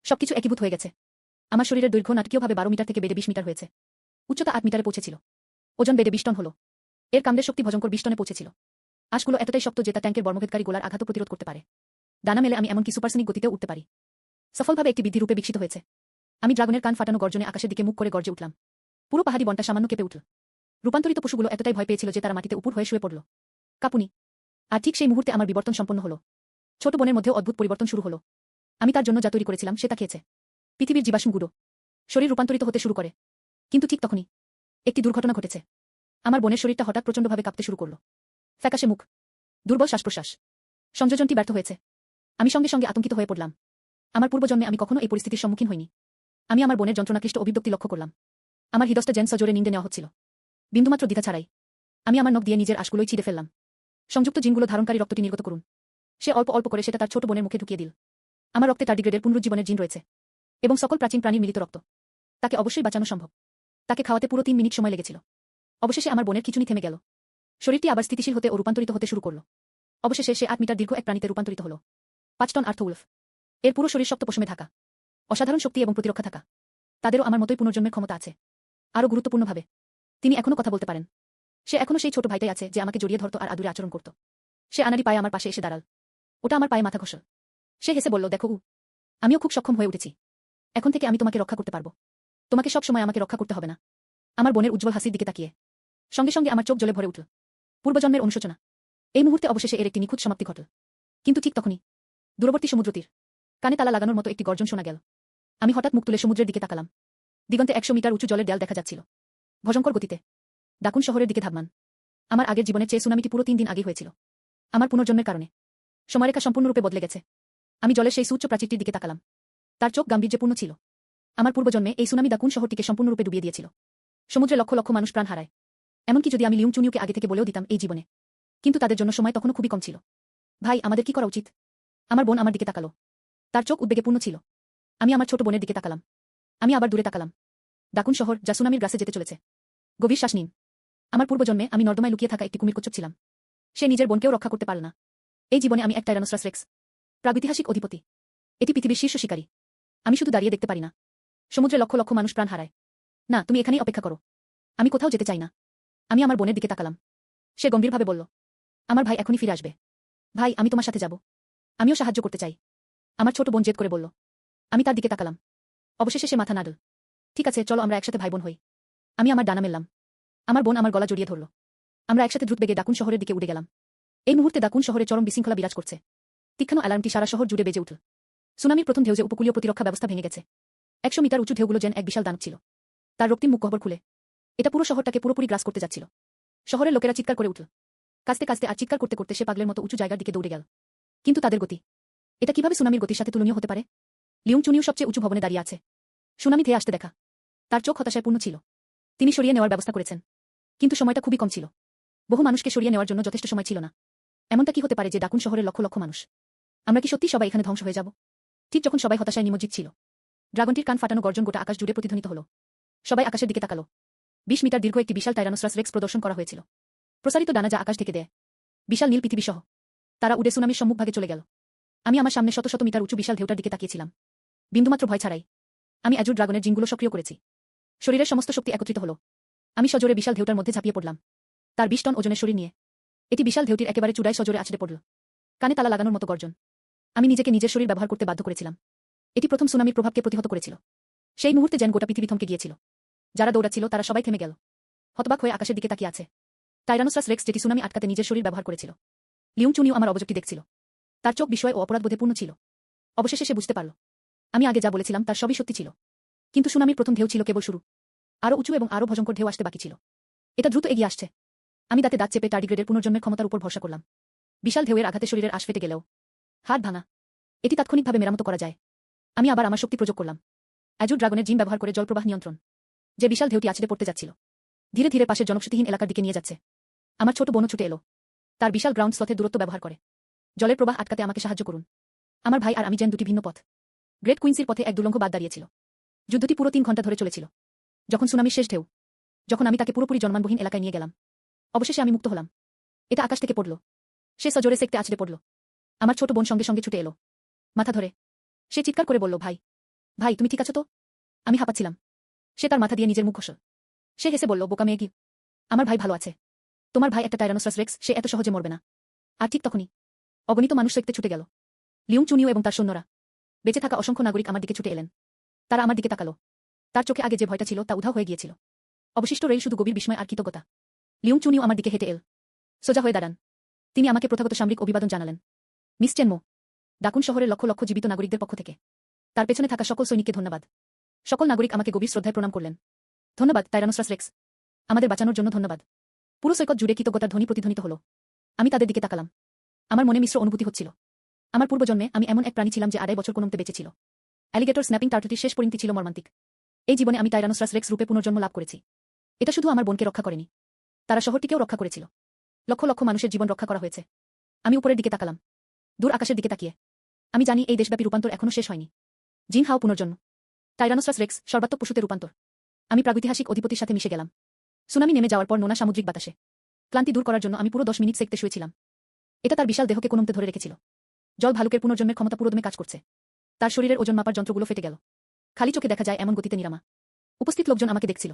সবকিছু একীভূত হয়ে গেছে। আমার শরীরের দৈর্ঘ্য নাটকীয়ভাবে 12 মিটার থেকে বেড়ে 20 মিটার হয়েছে। উচ্চতা 8 মিটারে পৌঁছেছিল। ওজন বেড়ে 20 টন হল। এর কামদের শক্তি ভয়ঙ্কর 20 টনে পৌঁছেছিল। আঁশগুলো এতটাই শক্ত যে তা ট্যাঙ্কের বর্মভেদকারী গোলার আঘাতও প্রতিরোধ করতে পারে। ডানা মেলে আমি এমনকি সুপারসনিক গতিতেও উঠতে পারি। সফলভাবে একটি বৃদ্ধি রূপে বিকশিত হয়েছে। আমি ড্রাগনের কান ফাটানো গর্জনে আকাশের দিকে মুখ করে গর্জে উঠলাম। পুরো পাহাড়ি বনটা সামান্য কেঁপে উঠল। রূপান্তরিত পশুগুলো এতটাই ভয় পেয়েছিল যে তারা মাটিতে উপর হয়ে শুয়ে পড়ল। কাপুনি। আর ঠিক সেই মুহূর্তে আমার বিবর্তন সম্পন্ন হল। ছোট বোনের মধ্যেও অদ্ভুত পরিবর্তন শুরু হলো। আমি তার জন্য যা তৈরি করেছিলাম সে তা খেয়েছে। পৃথিবীর জীবাশ্মগুলো শরীর রূপান্তরিত হতে শুরু করে। কিন্তু ঠিক তখনই একটি দুর্ঘটনা ঘটেছে। আমার বোনের শরীরটা হঠাৎ প্রচণ্ডভাবে কাঁপতে শুরু করল। ফ্যাকাশে মুখ, দুর্বল শ্বাসপ্রশ্বাস। সংযোজনটি ব্যর্থ হয়েছে। আমি সঙ্গে সঙ্গে আতঙ্কিত হয়ে পড়লাম। আমার পূর্বজন্মে আমি কখনো এই পরিস্থিতির সম্মুখীন হইনি। আমি আমার বোনের যন্ত্রণাক্লিষ্ট অভিব্যক্তি লক্ষ্য করলাম। আমার হৃদয়টা যেন সজোরে নিন্দে নেওয়া হচ্ছিল। বিন্দুমাত্র দ্বিধা ছাড়াই আমি আমার নখ দিয়ে নিজের আঁশগুলোই ছিঁড়ে ফেললাম। সংযুক্ত জিনগুলো ধারণকারী রক্তটি নির্গত করুন। সে অল্প অল্প করে সেটা তার ছোট বোনের মুখে ঢুকিয়ে দিল। আমার রক্তে টার্ডিগ্রেডের পুনরুজ্জীবনের জিন রয়েছে এবং সকল প্রাচীন প্রাণীর মিলিত রক্ত। তাকে অবশ্যই বাঁচানো সম্ভব। তাকে খাওয়াতে পুরো 3 মিনিট সময় লেগেছিল। অবশেষে আমার বোনের খিঁচুনি থেমে গেল। শরীরটি আবার স্থিতিশীল হতে ও রূপান্তরিত হতে শুরু করল। অবশেষে সে 8 মিটার দীর্ঘ এক প্রাণীতে রূপান্তরিত হল। 5 টন আর্থ উলফ। এর পুরো শরীর শক্ত পশমে ঢাকা। অসাধারণ শক্তি এবং প্রতিরক্ষা থাকা। তাদেরও আমার মতোই পুনর্জন্মের ক্ষমতা আছে। আরও গুরুত্বপূর্ণভাবে তিনি এখনো কথা বলতে পারেন। সে এখনো সেই ছোট ভাইটাই আছে যে আমাকে জড়িয়ে ধরত আর আদুরে আচরণ করত। সে আনাড়ি পায়ে আমার পাশে এসে দাঁড়াল। ওটা আমার পায়ে মাথা ঘষল। সে হেসে বলল, দেখো আমিও খুব সক্ষম হয়ে উঠেছি। এখন থেকে আমি তোমাকে রক্ষা করতে পারবো। তোমাকে সব সময় আমাকে রক্ষা করতে হবে না। আমার বোনের উজ্জ্বল হাসির দিকে তাকিয়ে সঙ্গে সঙ্গে আমার চোখ জ্বলে ভরে উঠল। পূর্বজন্মের অনুশোচনা। এই মুহূর্তে অবশেষে এর একটি নিখুঁত সমাপ্তি ঘটল। কিন্তু ঠিক তখনই দূরবর্তী সমুদ্রতীর কানে তালা লাগানোর মতো একটি গর্জন শোনা গেল। আমি হঠাৎ মুখ তুলে সমুদ্রের দিকে তাকালাম। দিগন্তে 100 মিটার উঁচু জলের দেয়াল দেখা যাচ্ছিল। ভয়ঙ্কর গতিতে দাকুন শহরের দিকে ধাবমান। আমার আগের জীবনের চেয়ে সুনামিটি পুরো 3 দিন আগেই হয়েছিল। আমার পুনর্জন্মের কারণে সময়রেখা সম্পূর্ণরূপে বদলে গেছে। আমি জলের সেই সুউচ্চ প্রাচীরটির দিকে তাকালাম। তার চোখ গাম্ভীর্যপূর্ণ ছিল। আমার পূর্বজন্মে এই সুনামি দাকুন শহরটিকে সম্পূর্ণরূপে ডুবিয়ে দিয়েছিল। সমুদ্রে লক্ষ লক্ষ মানুষ প্রাণ হারায়। এমনকি যদি আমি লিউং চুনিউকে আগে থেকে বলেও দিতাম এই জীবনে, কিন্তু তাদের জন্য সময় তখনও খুবই কম ছিল। ভাই, আমাদের কি করা উচিত? আমার বোন আমার দিকে তাকালো। তার চোখ উদ্বেগে পূর্ণ ছিল। আমি আমার ছোট বোনের দিকে তাকালাম। আমি আবার দূরে তাকালাম। দাকুন শহর যা সুনামির গ্রাসে যেতে চলেছে। গভীর শ্বাস নিন। আমার পূর্বজন্মে আমি নর্দমায় লুকিয়ে থাকা একটি কুমির কচ্ছপ ছিলাম। সে নিজের বোনকেও রক্ষা করতে পারল না। এই জীবনে আমি এক টাইরানোসরাস রেক্স, প্রাগৈতিহাসিক অধিপতি। এটি পৃথিবীর শীর্ষ শিকারী। আমি শুধু দাঁড়িয়ে দেখতে পারি না। সমুদ্রে লক্ষ লক্ষ মানুষ প্রাণ হারায়। না, তুমি এখানেই অপেক্ষা করো। আমি কোথাও যেতে চাই না। আমি আমার বোনের দিকে তাকালাম। সে গম্ভীরভাবে বলল, আমার ভাই এখনই ফিরে আসবে। ভাই, আমি তোমার সাথে যাব। আমিও সাহায্য করতে চাই। আমার ছোট বোন জেদ করে বলল। আমি তার দিকে তাকালাম। অবশেষে সে মাথা নাড়ল। ঠিক আছে, চলো আমরা একসাথে ভাই বোন হই। আমি আমার ডানা মেললাম। আমার বোন আমার গলা জড়িয়ে ধরল। আমরা একসাথে দ্রুত বেগে দাকুন শহরের দিকে উড়ে গেলাম। এই মুহূর্তে দাকুন শহরে চরম বিশৃঙ্খলা বিরাজ করছে। তীক্ষ্ণ অ্যালার্মটি সারা শহর জুড়ে বেজে উঠল। সুনামির প্রথম ঢেউ যে উপকূলীয় প্রতিরক্ষা ব্যবস্থা ভেঙে গেছে। 100 মিটার উঁচু ঢেউগুলো যেন এক বিশাল দানব ছিল। তার রক্তিম মুখ গহ্বর খুলে এটা পুরো শহরটাকে পুরোপুরি গ্রাস করতে যাচ্ছিল। শহরের লোকেরা চিৎকার করে উঠল। কাঁচতে কাঁচতে আর চিৎকার করতে করতে সে পাগলের মতো উঁচু জায়গার দিকে দৌড়ে গেল। কিন্তু তাদের গতি, এটা কিভাবে সুনামির গতির সাথে তুলনীয় হতে পারে? লিউং চুনিউ সবচেয়ে উঁচু ভবনে দাঁড়িয়ে আছে। সুনামি ধেয়ে আসতে দেখা তার চোখ হতাশায় পূর্ণ ছিল। তিনি সরিয়ে নেওয়ার ব্যবস্থা করেছেন, কিন্তু সময়টা খুবই কম ছিল। বহু মানুষকে সরিয়ে নেওয়ার জন্য যথেষ্ট সময় ছিল না। এমনটা কি হতে পারে যে দাকুন শহরের লক্ষ লক্ষ মানুষ? আমরা কি সত্যি সবাই এখানে ধ্বংস হয়ে যাব? ঠিক যখন সবাই হতাশায় নিমজ্জিত ছিল, ড্রাগনটির কান ফাটানো গর্জন গোটা আকাশ জুড়ে প্রতিধ্বনিত হলো। সবাই আকাশের দিকে তাকালো। 20 মিটার দীর্ঘ একটি বিশাল টাইরানোসরাস রেক্স প্রদর্শন করা হয়েছিল। প্রসারিত ডানা যা আকাশ ঢেকে দেয়। বিশাল নীল পৃথিবী সহ তারা উড়ে সুনামির সম্মুখভাগে চলে গেল। আমি আমার সামনে শত শত মিটার উঁচু বিশাল ঢেউটার দিকে তাকিয়েছিলাম। বিন্দুমাত্র ভয় ছাড়াই আমি অ্যাজুর ড্রাগনের জিনগুলো সক্রিয় করেছি। শরীরের সমস্ত শক্তি একত্রিত হলো। আমি সজোরে বিশাল ঢেউটার মধ্যে ঝাঁপিয়ে পড়লাম। তার 20 টন ওজনের শরীর নিয়ে এটি বিশাল ঢেউটির একেবারে চূড়ায় সজোরে আছড়ে পড়ল। কানে তালা লাগানোর মতো গর্জন। আমি নিজেকে নিজের শরীর ব্যবহার করতে বাধ্য করেছিলাম। এটি প্রথম সুনামির প্রভাবকে প্রতিহত করেছিল। সেই মুহূর্তে যেন গোটা পৃথিবী থমকে গিয়েছিল। যারা দৌড়াচ্ছিল তারা সবাই থেমে গেল। হতবাক হয়ে আকাশের দিকে তাকিয়ে আছে। টাইরানোসরাস রেক্স যেটি সুনামি আটকাতে নিজের শরীর ব্যবহার করেছিল। লিউং চুনিউ আমার অবজেক্টটি দেখছিল। তার চোখ বিস্ময় ও অপরাধবোধে পূর্ণ ছিল। অবশেষে সে বুঝতে পারল, আমি আগে যা বলেছিলাম তার সবই সত্যি ছিল। কিন্তু সুনামির প্রথম ঢেউ ছিল কেবল শুরু। আরও উঁচু এবং আরও ভয়ঙ্কর ঢেউ আসতে বাকি ছিল। এটা দ্রুত এগিয়ে আসছে। আমি দাঁতে দাঁত চেপে টার্ডিগ্রেডের পুনর্জন্মের ক্ষমতার উপর ভরসা করলাম। বিশাল ঢেউয়ের আঘাতে শরীরের আশ ফেটে গেলেও হাত ভাঙা, এটি তাৎক্ষণিকভাবে মেরামত করা যায়। আমি আবার আমার শক্তি প্রয়োগ করলাম। অ্যাজুর ড্রাগনের জিন ব্যবহার করে জলপ্রবাহ নিয়ন্ত্রণ। যে বিশাল ঢেউটি আছড়ে পড়তে যাচ্ছিল, ধীরে ধীরে পাশের জনবসতিহীন এলাকার দিকে নিয়ে যাচ্ছে। আমার ছোট বোনও ছুটে এলো। তার বিশাল গ্রাউন্ড স্লথের দূরত্ব ব্যবহার করে জলের প্রবাহ আটকাতে আমাকে সাহায্য করুন। আমার ভাই আর আমি যেন দুটি ভিন্ন পথ। গ্রেট কুইন্সির পথে এক দুলঙ্ঘ বাদ দাঁড়িয়েছিল। যুদ্ধটি পুরো 3 ঘন্টা ধরে চলেছিল। যখন সুনামির শেষ ঢেউ, যখন আমি তাকে পুরোপুরি জন্মানবহীন এলাকায় নিয়ে গেলাম, অবশেষে আমি মুক্ত হলাম। এটা আকাশ থেকে পড়ল। সে সজোরে সেকতে আছড়ে পড়ল। আমার ছোট বোন সঙ্গে সঙ্গে ছুটে এলো, মাথা ধরে। সে চিৎকার করে বলল, ভাই, ভাই, তুমি ঠিক আছো তো? আমি হাঁপাচ্ছিলাম। সে তার মাথা দিয়ে নিজের মুখ ঘষল। সে হেসে বলল, বোকা মেয়ে, আমার ভাই ভালো আছে। তোমার ভাই একটা টাইরানোসরাস রেক্স, সে এত সহজে মরবে না। আর ঠিক তখনই অগণিত মানুষ সেকতে ছুটে গেল। লিউং চুনিউ এবং তার সৈন্যরা, বেঁচে থাকা অসংখ্য নাগরিক আমার দিকে ছুটে এলেন। তারা আমার দিকে তাকালো। তার চোখে আগে যে ভয়টা ছিল তা উধাও হয়ে গিয়েছিল। অবশিষ্ট রইল শুধু গভীর বিস্ময় আর কৃতজ্ঞতা। লিউং চুনিউ আমার দিকে হেঁটে এল। সোজা হয়ে দাঁড়ান। তিনি আমাকে প্রথাগত সামরিক অভিবাদন জানালেন। মিস চেনমো। ডাকুন শহরের লক্ষ লক্ষ জীবিত নাগরিকদের পক্ষ থেকে। তার পেছনে থাকা সকল সৈনিককে ধন্যবাদ। সকল নাগরিক আমাকে গভীর শ্রদ্ধায় প্রণাম করলেন। ধন্যবাদ টাইরানোসরাস রেক্স। আমাদের বাঁচানোর জন্য ধন্যবাদ। পুরো সৈকত জুড়ে কৃতজ্ঞতার ধ্বনি প্রতিধ্বনিত হল। আমি তাদের দিকে তাকালাম। আমার মনে মিশ্র অনুভূতি হচ্ছিল। আমার পূর্বজন্মে আমি এমন এক প্রাণী ছিলাম যে 2.5 বছর কোনমতে বেঁচে ছিল। অ্যালিগেটর স্ন্যাপিং টার্টলটির শেষ পরিণতি ছিল মর্মান্তিক। এই জীবনে আমি টাইরানোসরাস রেক্স রূপে পুনর্জন্ম লাভ করেছি। এটা শুধু আমার বোনকে রক্ষা করেনি, তারা শহরটিকেও রক্ষা করেছিল। লক্ষ লক্ষ মানুষের জীবন রক্ষা করা হয়েছে। আমি উপরের দিকে তাকালাম, দূর আকাশের দিকে তাকিয়ে। আমি জানি এই দেশব্যাপী রূপান্তর এখনো শেষ হয়নি। জিন হাও পুনর্জন্ম, টাইরানোসরাস রেক্স সর্বাত্মক পশুতে রূপান্তর। আমি প্রাগৈতিহাসিক অধিপতির সাথে মিশে গেলাম। সুনামি নেমে যাওয়ার পর নোনা সামুদ্রিক বাতাসে ক্লান্তি দূর করার জন্য আমি পুরো 10 মিনিট সেকতে শুয়েছিলাম। এটা তার বিশাল দেহকে কোনমতে ধরে রেখেছিল। জল ভালুকের পুনর্জন্মের ক্ষমতা পুরোদমে কাজ করছে। তার শরীরের ওজন মাপার যন্ত্রগুলো ফেটে গেল। খালি চোখে দেখা যায় এমন গতিতে নিরামা। উপস্থিত লোকজন আমাকে দেখছিল।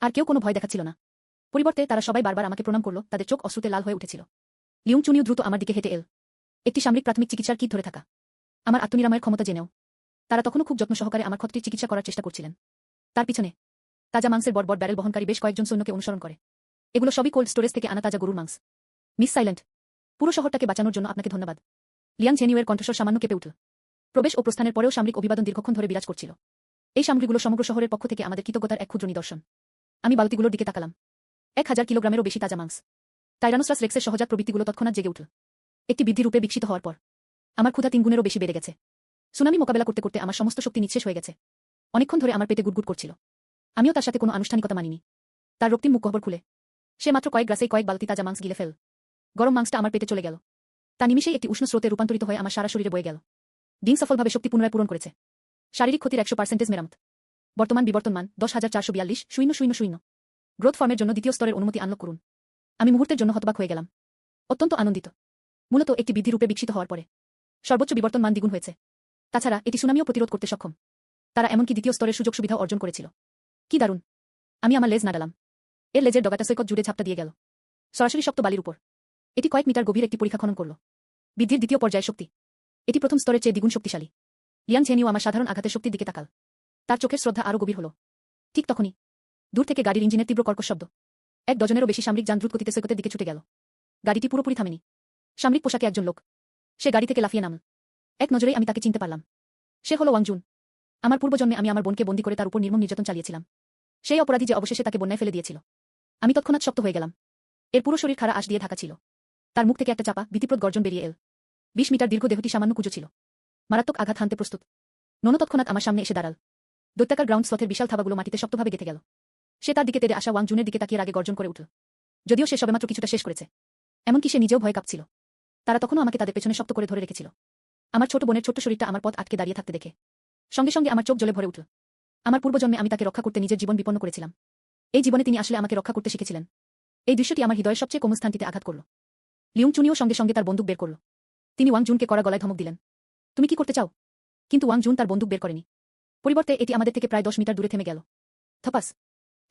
আর কেউ কোনো ভয় দেখাচ্ছিল না। পরিবর্তে তারা সবাই বারবার আমাকে প্রণাম করল, তাদের চোখ অশ্রুতে লাল হয়ে উঠেছিল। লিউং চুনিও দ্রুত আমার দিকে হেঁটে এল। একটি সামরিক প্রাথমিক চিকিৎসার কিট ধরে থাকা। আমার আত্মনিরাময়ের ক্ষমতা জেনেও তারা তখনও খুব যত্ন সহকারে আমার ক্ষতটির চিকিৎসা করার চেষ্টা করছিলেন। তার পিছনে তাজা মাংসের বড় বড় ব্যারেল বহনকারী বেশ কয়েকজন সৈন্যকে অনুসরণ করে। এগুলো সবই কোল্ড স্টোরেজ থেকে আনা তাজা গরুর মাংস। মিস সাইলেন্ট, পুরো শহরটাকে বাঁচানোর জন্য আপনাকে ধন্যবাদ। লিয়াং ঝেনিউয়ের কণ্ঠস্বর সামান্য কেঁপে উঠল। প্রবেশ ও প্রস্থানের পরেও সামরিক অভিবাদন দীর্ঘক্ষণ ধরে বিরাজ করছিল। এই সামগ্রীগুলো সমগ্র শহরের পক্ষ থেকে আমাদের কৃতজ্ঞতার এক ক্ষুদ্র নিদর্শন। আমি বালতিগুলোর দিকে তাকালাম। 1000 কিলোগ্রামেরও বেশি তাজা মাংস। টাইরানোসরাস রেক্সের সহজাত প্রবৃত্তিগুলো তৎক্ষণাৎ জেগে উঠল। একটি বৃদ্ধি রূপে বিকশিত হওয়ার পর আমার ক্ষুধা 3 গুণেরও বেশি বেড়ে গেছে। সুনামি মোকাবেলা করতে করতে আমার সমস্ত শক্তি নিঃশেষ হয়ে গেছে। অনেকক্ষণ ধরে আমার পেটে গুড়গুড় করছিল। আমিও তার সাথে কোনো আনুষ্ঠানিকতা মানিনি। তার রক্তিম মুখ গহ্বর খুলে সে মাত্র কয়েক গ্রাসেই কয়েক বালতি তাজা মাংস গিলে ফেল। গরম মাংসটা আমার পেটে চলে গেল। তা নিমিষেই একটি উষ্ণ স্রোতে রূপান্তরিত হয়ে আমার সারা শরীরে বয়ে গেল। ডিং সফলভাবে শক্তি পুনরায় পূরণ করেছে। শারীরিক ক্ষতির 100% মেরামত। বর্তমান বিবর্তন মান 10,442,000। গ্রোথ ফর্মের জন্য দ্বিতীয় স্তরের অনুমতি আনলক করুন। আমি মুহূর্তের জন্য হতবাক হয়ে গেলাম। অত্যন্ত আনন্দিত। মূলত একটি বৃদ্ধি রূপে বিকশিত হওয়ার পরে সর্বোচ্চ বিবর্তন মান দ্বিগুণ হয়েছে। তাছাড়া এটি সুনামিও প্রতিরোধ করতে সক্ষম। তারা এমনকি দ্বিতীয় স্তরের সুযোগ সুবিধাও অর্জন করেছিল। কি দারুণ! আমি আমার লেজ নাড়ালাম। এর লেজের ডগাটা সৈকত জুড়ে ঝাপটা দিয়ে গেল, সরাসরি শক্ত বালির উপর। এটি কয়েক মিটার গভীর একটি পরীক্ষা খনন করল। বৃদ্ধির দ্বিতীয় পর্যায়ের শক্তি। এটি প্রথম স্তরের চেয়ে দ্বিগুণ শক্তিশালী। লিয়াং ঝেনিউ আমার সাধারণ আঘাতের শক্তির দিকে তাকাল। তার চোখের শ্রদ্ধা আরও গভীর হল। ঠিক তখনই দূর থেকে গাড়ির ইঞ্জিনের তীব্র কর্কশ শব্দ। 1 ডজনেরও বেশি সামরিক যান দ্রুত গতিতে সৈকতের দিকে ছুটে গেল। গাড়িটি পুরোপুরি থামেনি। সামরিক পোশাকে একজন লোক সে গাড়ি থেকে লাফিয়ে নামল। এক নজরেই আমি তাকে চিনতে পারলাম। সে হলো ওয়াং জুন। আমার পূর্বজন্মে আমি আমার বোনকে বন্দী করে তার উপর নির্মম নির্যাতন চালিয়েছিলাম। সেই অপরাধী যে অবশেষে তাকে বন্যায় ফেলে দিয়েছিল। আমি তৎক্ষণাৎ শক্ত হয়ে গেলাম। এর পুরো শরীর খাড়া আঁশ দিয়ে ঢাকা ছিল। তার মুখ থেকে একটা চাপা ভীতিপ্রদ গর্জন বেরিয়ে এল। 20 মিটার দীর্ঘ দেহটি সামান্য কুঁজো ছিল। মারাত্মক আঘাত হানতে প্রস্তুত। নোনো তৎক্ষণাৎ আমার সামনে এসে দাঁড়াল। দৈত্যাকার গ্রাউন্ড স্লথের বিশাল থাবাগুলো মাটিতে শক্তভাবে গেঁথে গেল। সে তার দিকে তেড়ে আসা ওয়াং জুনের দিকে তাকিয়ে আগে গর্জন করে উঠল। যদিও সে সবেমাত্র কিছুটা শেষ করেছে। এমনকি সে নিজেও ভয় কাঁপছিল। তারা তখনও আমাকে তাদের পেছনে শক্ত করে ধরে রেখেছিল। আমার ছোট বোনের ছোট্ট শরীরটা আমার পথ আটকে দাঁড়িয়ে থাকতে দেখে সঙ্গে সঙ্গে আমার চোখ জ্বলে ভরে উঠল। আমার পূর্বজন্মে আমি তাকে রক্ষা করতে নিজের জীবন বিপন্ন করেছিলাম। এই জীবনে তিনি আসলে আমাকে রক্ষা করতে শিখেছিলেন। এই দৃশ্যটি আমার হৃদয়ের সবচেয়ে কোমল স্থানটিতে আঘাত করল। লিউং চুনিও সঙ্গে সঙ্গে তার বন্দুক বের করল। তিনি ওয়াং জুনকে কড়া গলায় ধমক দিলেন, তুমি কি করতে চাও? কিন্তু ওয়াং জুন তার বন্দুক বের করেনি। পরিবর্তে এটি আমাদের থেকে প্রায় 10 মিটার দূরে থেমে গেল। থপাস!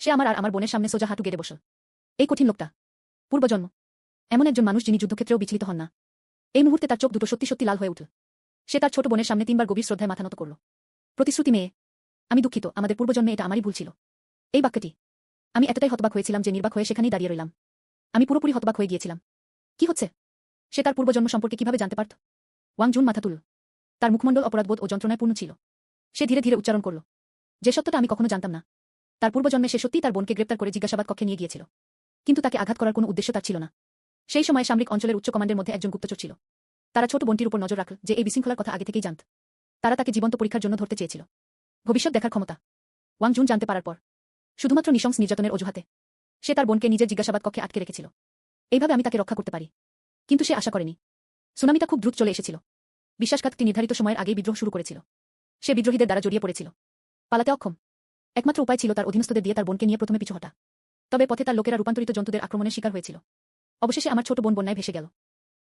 সে আমার আর আমার বোনের সামনে সোজা হাঁটু গেড়ে বসল। এই কঠিন লোকটা পূর্বজন্ম। এমন একজন মানুষ যিনি যুদ্ধক্ষেত্রেও বিচলিত হন না। এই মুহূর্তে তার চোখ দুটো সত্যি সত্যি লাল হয়ে উঠল। সে তার ছোট বোনের সামনে 3 বার গভীর শ্রদ্ধায় মাথা নত করল। প্রতিশ্রুতি মেয়ে, আমি দুঃখিত, আমাদের পূর্বজন্মে এটা আমারই ভুল ছিল। এই বাক্যটি আমি এতটাই হতবাক হয়েছিলাম যে নির্বাক হয়ে সেখানেই দাঁড়িয়ে রইলাম। আমি পুরোপুরি হতবাক হয়ে গিয়েছিলাম। কি হচ্ছে? সে তার পূর্বজন্ম সম্পর্কে কিভাবে জানতে পারত? ওয়াং জুন মাথা তুলল। তার মুখমণ্ডল অপরাধবোধ ও যন্ত্রণায় পূর্ণ ছিল। সে ধীরে ধীরে উচ্চারণ করল, যে সত্যটা আমি কখনো জানতাম না। তার পূর্বজন্মে সে সত্যিই তার বোনকে গ্রেপ্তার করে জিজ্ঞাসাবাদ কক্ষে নিয়ে গিয়েছিল। কিন্তু তাকে আঘাত করার কোনো উদ্দেশ্য তার ছিল না। সেই সময় সামরিক অঞ্চলের উচ্চ কমান্ডের মধ্যে একজন গুপ্তচর ছিল। তারা ছোট বোনটির উপর নজর রাখল যে এই বিশৃঙ্খলার কথা আগে থেকেই জানত। তারা তাকে জীবন্ত পরীক্ষার জন্য ধরতে চেয়েছিল। ভবিষ্যৎ দেখার ক্ষমতা ওয়াং জুন জানতে পারার পর শুধুমাত্র নৃশংস নির্যাতনের অজুহাতে সে তার বোনকে নিজের জিজ্ঞাসাবাদ কক্ষে আটকে রেখেছিল। এইভাবে আমি তাকে রক্ষা করতে পারি। কিন্তু সে আশা করেনি। সুনামিটা খুব দ্রুত চলে এসেছিল। বিশ্বাসঘাতকটি নির্ধারিত সময়ের আগেই বিদ্রোহ শুরু করেছিল। সে বিদ্রোহীদের দ্বারা জড়িয়ে পড়েছিল। পালাতে অক্ষম। একমাত্র উপায় ছিল তার অধীনস্থদের দিয়ে তার বোনকে নিয়ে প্রথমে পিছু হটা। তবে পথে তার লোকেরা রূপান্তরিত জন্তুদের আক্রমণের শিকার হয়েছিল। অবশেষে আমার ছোট বোন বন্যায় ভেসে গেল।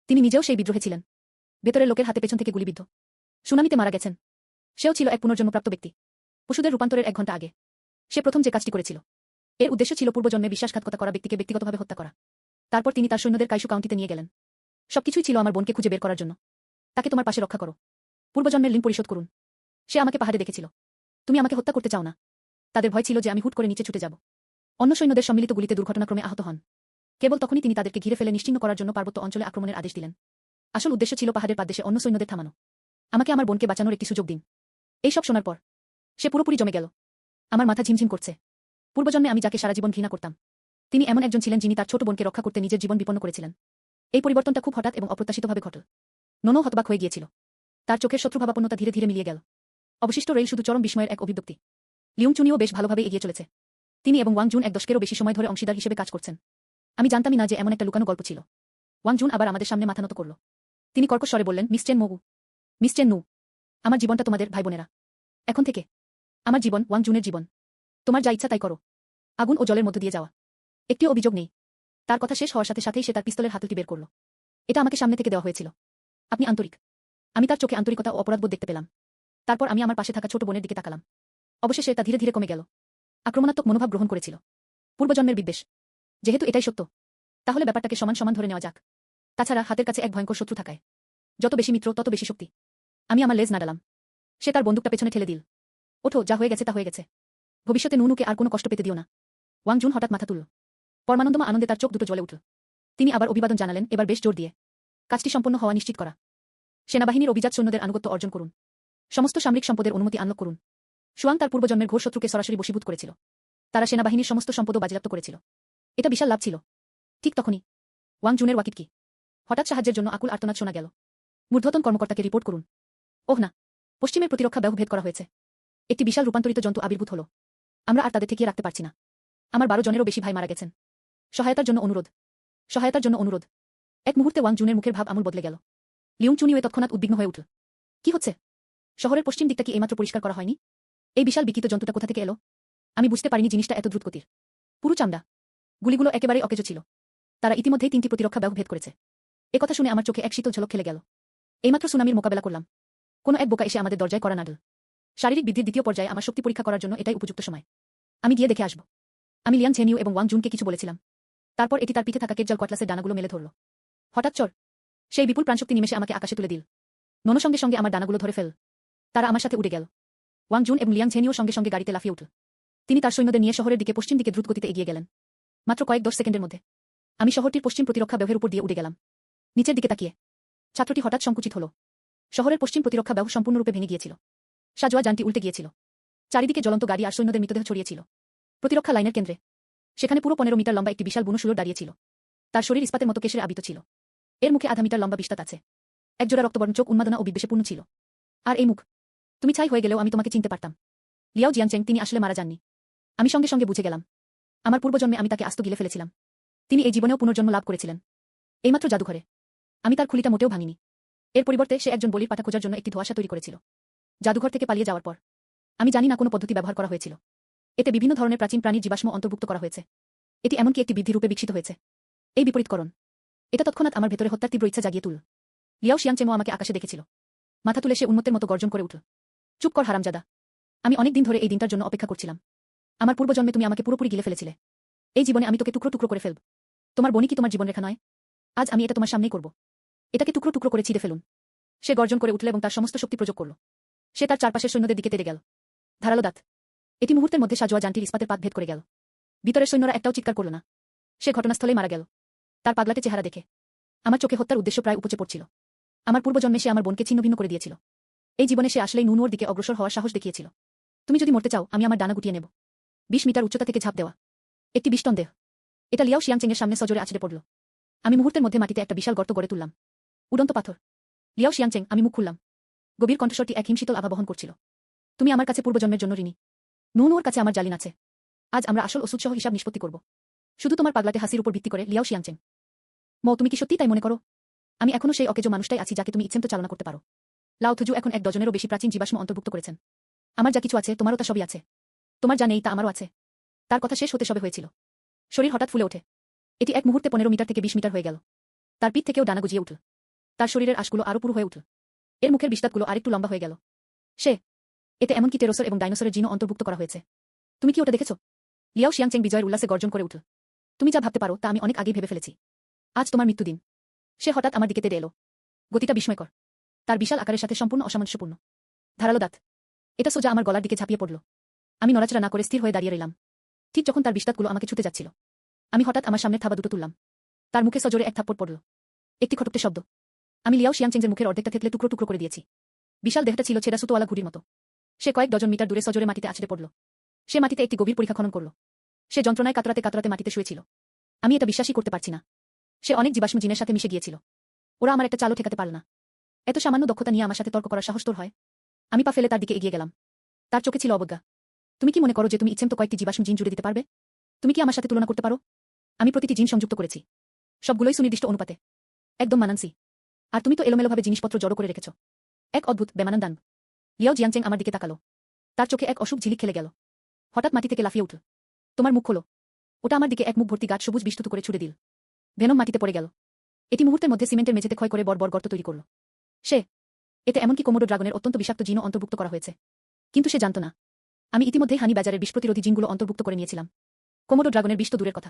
তিনি নিজেও সেই বিদ্রোহে ছিলেন। ভেতরের লোকের হাতে পেছন থেকে গুলিবিদ্ধ। সুনামিতে মারা গেছেন। সেও ছিল এক পুনর্জন্মপ্রাপ্ত ব্যক্তি। পশুদের রূপান্তরের 1 ঘণ্টা আগে সে প্রথম যে কাজটি করেছিল এর উদ্দেশ্য ছিল পূর্বজন্মে বিশ্বাসঘাতকতা করা ব্যক্তিকে ব্যক্তিগতভাবে হত্যা করা। তারপর তিনি তার সৈন্যদের কাইশু কাউন্টিতে নিয়ে গেলেন। সবকিছুই ছিল আমার বোনকে খুঁজে বের করার জন্য। তাকে তোমার পাশে রক্ষা করো। পূর্বজন্মের ঋণ পরিশোধ করুন। সে আমাকে পাহাড়ে দেখেছিল। তুমি আমাকে হত্যা করতে চাও না। তাদের ভয় ছিল যে আমি হুট করে নিচে ছুটে যাব। অন্য সৈন্যদের সম্মিলিত গুলিতে দুর্ঘটনাক্রমে আহত হন। কেবল তখনই তিনি তাদেরকে ঘিরে ফেলে নিশ্চিহ্ন করার জন্য পার্বত্য অঞ্চলে আক্রমণের আদেশ দিলেন। আসল উদ্দেশ্য ছিল পাহাড়ের পাদদেশে অন্য সৈন্যদের থামানো। আমাকে আমার বোনকে বাঁচানোর একটি সুযোগ দিন। এই সব শোনার পর সে পুরোপুরি জমে গেল। আমার মাথা ঝিমঝিম করছে। পূর্বজন্মে আমি যাকে সারা জীবন ঘৃণা করতাম, তিনি এমন একজন ছিলেন যিনি তার ছোট বোনকে রক্ষা করতে নিজের জীবন বিপন্ন করেছিলেন। এই পরিবর্তনটা খুব হঠাৎ এবং অপ্রত্যাশিতভাবে ঘটল। নোনো হতবাক হয়ে গিয়েছিল। তার চোখের শত্রুভাবাপন্নতা ধীরে ধীরে মিলিয়ে গেল। অবশিষ্ট রইল শুধু চরম বিস্ময়ের এক অভিব্যক্তি। লিউং চুনিও বেশ ভালোভাবে এগিয়ে চলেছে। তিনি এবং ওয়াং জুন এক দশকেরও বেশি সময় ধরে অংশীদার হিসেবে কাজ করছেন। আমি জানতামই না যে এমন একটা লুকানো গল্প ছিল। ওয়াং জুন আবার আমাদের সামনে মাথা নত করল। তিনি কর্কশ স্বরে বললেন, মিস চেন মগু, মিস চেন নু, আমার জীবনটা তোমাদের ভাই বোনেরা। এখন থেকে আমার জীবন ওয়াং জুনের জীবন। তোমার যা ইচ্ছা তাই করো। আগুন ও জলের মধ্য দিয়ে যাওয়া, একটিও অভিযোগ নেই। তার কথা শেষ হওয়ার সাথে সাথেই সে তার পিস্তলের হাতলটি বের করল। এটা আমাকে সামনে থেকে দেওয়া হয়েছিল। আপনি আন্তরিক। আমি তার চোখে আন্তরিকতা ও অপরাধবোধ দেখতে পেলাম। তারপর আমি আমার পাশে থাকা ছোট বোনের দিকে তাকালাম। অবশেষে তা ধীরে ধীরে কমে গেল। আক্রমণাত্মক মনোভাব গ্রহণ করেছিল। পূর্বজন্মের বিদ্বেষ। যেহেতু এটাই সত্য, তাহলে ব্যাপারটাকে সমান সমান ধরে নেওয়া যাক। তাছাড়া হাতের কাছে এক ভয়ঙ্কর শত্রু থাকায় যত বেশি মিত্র তত বেশি শক্তি। আমি আমার লেজ নাড়ালাম। সে তার বন্দুকটা পেছনে ঠেলে দিল। ওঠো, যা হয়ে গেছে তা হয়ে গেছে। ভবিষ্যতে নুনুকে আর কোনো কষ্ট পেতে দিও না। ওয়াং জুন হঠাৎ মাথা তুলল। পরমানন্দমা আনন্দে তার চোখ দুটো জ্বলে উঠল। তিনি আবার অভিবাদন জানালেন, এবার বেশ জোর দিয়ে। কাজটি সম্পন্ন হওয়া নিশ্চিত করা। সেনাবাহিনীর অভিজাত সৈন্যদের আনুগত্য অর্জন করুন। সমস্ত সামরিক সম্পদের অনুমতি আনলক করুন। সুয়াং তার পূর্বজন্মের ঘোর শত্রুকে সরাসরি বশীভূত করেছিল। তারা সেনাবাহিনীর সমস্ত সম্পদও বাজেয়াপ্ত করেছিল। এটা বিশাল লাভ ছিল। ঠিক তখনই ওয়াং জুনের ওয়াকিট কি হঠাৎ সাহায্যের জন্য আকুল আর্তনাদ শোনা গেল। ঊর্ধ্বতন কর্মকর্তাকে রিপোর্ট করুন। ওহ না, পশ্চিমের প্রতিরক্ষা ব্যহ ভেদ করা হয়েছে। একটি বিশাল রূপান্তরিত জন্তু আবির্ভূত হল। আমরা আর তাদের ঠেকিয়ে রাখতে পারছি না। আমার 12 জনেরও বেশি ভাই মারা গেছেন। সহায়তার জন্য অনুরোধ, সহায়তার জন্য অনুরোধ। এক মুহূর্তে ওয়াং জুনের মুখের ভাব আমূল বদলে গেল। লিউং চুনিওয়ে তৎক্ষণাৎ উদ্বিগ্ন হয়ে উঠল। কি হচ্ছে? শহরের পশ্চিম দিকটা কি এইমাত্র পরিষ্কার করা হয়নি? এই বিশাল বিকিত জন্তুটা কোথা থেকে এলো? আমি বুঝতে পারিনি জিনিসটা এত দ্রুতগতির। পুরো চামড়া। গুলিগুলো একেবারেই অকেজো ছিল। তারা ইতিমধ্যেই 3টি প্রতিরক্ষা ব্যহ ভেদ করেছে। একথা শুনে আমার চোখে এক শীতল ঝলক খেলে গেল। এইমাত্র সুনামির মোকাবেলা করলাম। কোনো এক বোকা এসে আমাদের দরজায় করা নাড়ল। শারীরিক বৃদ্ধির দ্বিতীয় পর্যায়ে আমার শক্তি পরীক্ষা করার জন্য এটাই উপযুক্ত সময়। আমি গিয়ে দেখে আসব। আমি লিয়াং ঝেনিউ এবং ওয়াং জুনকে কিছু বলেছিলাম। তারপর এটি তার পিঠে থাকা কেটজাল কটলাসের ডানাগুলো মেলে ধরল। হঠাৎ চর সেই বিপুল প্রাণশক্তি নিমেষে আমাকে আকাশে তুলে দিল। ননো সঙ্গে সঙ্গে আমার ডানাগুলো ধরে ফেল। তারা আমার সাথে উড়ে গেল। ওয়াং জুন এবং লিয়াং ঝেনিউ সঙ্গে সঙ্গে গাড়িতে লাফিয়ে উঠল। তিনি তার সৈন্যদের নিয়ে শহরের দিকে পশ্চিম দিকে দ্রুতগতিতে এগিয়ে গেলেন। মাত্র কয়েক 10 সেকেন্ডের মধ্যে আমি শহরটির পশ্চিম প্রতিরক্ষা ব্যহের উপর দিয়ে উড়ে গেলাম। নিচের দিকে তাকিয়ে ছাত্রটি হঠাৎ সংকুচিত হল। শহরের পশ্চিম প্রতিরক্ষা ব্যহ সম্পূর্ণরূপে ভেঙে গিয়েছিল। সাজোয়া যানটি উল্টে গিয়েছিল। চারিদিকে জ্বলন্ত গাড়ি আর সৈন্যদের মৃতদেহ ছড়িয়েছিল। প্রতিরক্ষা লাইনের কেন্দ্রে সেখানে পুরো 15 মিটার লম্বা একটি বিশাল বুনো শুয়োর দাঁড়িয়েছিল। তার শরীর ইস্পাতের মতো কেশরে আবৃত ছিল। এর মুখে আধা মিটার লম্বা বিস্তাত আছে। একজোড়া রক্তবর্ণ চোখ উন্মাদনা ও বিদ্বেষে পূর্ণ ছিল। আর এই মুখ, তুমি ছাই হয়ে গেলেও আমি তোমাকে চিনতে পারতাম। লিয়াও জিয়াংচেং, তিনি আসলে মারা যাননি। আমি সঙ্গে সঙ্গে বুঝে গেলাম। আমার পূর্বজন্মে আমি তাকে আস্ত গিলে ফেলেছিলাম। তিনি এই জীবনেও পুনর্জন্ম লাভ করেছিলেন। এইমাত্র জাদুঘরে আমি তার খুলিটা মোটেও ভাঙিনি। এর পরিবর্তে সে একজন বলির পাঠা খোঁজার জন্য একটি ধোঁয়াশা তৈরি করেছিল। জাদুঘর থেকে পালিয়ে যাওয়ার পর আমি জানি না কোনো পদ্ধতি ব্যবহার করা হয়েছিল। এতে বিভিন্ন ধরনের প্রাচীন প্রাণীর জীবাশ্ম অন্তর্ভুক্ত করা হয়েছে। এটি এমনকি একটি বৃদ্ধি রূপে বিকশিত হয়েছে। এই বিপরীতকরণ, এটা তৎক্ষণাৎ আমার ভেতরে হত্যার তীব্র ইচ্ছা জাগিয়ে তুল। লিয়াও শিয়াংচেংও আমাকে আকাশে দেখেছিল। মাথা তুলে সে উন্মত্তের মতো গর্জন করে উঠল। চুপ কর হারামজাদা। আমি অনেক দিন ধরে এই দিনটার জন্য অপেক্ষা করছিলাম। আমার পূর্বজন্মে তুমি আমাকে পুরোপুরি গিলে ফেলেছিলে। এই জীবনে আমি তোকে টুকরো টুকরো করে ফেলব। তোমার বনি কি তোমার জীবনরেখা নয়? আজ আমি এটা তোমার সামনেই করব। এটাকে টুকরো টুকরো করে ছিঁড়ে ফেলুন। সে গর্জন করে উঠল এবং তার সমস্ত শক্তি প্রয়োগ করল। সে তার চারপাশের সৈন্যদের দিকে তেড়ে গেল। ধারালো দাঁত। এটি মুহূর্তের মধ্যে সাজোয়া যানটির ইস্পাতের পাত ভেদ করে গেল। ভিতরের সৈন্যরা একটাও চিৎকার করল না। সে ঘটনাস্থলেই মারা গেল। তার পাগলাটে চেহারা দেখে আমার চোখে হত্যার উদ্দেশ্য প্রায় উপচে পড়ছিল। আমার পূর্বজন্মে সে আমার বোনকে ছিন্নভিন্ন করে দিয়েছিল। এই জীবনে সে আসলেই নুনুর দিকে অগ্রসর হওয়ার সাহস দেখিয়েছিল। তুমি যদি মরতে চাও, আমি আমার ডানা গুটিয়ে নেব। 20 মিটার উচ্চতা থেকে ঝাঁপ দেওয়া। একটি 20 টন দেহ। এটা লিয়াও শিয়াংচেংয়ের সামনে সজোরে আছড়ে পড়ল। আমি মুহূর্তের মধ্যে মাটিতে একটা বিশাল গর্ত গড়ে তুললাম। উড়ন্ত পাথর। লিয়াও শিয়াংচেং, আমি মুখ খুললাম। গভীর কণ্ঠস্বরটি এক হিমশীতল আভা বহন করছিল। তুমি আমার কাছে পূর্বজন্মের জন্য ঋণী। নুনুর কাছে আমার জালিন আছে। আজ আমরা আসল ওষুধসহ হিসাব নিষ্পত্তি করব। শুধু তোমার পাগলাটে হাসির উপর ভিত্তি করে, লিয়াও শিয়াংচেং। তুমি কি সত্যি তাই মনে করো? আমি এখনো সেই অকেজো মানুষটাই আছি যাকে তুমি ইচ্ছেমতো চালনা করতে পারো। লাও থুজু এখন 1 ডজনেরও বেশি প্রাচীন জীবাশ্ম অন্তর্ভুক্ত করেছেন। আমার যা কিছু আছে তোমারও তা সবই আছে। তোমার যা নেই তা আমারও আছে। তার কথা শেষ হতে সবে হয়েছিল। শরীর হঠাৎ ফুলে ওঠে। এটি এক মুহূর্তে 15 মিটার থেকে 20 মিটার হয়ে গেল। তার পিঠ থেকেও ডানা গুজিয়ে উঠল। তার শরীরের আঁশগুলো আরও পুরু হয়ে উঠল। এর মুখের বিস্তারগুলো আরেকটু লম্বা হয়ে গেল। সে এতে এমনকি টেরোসর এবং ডাইনোসরের জিনও অন্তর্ভুক্ত করা হয়েছে। তুমি কি ওটা দেখেছো? লিয়াও শিয়াংচেং বিজয়ের উল্লাসে গর্জন করে উঠল। তুমি যা ভাবতে পারো তা আমি অনেক আগেই ভেবে ফেলেছি। আজ তোমার মৃত্যুদিন। সে হঠাৎ আমার দিকে তেড়ে এলো। গতিটা বিস্ময়কর। তার বিশাল আকারের সাথে সম্পূর্ণ অসামঞ্জস্যপূর্ণ। ধারালো দাঁত। এটা সোজা আমার গলার দিকে ঝাঁপিয়ে পড়ল। আমি নড়াচড়া না করে স্থির হয়ে দাঁড়িয়ে রইলাম। ঠিক যখন তার বিস্তারগুলো আমাকে ছুটে যাচ্ছিল, আমি হঠাৎ আমার সামনে থাবা দুটো তুললাম। তার মুখে সজোরে এক থাপ্পড় পড়ল। একটি খটকটে শব্দ। আমি লিয়াও শিয়াংচেংয়ের মুখের অর্ধেকটা থেতলে টুকরো টুকরো করে দিয়েছি। বিশাল দেহটা ছিল ছেঁড়া সুতোওয়ালা ঘুড়ির মতো। সে কয়েক ডজন মিটার দূরে সজোরে মাটিতে আছড়ে পড়ল। সে মাটিতে একটি গভীর পরীক্ষা খনন করল। সে যন্ত্রণায় কাতরাতে কাতরাতে মাটিতে শুয়েছিল। আমি এটা বিশ্বাসই করতে পারছি না। সে অনেক জীবাশ্ম জিনের সাথে মিশে গিয়েছিল। ওরা আমার একটা চালও ঠেকাতে পারল না। এত সামান্য দক্ষতা নিয়ে আমার সাথে তর্ক করার সাহস তোর হয়? আমি পা ফেলে তার দিকে এগিয়ে গেলাম। তার চোখে ছিল অবজ্ঞা। তুমি কি মনে করো যে তুমি ইচ্ছেমতো কয়েকটি জীবাশ্ম জিন জুড়ে দিতে পারবে? তুমি কি আমার সাথে তুলনা করতে পারো? আমি প্রতিটি জিন সংযুক্ত করেছি। সবগুলোই সুনির্দিষ্ট অনুপাতে। একদম মানানসি। আর তুমি তো এলোমেলোভাবে জিনিসপত্র জড়ো করে রেখেছ। এক অদ্ভুত বেমানান দান। লিয়াও জিয়াংচেং আমার দিকে তাকালো। তার চোখে এক অশুভ ঝিলিক খেলে গেল। হঠাৎ মাটি থেকে লাফিয়ে উঠল। তোমার মুখ খোলো। ওটা আমার দিকে এক মুখ ভর্তি গাছ সবুজ বিস্তুত করে ছুড়ে দিল। ভেনম মাটিতে পড়ে গেল। এটি মুহূর্তের মধ্যে সিমেন্টের মেঝেতে ক্ষয় করে বড় গর্ত তৈরি করল। সে এতে এমনকি কোমোডো ড্রাগনের অত্যন্ত বিষাক্ত জিনও অন্তর্ভুক্ত করা হয়েছে। কিন্তু সে জানত না আমি ইতিমধ্যেই হানি বাজারের বিষ প্রতিরোধী জিনগুলো অন্তর্ভুক্ত করে নিয়েছিলাম। কোমোডো ড্রাগনের বিষ তো দূরের কথা,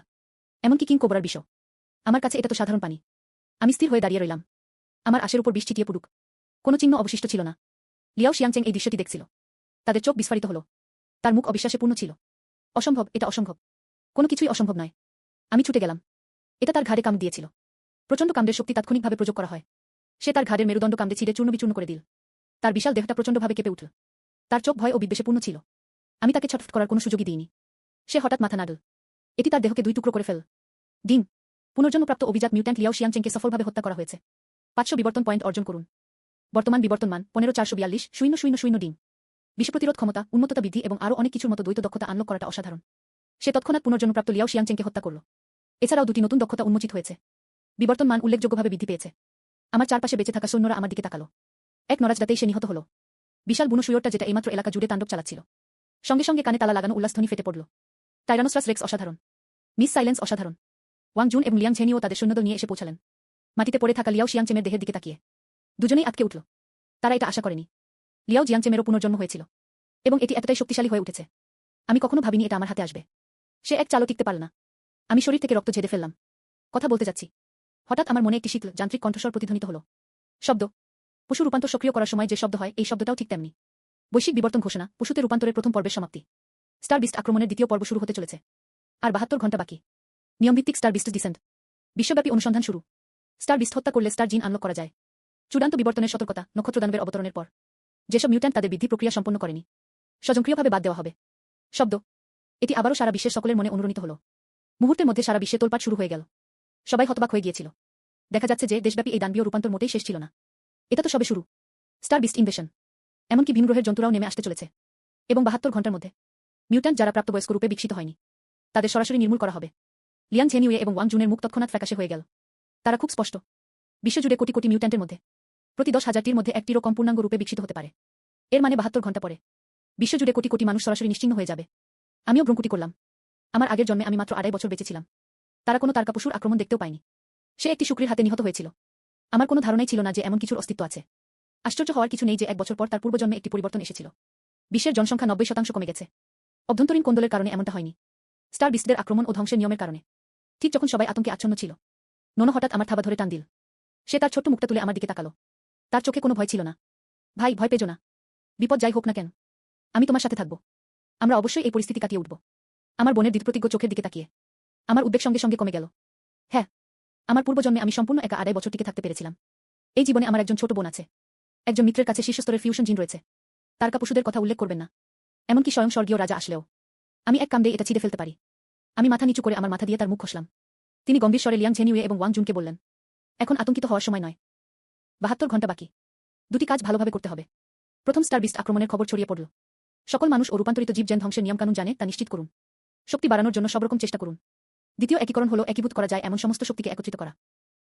এমনকি কিং কোবরার বিষও। আমার কাছে এটা তো সাধারণ পানি। আমি স্থির হয়ে দাঁড়িয়ে রইলাম। আমার আশের উপর বিষ ছিটিয়ে পড়ুক। কোনো চিহ্ন অবশিষ্ট ছিল না। লিয়াও শিয়াংচেং এই দৃশ্যটি দেখছিল। তাদের চোখ বিস্ফারিত হল। তার মুখ অবিশ্বাসে পূর্ণ ছিল। অসম্ভব, এটা অসম্ভব। কোনো কিছুই অসম্ভব নয়। আমি ছুটে গেলাম। এটা তার ঘাড়ে কামড় দিয়েছিল। প্রচণ্ড কামড়ের শক্তি তাৎক্ষণিকভাবে প্রয়োগ করা হয়। সে তার ঘাড়ের মেরুদণ্ড কামড়ে ছিঁড়ে চূর্ণবিচূর্ণ করে দিল। তার বিশাল দেহটা প্রচণ্ডভাবে কেঁপে উঠল। তার চোখ ভয় ও বিদ্বেষে পূর্ণ ছিল। আমি তাকে ছটফট করার কোনো সুযোগই দিইনি। সে হঠাৎ মাথা নাড়ল। এটি তার দেহকে দুই টুকরো করে ফেল। ডিম। পুনর্জন্মপ্রাপ্ত অভিজাত মিউট্যান্ট লিয়াও শিয়াংচেংকে সফলভাবে হত্যা করা হয়েছে। 500 বিবর্তন পয়েন্ট অর্জন করুন। বর্তমান বিবর্তন মান 15442 ডিম। বিশ্বপ্রতিরোধ ক্ষমতা, উন্মত্ততা বৃদ্ধি এবং আরও অনেক কিছুর মতো দ্বৈত দক্ষতা আনলক করাটা অসাধারণ। সে তৎক্ষণাৎ পুনর্জন্মপ্রাপ্ত লিয়াও শিয়াংচেংকে হত্যা করল। এছাড়াও 2টি নতুন দক্ষতা উন্মোচিত হয়েছে। বিবর্তন মান উল্লেখযোগ্যভাবে বৃদ্ধি পেয়েছে। আমার চারপাশে বেঁচে থাকা সৈন্যরা আমার দিকে তাকালো। এক নরাজদাতেই সে নিহত হল। বিশাল বুনো শুয়োরটা যেটা এইমাত্র এলাকা জুড়ে তাণ্ডব চালাচ্ছিল, সঙ্গে সঙ্গে কানে তালা লাগানো উল্লাসধ্বনি ফেটে পড়ল। টাইরানোসরাস রেক্স অসাধারণ। মিস সাইলেন্স অসাধারণ। ওয়াং জুন এবং লিয়াং ঝেনিও তাদের সৈন্যদল নিয়ে এসে পৌঁছালেন। মাটিতে পড়ে থাকা লিয়াও শিয়াংচেমের দেহের দিকে তাকিয়ে দুজনেই আটকে উঠল। তারা এটা আশা করেনি। লিয়াও জিয়াংচেমেরও পুনর্জন্ম হয়েছিল এবং এটি এতটাই শক্তিশালী হয়ে উঠেছে। আমি কখনো ভাবিনি এটা আমার হাতে আসবে। সে এক চালও টিকতে পারল না। আমি শরীর থেকে রক্ত ঝেড়ে ফেললাম। কথা বলতে যাচ্ছি, হঠাৎ আমার মনে একটি শীতল যান্ত্রিক কণ্ঠস্বর প্রতিধ্বনিত হল। শব্দ। পশু রূপান্তর সক্রিয় করার সময় যে শব্দ হয়, এই শব্দটাও ঠিক তেমনি। বৈশ্বিক বিবর্তন ঘোষণা, পশুতে রূপান্তরের প্রথম পর্বের সমাপ্তি। স্টার বিস্ট আক্রমণের দ্বিতীয় পর্ব শুরু হতে চলেছে। আর 72 ঘণ্টা বাকি। নিয়মভিত্তিক স্টার বিস্ট ডিসেন্ট। বিশ্বব্যাপী অনুসন্ধান শুরু। স্টার বিস্ট হত্যা করলে স্টার জিন আনলক করা যায়। চূড়ান্ত বিবর্তনের সতর্কতা, নক্ষত্রদানবের অবতরণের পর যেসব মিউট্যান্ট তাদের বৃদ্ধি প্রক্রিয়া সম্পন্ন করেনি, স্বয়ংক্রিয়ভাবে বাদ দেওয়া হবে। শব্দ। এটি আবারও সারা বিশ্বের সকলের মনে অনুরণিত হল। মুহূর্তের মধ্যে সারা বিশ্বে তোলপাট শুরু হয়ে গেল। সবাই হতবাক হয়ে গিয়েছিল। দেখা যাচ্ছে যে দেশব্যাপী এই দানবীয় রূপান্তর মোটেই শেষ ছিল না। এটা তো সবে শুরু। Star beast invasion. এমনকি ভিনগ্রহের জন্তুরাও নেমে আসতে চলেছে। এবং 72 ঘণ্টার মধ্যে মিউট্যান্ট যারা প্রাপ্তবয়স্ক রূপে বিকশিত হয়নি, তাদের সরাসরি নির্মূল করা হবে। লিয়াং ঝেনিউয়ে এবং ওয়াং জুনের মুখ তৎক্ষণাৎ ফ্যাকাশে হয়ে গেল। তারা খুব স্পষ্ট। বিশ্বজুড়ে কোটি কোটি মিউট্যান্টের মধ্যে প্রতি 10,000টির মধ্যে একটিরও কম পূর্ণাঙ্গ রূপে বিকশিত হতে পারে। এর মানে 72 ঘণ্টা পরে বিশ্বজুড়ে কোটি কোটি মানুষ সরাসরি নিশ্চিহ্ন হয়ে যাবে। আমিও ভ্রুকুটি করলাম। আমার আগের জন্মে আমি মাত্র 2.5 বছর বেঁচেছিলাম। তারা কোনো তারকা পশুর আক্রমণ দেখতেও পায়নি। সে একটি শুকরির হাতে নিহত হয়েছিল। আমার কোনো ধারণাই ছিল না যে এমন কিছুর অস্তিত্ব আছে। আশ্চর্য হওয়ার কিছু নেই যে 1 বছর পর তার পূর্বজন্মে একটি পরিবর্তন এসেছিল। বিশ্বের জনসংখ্যা 90% কমে গেছে। অভ্যন্তরীণ কোন্দলের কারণে এমনটা হয়নি। স্টার বিস্টদের আক্রমণ ও ধ্বংসের নিয়মের কারণে। ঠিক যখন সবাই আতঙ্কে আচ্ছন্ন ছিল, নোনো হঠাৎ আমার থাবা ধরে টান দিল। সে তার ছোট্ট মুখটা তুলে আমার দিকে তাকালো। তার চোখে কোনো ভয় ছিল না। ভাই, ভয় পেজো না। বিপদ যাই হোক না কেন, আমি তোমার সাথে থাকব। আমরা অবশ্যই এই পরিস্থিতি কাটিয়ে উঠব। আমার বোনের দৃঢ়প্রতিজ্ঞ চোখের দিকে তাকিয়ে আমার উদ্বেগ সঙ্গে সঙ্গে কমে গেল। হ্যাঁ, আমার পূর্বজন্মে আমি সম্পূর্ণ একা 2.5 বছর টিকে থাকতে পেরেছিলাম। এই জীবনে আমার একজন ছোট বোন আছে। একজন মিত্রের কাছে শীর্ষস্তরের ফিউশন জিন রয়েছে। তারকা পশুদের কথা উল্লেখ করবেন না। এমনকি স্বয়ং স্বর্গীয় রাজা আসলেও আমি এক কামড়ে এটা ছিঁড়ে ফেলতে পারি। আমি মাথা নিচু করে আমার মাথা দিয়ে তার মুখ ঘষলাম। তিনি গম্ভীর স্বরে লিয়াং ঝেনিউয়ে এবং ওয়াং জুনকে বললেন, এখন আতঙ্কিত হওয়ার সময় নয়। 72 ঘণ্টা বাকি। 2টি কাজ ভালোভাবে করতে হবে। প্রথম, স্টার বিস্ট আক্রমণের খবর ছড়িয়ে পড়ল। সকল মানুষ ও রূপান্তরিত জীবজেন ধ্বংসের নিয়মকানুন জানে তা নিশ্চিত করুন। শক্তি বাড়ানোর জন্য সবরকম চেষ্টা করুন। দ্বিতীয় একীকরণ হল একীভূত করা যায় এমন সমস্ত শক্তিকে একত্রিত করা।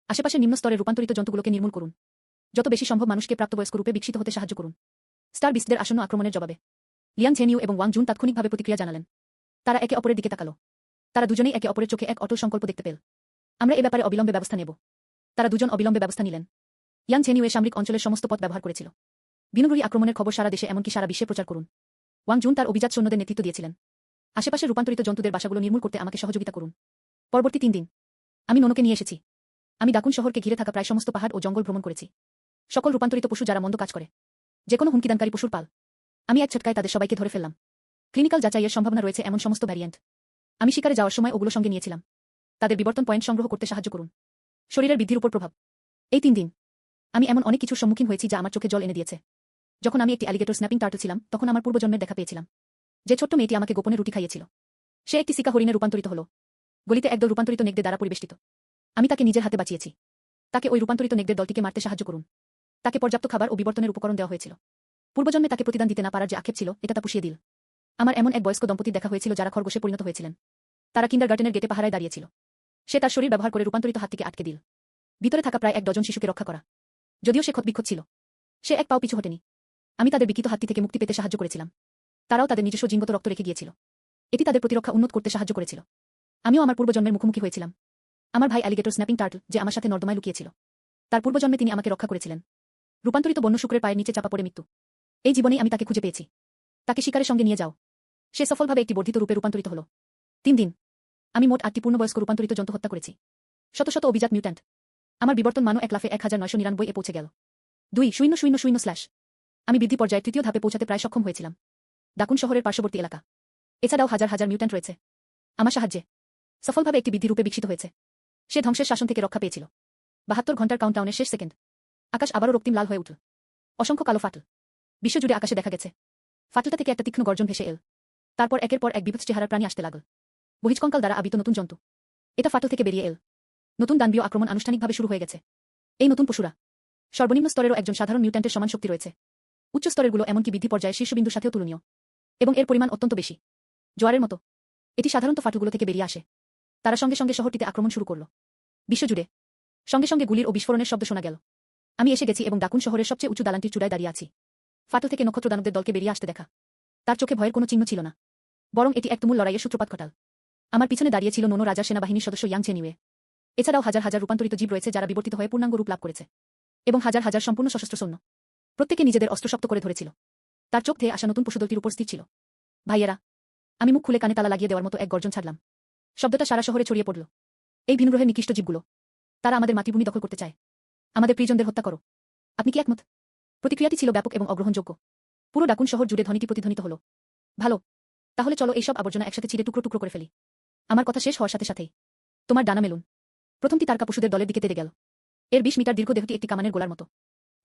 আশেপাশে নিম্ন স্তরে রূপান্তরিত জন্তুগুলোকে নির্মূল করুন। যত বেশি সম্ভব মানুষকে প্রাপ্তবয়স্ক রূপে বিকশিত হতে সাহায্য করুন। স্টার বিস্টদের আসন্ন আক্রমণের জবাবে লিয়াং ঝেনিউ এবং ওয়াং জুন তাৎক্ষণিকভাবে প্রতিক্রিয়া জানালেন। তারা একে অপরের দিকে তাকালো। তারা দুজনেই একে অপরের চোখে এক অটল সংকল্প দেখতে পেল। আমরা এ ব্যাপারে অবিলম্বে ব্যবস্থা নেব। তারা দুজন অবিলম্বে ব্যবস্থা নিলেন। ইয়াং ঝেনিউয়ে সামরিক অঞ্চলের সমস্ত পথ ব্যবহার করেছিল। বিনগ্রহী আক্রমণের খবর সারা দেশে এমনকি সারা বিশ্বে প্রচার করুন। ওয়াং জুন তার অভিজাত সৈন্যদের নেতৃত্ব দিয়েছিলেন। আশেপাশে রূপান্তরিত জন্তুদের বাসাগুলো নির্মূল করতে আমাকে সহযোগিতা করুন। পরবর্তী 3 দিন আমি নোনোকে নিয়ে এসেছি। আমি দাকুন শহরকে ঘিরে থাকা প্রায় সমস্ত পাহাড় ও জঙ্গল ভ্রমণ করেছি। সকল রূপান্তরিত পশু যারা মন্দ কাজ করে, যেকোনো হুমকিদানকারী পশুর পাল, আমি এক ঝটকায় তাদের সবাইকে ধরে ফেললাম। ক্লিনিক্যাল যাচাইয়ের সম্ভাবনা রয়েছে এমন সমস্ত ভ্যারিয়েন্ট আমি শিকারে যাওয়ার সময় ওগুলো সঙ্গে নিয়েছিলাম। তাদের বিবর্তন পয়েন্ট সংগ্রহ করতে সাহায্য করুন। শরীরের বৃদ্ধির উপর প্রভাব। এই 3 দিন আমি এমন অনেক কিছুর সম্মুখীন হয়েছি যা আমার চোখে জল এনে দিয়েছে। যখন আমি একটি অ্যালিগেটর স্ন্যাপিং টার্টল ছিলাম তখন আমার পূর্বজন্মের দেখা পেয়েছিলাম। যে ছোট্ট মেয়েটি আমাকে গোপনে রুটি খাইয়েছিল সে একটি সিকা হরিণে রূপান্তরিত হল। গলিতে একদল রূপান্তরিত নেকড়ে দ্বারা পরিবেষ্টিত। আমি তাকে নিজের হাতে বাঁচিয়েছি। তাকে ওই রূপান্তরিত নেকড়ের দলটিকে মারতে সাহায্য করুন। তাকে পর্যাপ্ত খাবার ও বিবর্তনের উপকরণ দেওয়া হয়েছিল। পূর্বজন্মে তাকে প্রতিদান দিতে না পারার যে আক্ষেপ ছিল এটা তা পুষিয়ে দিল। আমার এমন এক বয়স্ক দম্পতির দেখা হয়েছিল যারা খরগোশে পরিণত হয়েছিলেন। তারা কিন্ডারগার্টেনের গেটে পাহারায় দাঁড়িয়েছিল। সে তার শরীর ব্যবহার করে রূপান্তরিত হাতটিকে আটকে দিল। ভিতরে থাকা প্রায় 1 ডজন শিশুকে রক্ষা করা। যদিও সে ক্ষতবিক্ষত ছিল, সে এক পাও পিছু হটেনি। আমি তাদের বিকৃত হাতটি থেকে মুক্তি পেতে সাহায্য করেছিলাম। তারাও তাদের নিজস্ব জিনগত রক্ত রেখে গিয়েছিল। এটি তাদের প্রতিরক্ষা উন্নত করতে সাহায্য করেছিল। আমিও আমার পূর্বজন্মের মুখোমুখি হয়েছিলাম। আমার ভাই অ্যালিগেটর স্ন্যাপিং টার্টল যে আমার সাথে নর্দমায় লুকিয়েছিল, তার পূর্বজন্মে তিনি আমাকে রক্ষা করেছিলেন। রূপান্তরিত বন্য শুকরের পায়ের নিচে চাপা পড়ে মৃত্যু। এই জীবনেই আমি তাকে খুঁজে পেয়েছি। তাকে শিকারের সঙ্গে নিয়ে যাও। সে সফলভাবে একটি বর্ধিত রূপে রূপান্তরিত হল। 3 দিন আমি মোট 8টি পূর্ণবয়স্ক রূপান্তরিত জন্তু হত্যা করেছি। শত শত অভিজাত মিউট্যান্ট। আমার বিবর্তন মানও 1 লাফে 1999 পৌঁছে গেল। 2,000 আমি বৃদ্ধি পর্যায়ে 3য় ধাপে পৌঁছাতে প্রায় সক্ষম হয়েছিলাম। দাকুন শহরের পার্শ্ববর্তী এলাকা। এছাড়াও হাজার হাজার মিউট্যান্ট রয়েছে। আমার সাহায্যে সফলভাবে একটি বৃদ্ধি রূপে বিকশিত হয়েছে। সে ধ্বংসের শাসন থেকে রক্ষা পেয়েছিল। 72 ঘন্টার কাউন্টডাউনের শেষ সেকেন্ড। আকাশ আবারও রক্তিম লাল হয়ে উঠল। অসংখ্য কালো ফাটল বিশ্বজুড়ে আকাশে দেখা গেছে। ফাটলটা থেকে একটা তীক্ষ্ণ গর্জন ভেসে এল। তারপর একের পর এক বিভৎস চেহারার প্রাণী আসতে লাগল। বহিষ্কঙ্কাল দ্বারা আবৃত নতুন জন্তু। এটা ফাটল থেকে বেরিয়ে এল। নতুন দানবীয় আক্রমণ আনুষ্ঠানিকভাবে শুরু হয়ে গেছে। এই নতুন পশুরা সর্বনিম্ন স্তরেরও একজন সাধারণ মিউট্যান্টের সমান শক্তি রয়েছে। উচ্চ স্তরেরগুলো এমনকি বৃদ্ধি পর্যায়ে শীর্ষবিন্দুর সাথেও তুলনীয়। এবং এর পরিমাণ অত্যন্ত বেশি, জোয়ারের মতো। এটি সাধারণত ফাটলগুলো থেকে বেরিয়ে আসে। তারা সঙ্গে সঙ্গে শহরটিতে আক্রমণ শুরু করল। বিশ্বজুড়ে সঙ্গে সঙ্গে গুলির ও বিস্ফোরণের শব্দ শোনা গেল। আমি এসে গেছি এবং দাকুন শহরের সবচেয়ে উঁচু দালানটির চূড়ায় দাঁড়িয়ে আছি। ফাটল থেকে নক্ষত্রদানবদের দলকে বেরিয়ে আসতে দেখা। তার চোখে ভয়ের কোনো চিহ্ন ছিল না, বরং এটি এক তুমুল লড়াইয়ের সূত্রপাত ঘটাল। আমার পিছনে দাঁড়িয়ে ছিল নোনো রাজার সেনাবাহিনীর সদস্য ইয়াং চেনিওয়ে। এছাড়াও হাজার হাজার রূপান্তরিত জীব রয়েছে যারা বিবর্তিত হয়ে পূর্ণাঙ্গ রূপ লাভ করেছে। এবং হাজার হাজার সম্পূর্ণ সশস্ত্র সৈন্য। প্রত্যেকে নিজেদের অস্ত্র শক্ত করে ধরেছিল। তার চোখ ধেয়ে আসা নতুন পশুদলটির উপর স্থির ছিল। ভাইয়েরা, আমি মুখ খুলে কানে তালা লাগিয়ে দেওয়ার মতো এক গর্জন ছাড়লাম। শব্দটা সারা শহরে ছড়িয়ে পড়ল। এই ভিনগ্রহের নিকৃষ্ট জীবগুলো, তারা আমাদের মাতৃভূমি দখল করতে চায়। আমাদের প্রিয়জনদের হত্যা করো। আপনি কি একমত? প্রতিক্রিয়াটি ছিল ব্যাপক এবং অগ্রহণযোগ্য। পুরো ডাকুন শহর জুড়ে ধ্বনিটি প্রতিধ্বনিত হল। ভালো, তাহলে চলো এইসব আবর্জনা একসাথে ছিঁড়ে টুকরো টুকরো করে ফেলি। আমার কথা শেষ হওয়ার সাথে সাথেই তোমার ডানা মেলুন। প্রথমটি তারকা পশুদের দলের দিকে তেড়ে গেল। এর 20 মিটার দীর্ঘ দেহটি একটি কামানের গোলার মতো।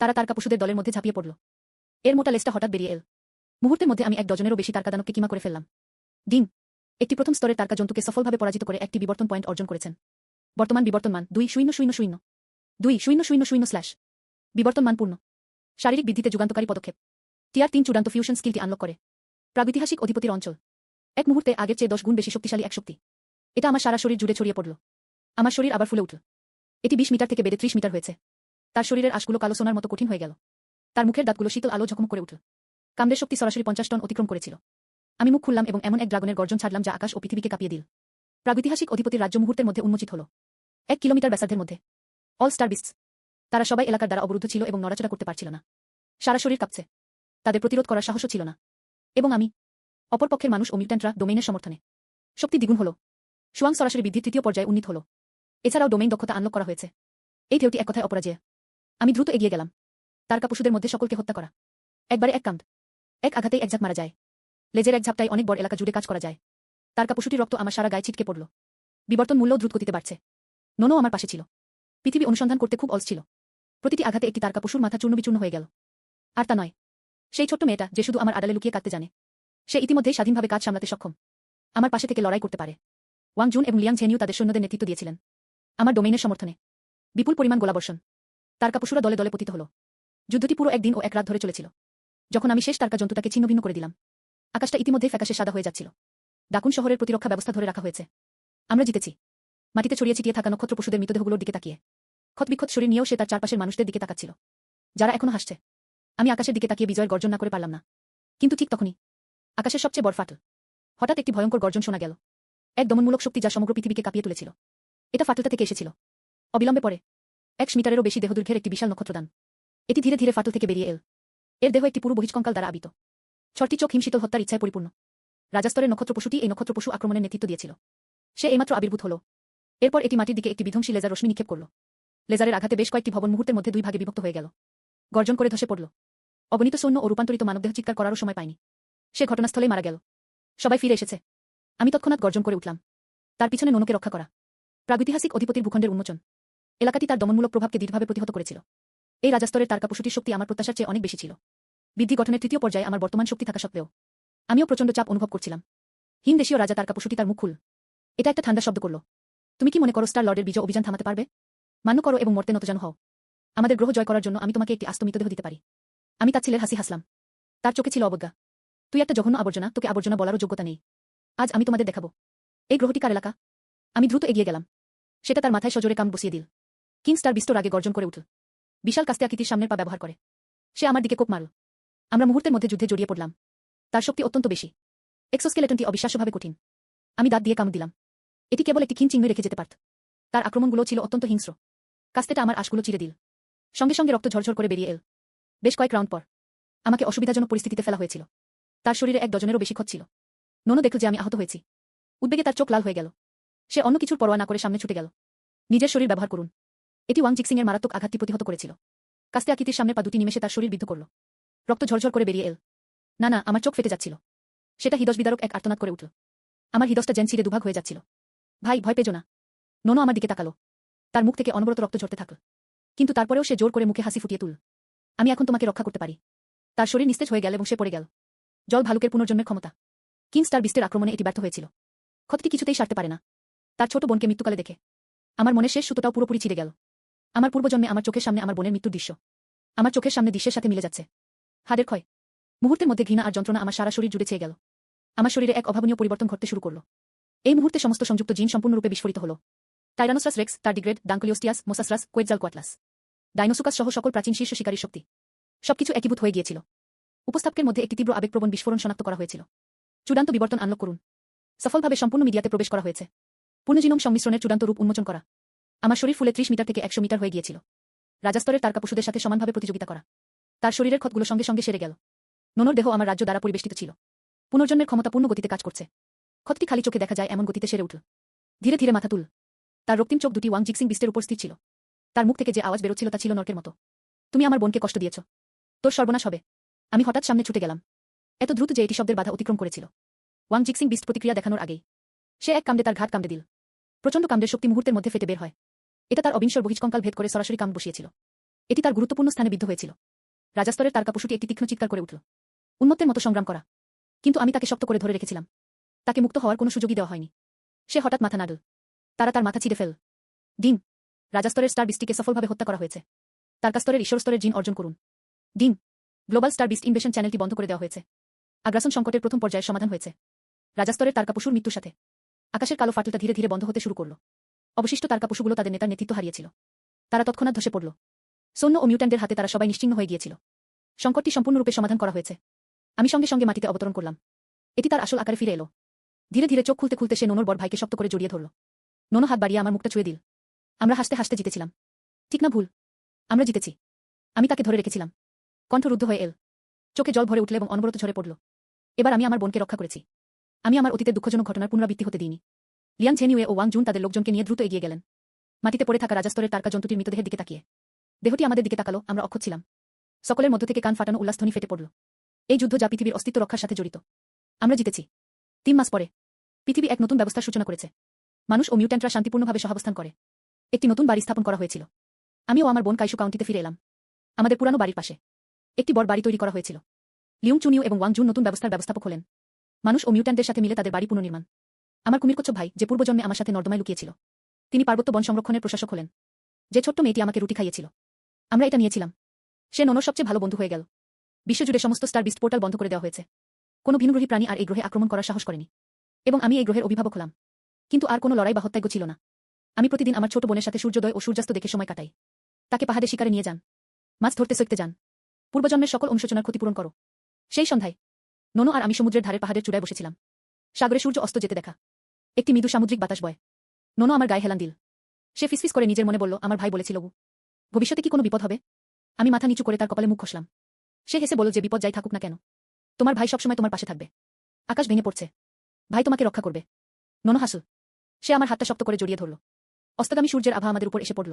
তারা তারকা পশুদের দলের মধ্যে ঝাঁপিয়ে পড়ল। এর মোটা লেজটা হঠাৎ বেরিয়ে এল। মুহূর্তের মধ্যে আমি 1 ডজনেরও বেশি তারকাদানবকে কিমা করে ফেললাম। ডিম একটি প্রথম স্তরের তারকা জন্তুকে সফলভাবে পরাজিত করে একটি বিবর্তন পয়েন্ট অর্জন করেছেন। বর্তমান বিবর্তন মান 2,000 2,000 বিবর্তন মান পূর্ণ। শারীরিক বৃদ্ধিতে যুগান্তকারী পদক্ষেপ। টিয়ার 3 চূড়ান্ত ফিউশন স্কিলটি আনলক করে। প্রাগৈতিহাসিক অধিপতির অঞ্চল। এক মুহূর্তে আগের চেয়ে 10 গুণ বেশি শক্তিশালী এক শক্তি। এটা আমার সারা শরীর জুড়ে ছড়িয়ে পড়ল। আমার শরীর আবার ফুলে উঠল। এটি 20 মিটার থেকে বেড়ে 30 মিটার হয়েছে। তার শরীরের আঁশগুলো কালো সোনার মতো কঠিন হয়ে গেল। তার মুখের দাঁতগুলো শীতল আলো ঝকমক করে উঠল। কামড়ের শক্তি সরাসরি 50 টন অতিক্রম করেছিল। আমি মুখ খুললাম এবং এমন এক ড্রাগনের গর্জন ছাড়লাম যা আকাশ ও পৃথিবীকে কাঁপিয়ে দিল। প্রাগৈতিহাসিক অধিপতির রাজ্য মুহূর্তের মধ্যে উন্মোচিত হল। 1 কিলোমিটার ব্যাসার্ধের মধ্যে। All star beast's. তারা সবাই এলাকার দ্বারা অবরুদ্ধ ছিল এবং নড়াচড়া করতে পারছিল না। সারা শরীর কাঁপছে। তাদের প্রতিরোধ করার সাহসও ছিল না। এবং আমি অপরপক্ষের মানুষ ও মিউট্যান্টরা ডোমেইনের সমর্থনে। শক্তি দ্বিগুণ হল। সুয়াং সরাসরি বৃদ্ধির 3য় পর্যায়ে উন্নীত হল। এছাড়াও ডোমেইন দক্ষতা আনলক করা হয়েছে। এই ঢেউটি এক কথায় অপরাজেয়। আমি দ্রুত এগিয়ে গেলাম। তারকা পশুদের মধ্যে সকলকে হত্যা করা। একবারে এক কামড়। এক আঘাতেই এক ঝাঁক মারা যায়। লেজের এক ঝাপটায় অনেক বড় এলাকা জুড়ে কাজ করা যায়। তারকা পশুটির রক্ত আমার সারা গায়ে ছিটকে পড়ল। বিবর্তন মূল্য দ্রুত গতিতে বাড়ছে। নোনো আমার পাশে ছিল। পৃথিবী অনুসন্ধান করতে খুব অলস ছিল। প্রতিটি আঘাতে একটি তারকা পশুর মাথা চূর্ণবিচূর্ণ হয়ে গেল। আর তা নয়, সেই ছোট্ট মেয়েটা যে শুধু আমার আড়ালে লুকিয়ে কাঁদতে জানে। সে ইতিমধ্যেই স্বাধীনভাবে কাজ সামলাতে সক্ষম। আমার পাশে থেকে লড়াই করতে পারে। ওয়াং জুন এবং লিয়াং ঝেনিউ তাদের সৈন্যদের নেতৃত্ব দিয়েছিলেন। আমার ডোমেইনের সমর্থনে বিপুল পরিমাণ গোলাবর্ষণ। তারকা পশুরা দলে দলে পতিত হল। যুদ্ধটি পুরো 1 দিন ও 1 রাত ধরে চলেছিল। যখন আমি শেষ তারকা জন্তুটাকে ছিন্নভিন্ন করে দিলাম, আকাশটা ইতিমধ্যেই ফ্যাকাশে সাদা হয়ে যাচ্ছিল। দাকুন শহরের প্রতিরক্ষা ব্যবস্থা ধরে রাখা হয়েছে। আমরা জিতেছি। মাটিতে ছড়িয়ে ছিটিয়ে থাকা নক্ষত্র পশুদের মৃতদেহগুলোর দিকে তাকিয়ে ক্ষতবিক্ষত শরীর নিয়েও সে তার চারপাশের মানুষদের দিকে তাকাচ্ছিল, যারা এখনো হাসছে। আমি আকাশের দিকে তাকিয়ে বিজয়ের গর্জন না করে পারলাম না। কিন্তু ঠিক তখনই আকাশের সবচেয়ে বড় ফাটল। হঠাৎ একটি ভয়ঙ্কর গর্জন শোনা গেল। এক দমনমূলক শক্তি যা সমগ্র পৃথিবীকে কাঁপিয়ে তুলেছিল। এটা ফাটলটা থেকে এসেছিল। অবিলম্বে পরে 1 মিটারেরও বেশি দেহদৈর্ঘ্যের একটি বিশাল নক্ষত্রদান। এটি ধীরে ধীরে ফাটল থেকে বেরিয়ে এল। এর দেহ একটি পুরো বহিষ্কঙ্কাল দ্বারা আবৃত। 6টি চোখ হিমশীতল হত্যার ইচ্ছায় পরিপূর্ণ। রাজাস্তরের নক্ষত্র পশুটি এই নক্ষত্র পশু আক্রমণের নেতৃত্ব দিয়েছিল। সে এইমাত্র আবির্ভূত হল। এরপর এটি মাটির দিকে একটি বিধ্বংসী লেজার রশ্মি নিক্ষেপ করল। লেজারের আঘাতে বেশ কয়েকটি ভবন মুহূর্তের মধ্যে 2 ভাগে বিভক্ত হয়ে গেল। গর্জন করে ধসে পড়ল। অগণিত সৈন্য ও রূপান্তরিত মানবদেহ চিৎকার করারও সময় পায়নি। সে ঘটনাস্থলেই মারা গেল। সবাই ফিরে এসেছে। আমি তৎক্ষণাৎ গর্জন করে উঠলাম। তার পিছনে নোনোকে রক্ষা করা। প্রাগৈতিহাসিক অধিপতির ভূখণ্ডের উন্মোচন। এলাকাটি তার দমনমূলক প্রভাবকে দৃঢ়ভাবে প্রতিহত করেছিল। এই রাজাস্তরের তারকা পশুটির শক্তি আমার প্রত্যাশার চেয়ে অনেক বেশি ছিল। বৃদ্ধি গঠনের তৃতীয় পর্যায়ে আমার বর্তমান শক্তি থাকা সত্ত্বেও আমিও প্রচণ্ড চাপ অনুভব করছিলাম। হিম দেশীয় রাজা তার কাপুসুটি তার মুখ খুল। এটা একটা ঠান্ডা শব্দ করল। তুমি কি মনে করো স্টার লর্ডের বিজয় অভিযান থামাতে পারবে? মান্য করো এবং মর্তে নতজানু হও। আমাদের গ্রহ জয় করার জন্য আমি তোমাকে একটি আস্ত মৃতদেহ দিতে পারি। আমি তার ছেলের হাসি হাসলাম। তার চোখে ছিল অবজ্ঞা। তুই একটা জঘন্য আবর্জনা, তোকে আবর্জনা বলারও যোগ্যতা নেই। আজ আমি তোমাদের দেখাবো এই গ্রহটি কার এলাকা। আমি দ্রুত এগিয়ে গেলাম। সেটা তার মাথায় সজোরে কাম বসিয়ে দিল। কিং স্টার বিস্ট রাগে গর্জন করে উঠল। বিশাল কাস্তে আকৃতির সামনের পা ব্যবহার করে সে আমার দিকে কোপ মারল। আমরা মুহূর্তের মধ্যে যুদ্ধে জড়িয়ে পড়লাম। তার শক্তি অত্যন্ত বেশি। এক্সোস্কেলেটনটি অবিশ্বাস্যভাবে কঠিন। আমি দাঁত দিয়ে কামড় দিলাম। এটি কেবল একটি ক্ষীণ চিহ্ন রেখে যেতে পারত। তার আক্রমণগুলো ছিল অত্যন্ত হিংস্র। কাস্তেটা আমার আশগুলো চিরে দিল। সঙ্গে সঙ্গে রক্ত ঝরঝর করে বেরিয়ে এল। বেশ কয়েক রাউন্ড পর আমাকে অসুবিধাজনক পরিস্থিতিতে ফেলা হয়েছিল। তার শরীরে এক ডজনেরও বেশি ক্ষত ছিল। নোনো দেখল যে আমি আহত হয়েছি। উদ্বেগে তার চোখ লাল হয়ে গেল। সে অন্য কিছুর পরোয়া না করে সামনে ছুটে গেল। নিজের শরীর ব্যবহার করুন। এটি ওয়াং জিক্সিংয়ের মারাত্মক আঘাতটি প্রতিহত করেছিল। কাস্তে আকৃতির সামনের পা দুটি নিমেষে তার শরীর বিদ্ধ করল। রক্ত ঝরঝর করে বেরিয়ে এল। না না, আমার চোখ ফেটে যাচ্ছিল। সেটা হৃদয় বিদারক এক আর্তনাদ করে উঠল। আমার হৃদয়টা জেন ছিঁড়ে দুভাগ হয়ে যাচ্ছিল। ভাই, ভয় পেজো না। নোনো আমার দিকে তাকালো। তার মুখ থেকে অনবরত রক্ত ঝরতে থাকল। কিন্তু তারপরেও সে জোর করে মুখে হাসি ফুটিয়ে তুল। আমি এখন তোমাকে রক্ষা করতে পারি। তার শরীর নিস্তেজ হয়ে গেল এবং সে পড়ে গেল। জল ভালুকের পুনর্জন্মের ক্ষমতা। কিং স্টার বিস্টের আক্রমণে এটি ব্যর্থ হয়েছিল। ক্ষতটি কিছুতেই সারতে পারে না। তার ছোট বোনকে মৃত্যুকালে দেখে আমার মনে শেষ সুতোটাও পুরোপুরি ছিঁড়ে গেল। আমার পূর্বজন্মে আমার চোখের সামনে আমার বোনের মৃত্যুর দৃশ্য আমার চোখের সামনে দৃশ্যের সাথে মিলে যাচ্ছে। হাড়ের ক্ষয়। মুহূর্তের মধ্যে ঘৃণা আর যন্ত্রণা আমার সারা শরীর জুড়ে ছেয়ে গেল। আমার শরীরে এক অভাবনীয় পরিবর্তন ঘটতে শুরু করল। এই মুহূর্তে সমস্ত সংযুক্ত জিন সম্পূর্ণরূপে বিস্ফোরিত হল। টাইরানোসারাস রেক্স, টার্ডিগ্রেড, ডাঙ্কলিওস্টিয়াস, মোসাসরাস, কোয়েটজালকোয়াটলাস, ডাইনোসুকাস সহ সকল প্রাচীন শীর্ষ শিকারী শক্তি সবকিছু একীভূত হয়ে গিয়েছিল। উপস্থাপকের মধ্যে একটি তীব্র আবেগপ্রবণ বিস্ফোরণ শনাক্ত করা হয়েছিল। চূড়ান্ত বিবর্তন আনলক করুন। সফলভাবে সম্পূর্ণ মিডিয়াতে প্রবেশ করা হয়েছে। পূর্ণজিনোম সংমিশ্রণের চূড়ান্ত রূপ উন্মোচন করা। আমার শরীর ফুলে 30 মিটার থেকে 100 মিটার হয়ে গিয়েছিল। রাজাস্তরের তারকাপুষুদের সাথে সমানভাবে প্রতিযোগিতা করা। তার শরীরের ক্ষতগুলো সঙ্গে সঙ্গে সেরে গেল। নোনোর দেহ আমার রাজ্য দ্বারা পরিবেষ্টিত ছিল। পুনর্জন্মের ক্ষমতা পূর্ণ গতিতে কাজ করছে। ক্ষতটি খালি চোখে দেখা যায় এমন গতিতে সেরে উঠল। ধীরে ধীরে মাথা তুল। তার রক্তিম চোখ দুটি ওয়াং জিক্সিং বিস্টের উপর স্থির ছিল। তার মুখ থেকে যে আওয়াজ বেরোচ্ছিল তা ছিল নরকের মতো। তুমি আমার বোনকে কষ্ট দিয়েছ। তোর সর্বনাশ হবে। আমি হঠাৎ সামনে ছুটে গেলাম। এত দ্রুত যে এটি শব্দের বাধা অতিক্রম করেছিল। ওয়াং জিক্সিং বিস্ট প্রতিক্রিয়া দেখানোর আগেই সে এক কামড়ে তার ঘাট কামড়ে দিল। প্রচণ্ড কামড়ের শক্তি মুহূর্তের মধ্যে ফেটে বের হয়। এটা তার অবিনশ্বর বহিষ্কঙ্কাল ভেদ করে সরাসরি কামড় বসিয়েছিল। এটি তার গুরুত্বপূর্ণ স্থানে বিদ্ধ হয়েছিল। রাজাস্তরের তারকাপশুটি একটি তীক্ষ্ণ চিৎকার করে উঠল। উন্মত্তের মতো সংগ্রাম করা। কিন্তু আমি তাকে শক্ত করে ধরে রেখেছিলাম। তাকে মুক্ত হওয়ার কোনো সুযোগই দেওয়া হয়নি। সে হঠাৎ মাথা নাড়ল। তারা তার মাথা ছিঁড়ে ফেল। ডিম। রাজাস্তরের স্টার বিস্টকে সফলভাবে হত্যা করা হয়েছে। তারকাস্তরের ঈশ্বরস্তরের জিন অর্জন করুন। ডিম। গ্লোবাল স্টার বিস্ট ইনভেশন চ্যানেলটি বন্ধ করে দেওয়া হয়েছে। আগ্রাসন সংকটের প্রথম পর্যায়ের সমাধান হয়েছে। রাজাস্তরের তারকাপশুর মৃত্যুর সাথে আকাশের কালো ফাটলটা ধীরে ধীরে বন্ধ হতে শুরু করল। অবশিষ্ট তারকাপশুগুলো তাদের নেতার নেতৃত্ব হারিয়েছিল। তারা তৎক্ষণাৎ ধসে পড়ল। সৈন্য ও মিউট্যান্টদের হাতে তারা সবাই নিশ্চিহ্ন হয়ে গিয়েছিল। সংকটটি সম্পূর্ণরূপে সমাধান করা হয়েছে। আমি সঙ্গে সঙ্গে মাটিতে অবতরণ করলাম। এটি তার আসল আকারে ফিরে এলো। ধীরে ধীরে চোখ খুলতে খুলতে সে নোনোর বড় ভাইকে শক্ত করে জড়িয়ে ধরল। নোনো হাত বাড়িয়ে আমার মুখটা ছুঁয়ে দিল। আমরা হাসতে হাসতে জিতেছিলাম। ঠিক না ভুল? আমরা জিতেছি। আমি তাকে ধরে রেখেছিলাম। কণ্ঠ রুদ্ধ হয়ে এল। চোখে জল ভরে উঠল এবং অনবরত ঝরে পড়ল। এবার আমি আমার বোনকে রক্ষা করেছি। আমি আমার অতীতের দুঃখজনক ঘটনার পুনরাবৃত্তি হতে দিইনি। লিয়াং ঝেনিউয়ে ও ওয়াং জুন তাদের লোকজনকে নিয়ে দ্রুত এগিয়ে গেলেন। মাটিতে পড়ে থাকা রাজাস্তরের তারকা জন্তুটির মৃতদেহের দিকে তাকিয়ে দেহটি আমাদের দিকে তাকালো। আমরা অক্ষত ছিলাম। সকলের মধ্য থেকে কান ফাটানো উল্লাসধ্বনি ফেটে পড়ল। এই যুদ্ধ যা পৃথিবীর অস্তিত্ব রক্ষার সাথে জড়িত। আমরা জিতেছি। 3 মাস পরে পৃথিবী এক নতুন ব্যবস্থার সূচনা করেছে। মানুষ ও মিউট্যান্টরা শান্তিপূর্ণভাবে সহাবস্থান করে। একটি নতুন বাড়ি স্থাপন করা হয়েছিল। আমি ও আমার বোন কাইশু কাউন্টিতে ফিরে এলাম। আমাদের পুরানো বাড়ির পাশে একটি বড় বাড়ি তৈরি করা হয়েছিল। লিউং চুনিউ এবং ওয়াং জুন নতুন ব্যবস্থার ব্যবস্থাপক হলেন। মানুষ ও মিউট্যান্টদের সাথে মিলে তাদের বাড়ি পুনর্নির্মাণ। আমার কুমিরকচ্ছপ ভাই, যে পূর্বজন্মে আমার সাথে নর্দমায় লুকিয়েছিল, তিনি পার্বত্য বন সংরক্ষণের প্রশাসক হলেন। যে ছোট্ট মেয়েটি আমাকে রুটি খাইয়েছিল, আমরা এটা নিয়েছিলাম। সে নোনোর সবচেয়ে ভালো বন্ধু হয়ে গেল। বিশ্বজুড়ে সমস্ত স্টার বিস্ট পোর্টাল বন্ধ করে দেওয়া হয়েছে। কোনো ভিনগ্রহী প্রাণী আর এই গ্রহে আক্রমণ করার সাহস করেনি। এবং আমি এই গ্রহের অভিভাবক হলাম। কিন্তু আর কোনো লড়াই বা হত্যাজ্ঞ ছিল না। আমি প্রতিদিন আমার ছোট বোনের সাথে সূর্যোদয় ও সূর্যাস্ত দেখে সময় কাটাই। তাকে পাহাড়ে শিকারে নিয়ে যান। মাছ ধরতে শিখতে যান। পূর্বজন্মের সকল অনুশোচনার ক্ষতিপূরণ করো। সেই সন্ধ্যায় নোনো আর আমি সমুদ্রের ধারের পাহাড়ের চূড়ায় বসেছিলাম। সাগরে সূর্য অস্ত যেতে দেখা। একটি মৃদু সামুদ্রিক বাতাস বয়। নোনো আমার গায়ে হেলান দিল। সে ফিসফিস করে নিজের মনে বলল, আমার ভাই বলেছিল ভবিষ্যতে কি কোনো বিপদ হবে? আমি মাথা নিচু করে তার কপালে মুখ ঘষলাম। সে হেসে বলল, যে বিপদ যাই থাকুক না কেন, তোমার ভাই সবসময় তোমার পাশে থাকবে। আকাশ ভেঙে পড়ছে, ভাই তোমাকে রক্ষা করবে। নোনো হাসল। সে আমার হাতটা শক্ত করে জড়িয়ে ধরল। অস্তগামী সূর্যের আভা আমাদের উপর এসে পড়ল,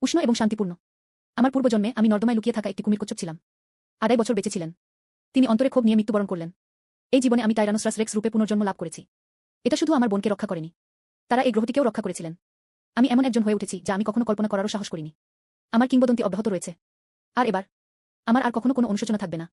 উষ্ণ এবং শান্তিপূর্ণ। আমার পূর্বজন্মে আমি নর্দমায় লুকিয়ে থাকা একটি কুমিরকচ্ছপ ছিলাম। 2.5 বছর বেঁচে ছিলেন। তিনি অন্তরে ক্ষোভ নিয়ে মৃত্যুবরণ করলেন। এই জীবনে আমি টাইরানোসরাস রেক্স রূপে পুনর্জন্ম লাভ করেছি। এটা শুধু আমার বোনকে রক্ষা করেনি, তারা এই গ্রহটিকেও রক্ষা করেছিলেন। আমি এমন একজন হয়ে উঠেছি যা আমি কখনো কল্পনা করারও সাহস করিনি। আমার কিংবদন্তি অব্যাহত রয়েছে। আর এবার আমার আর কখনো কোনো অনুশোচনা থাকবে না।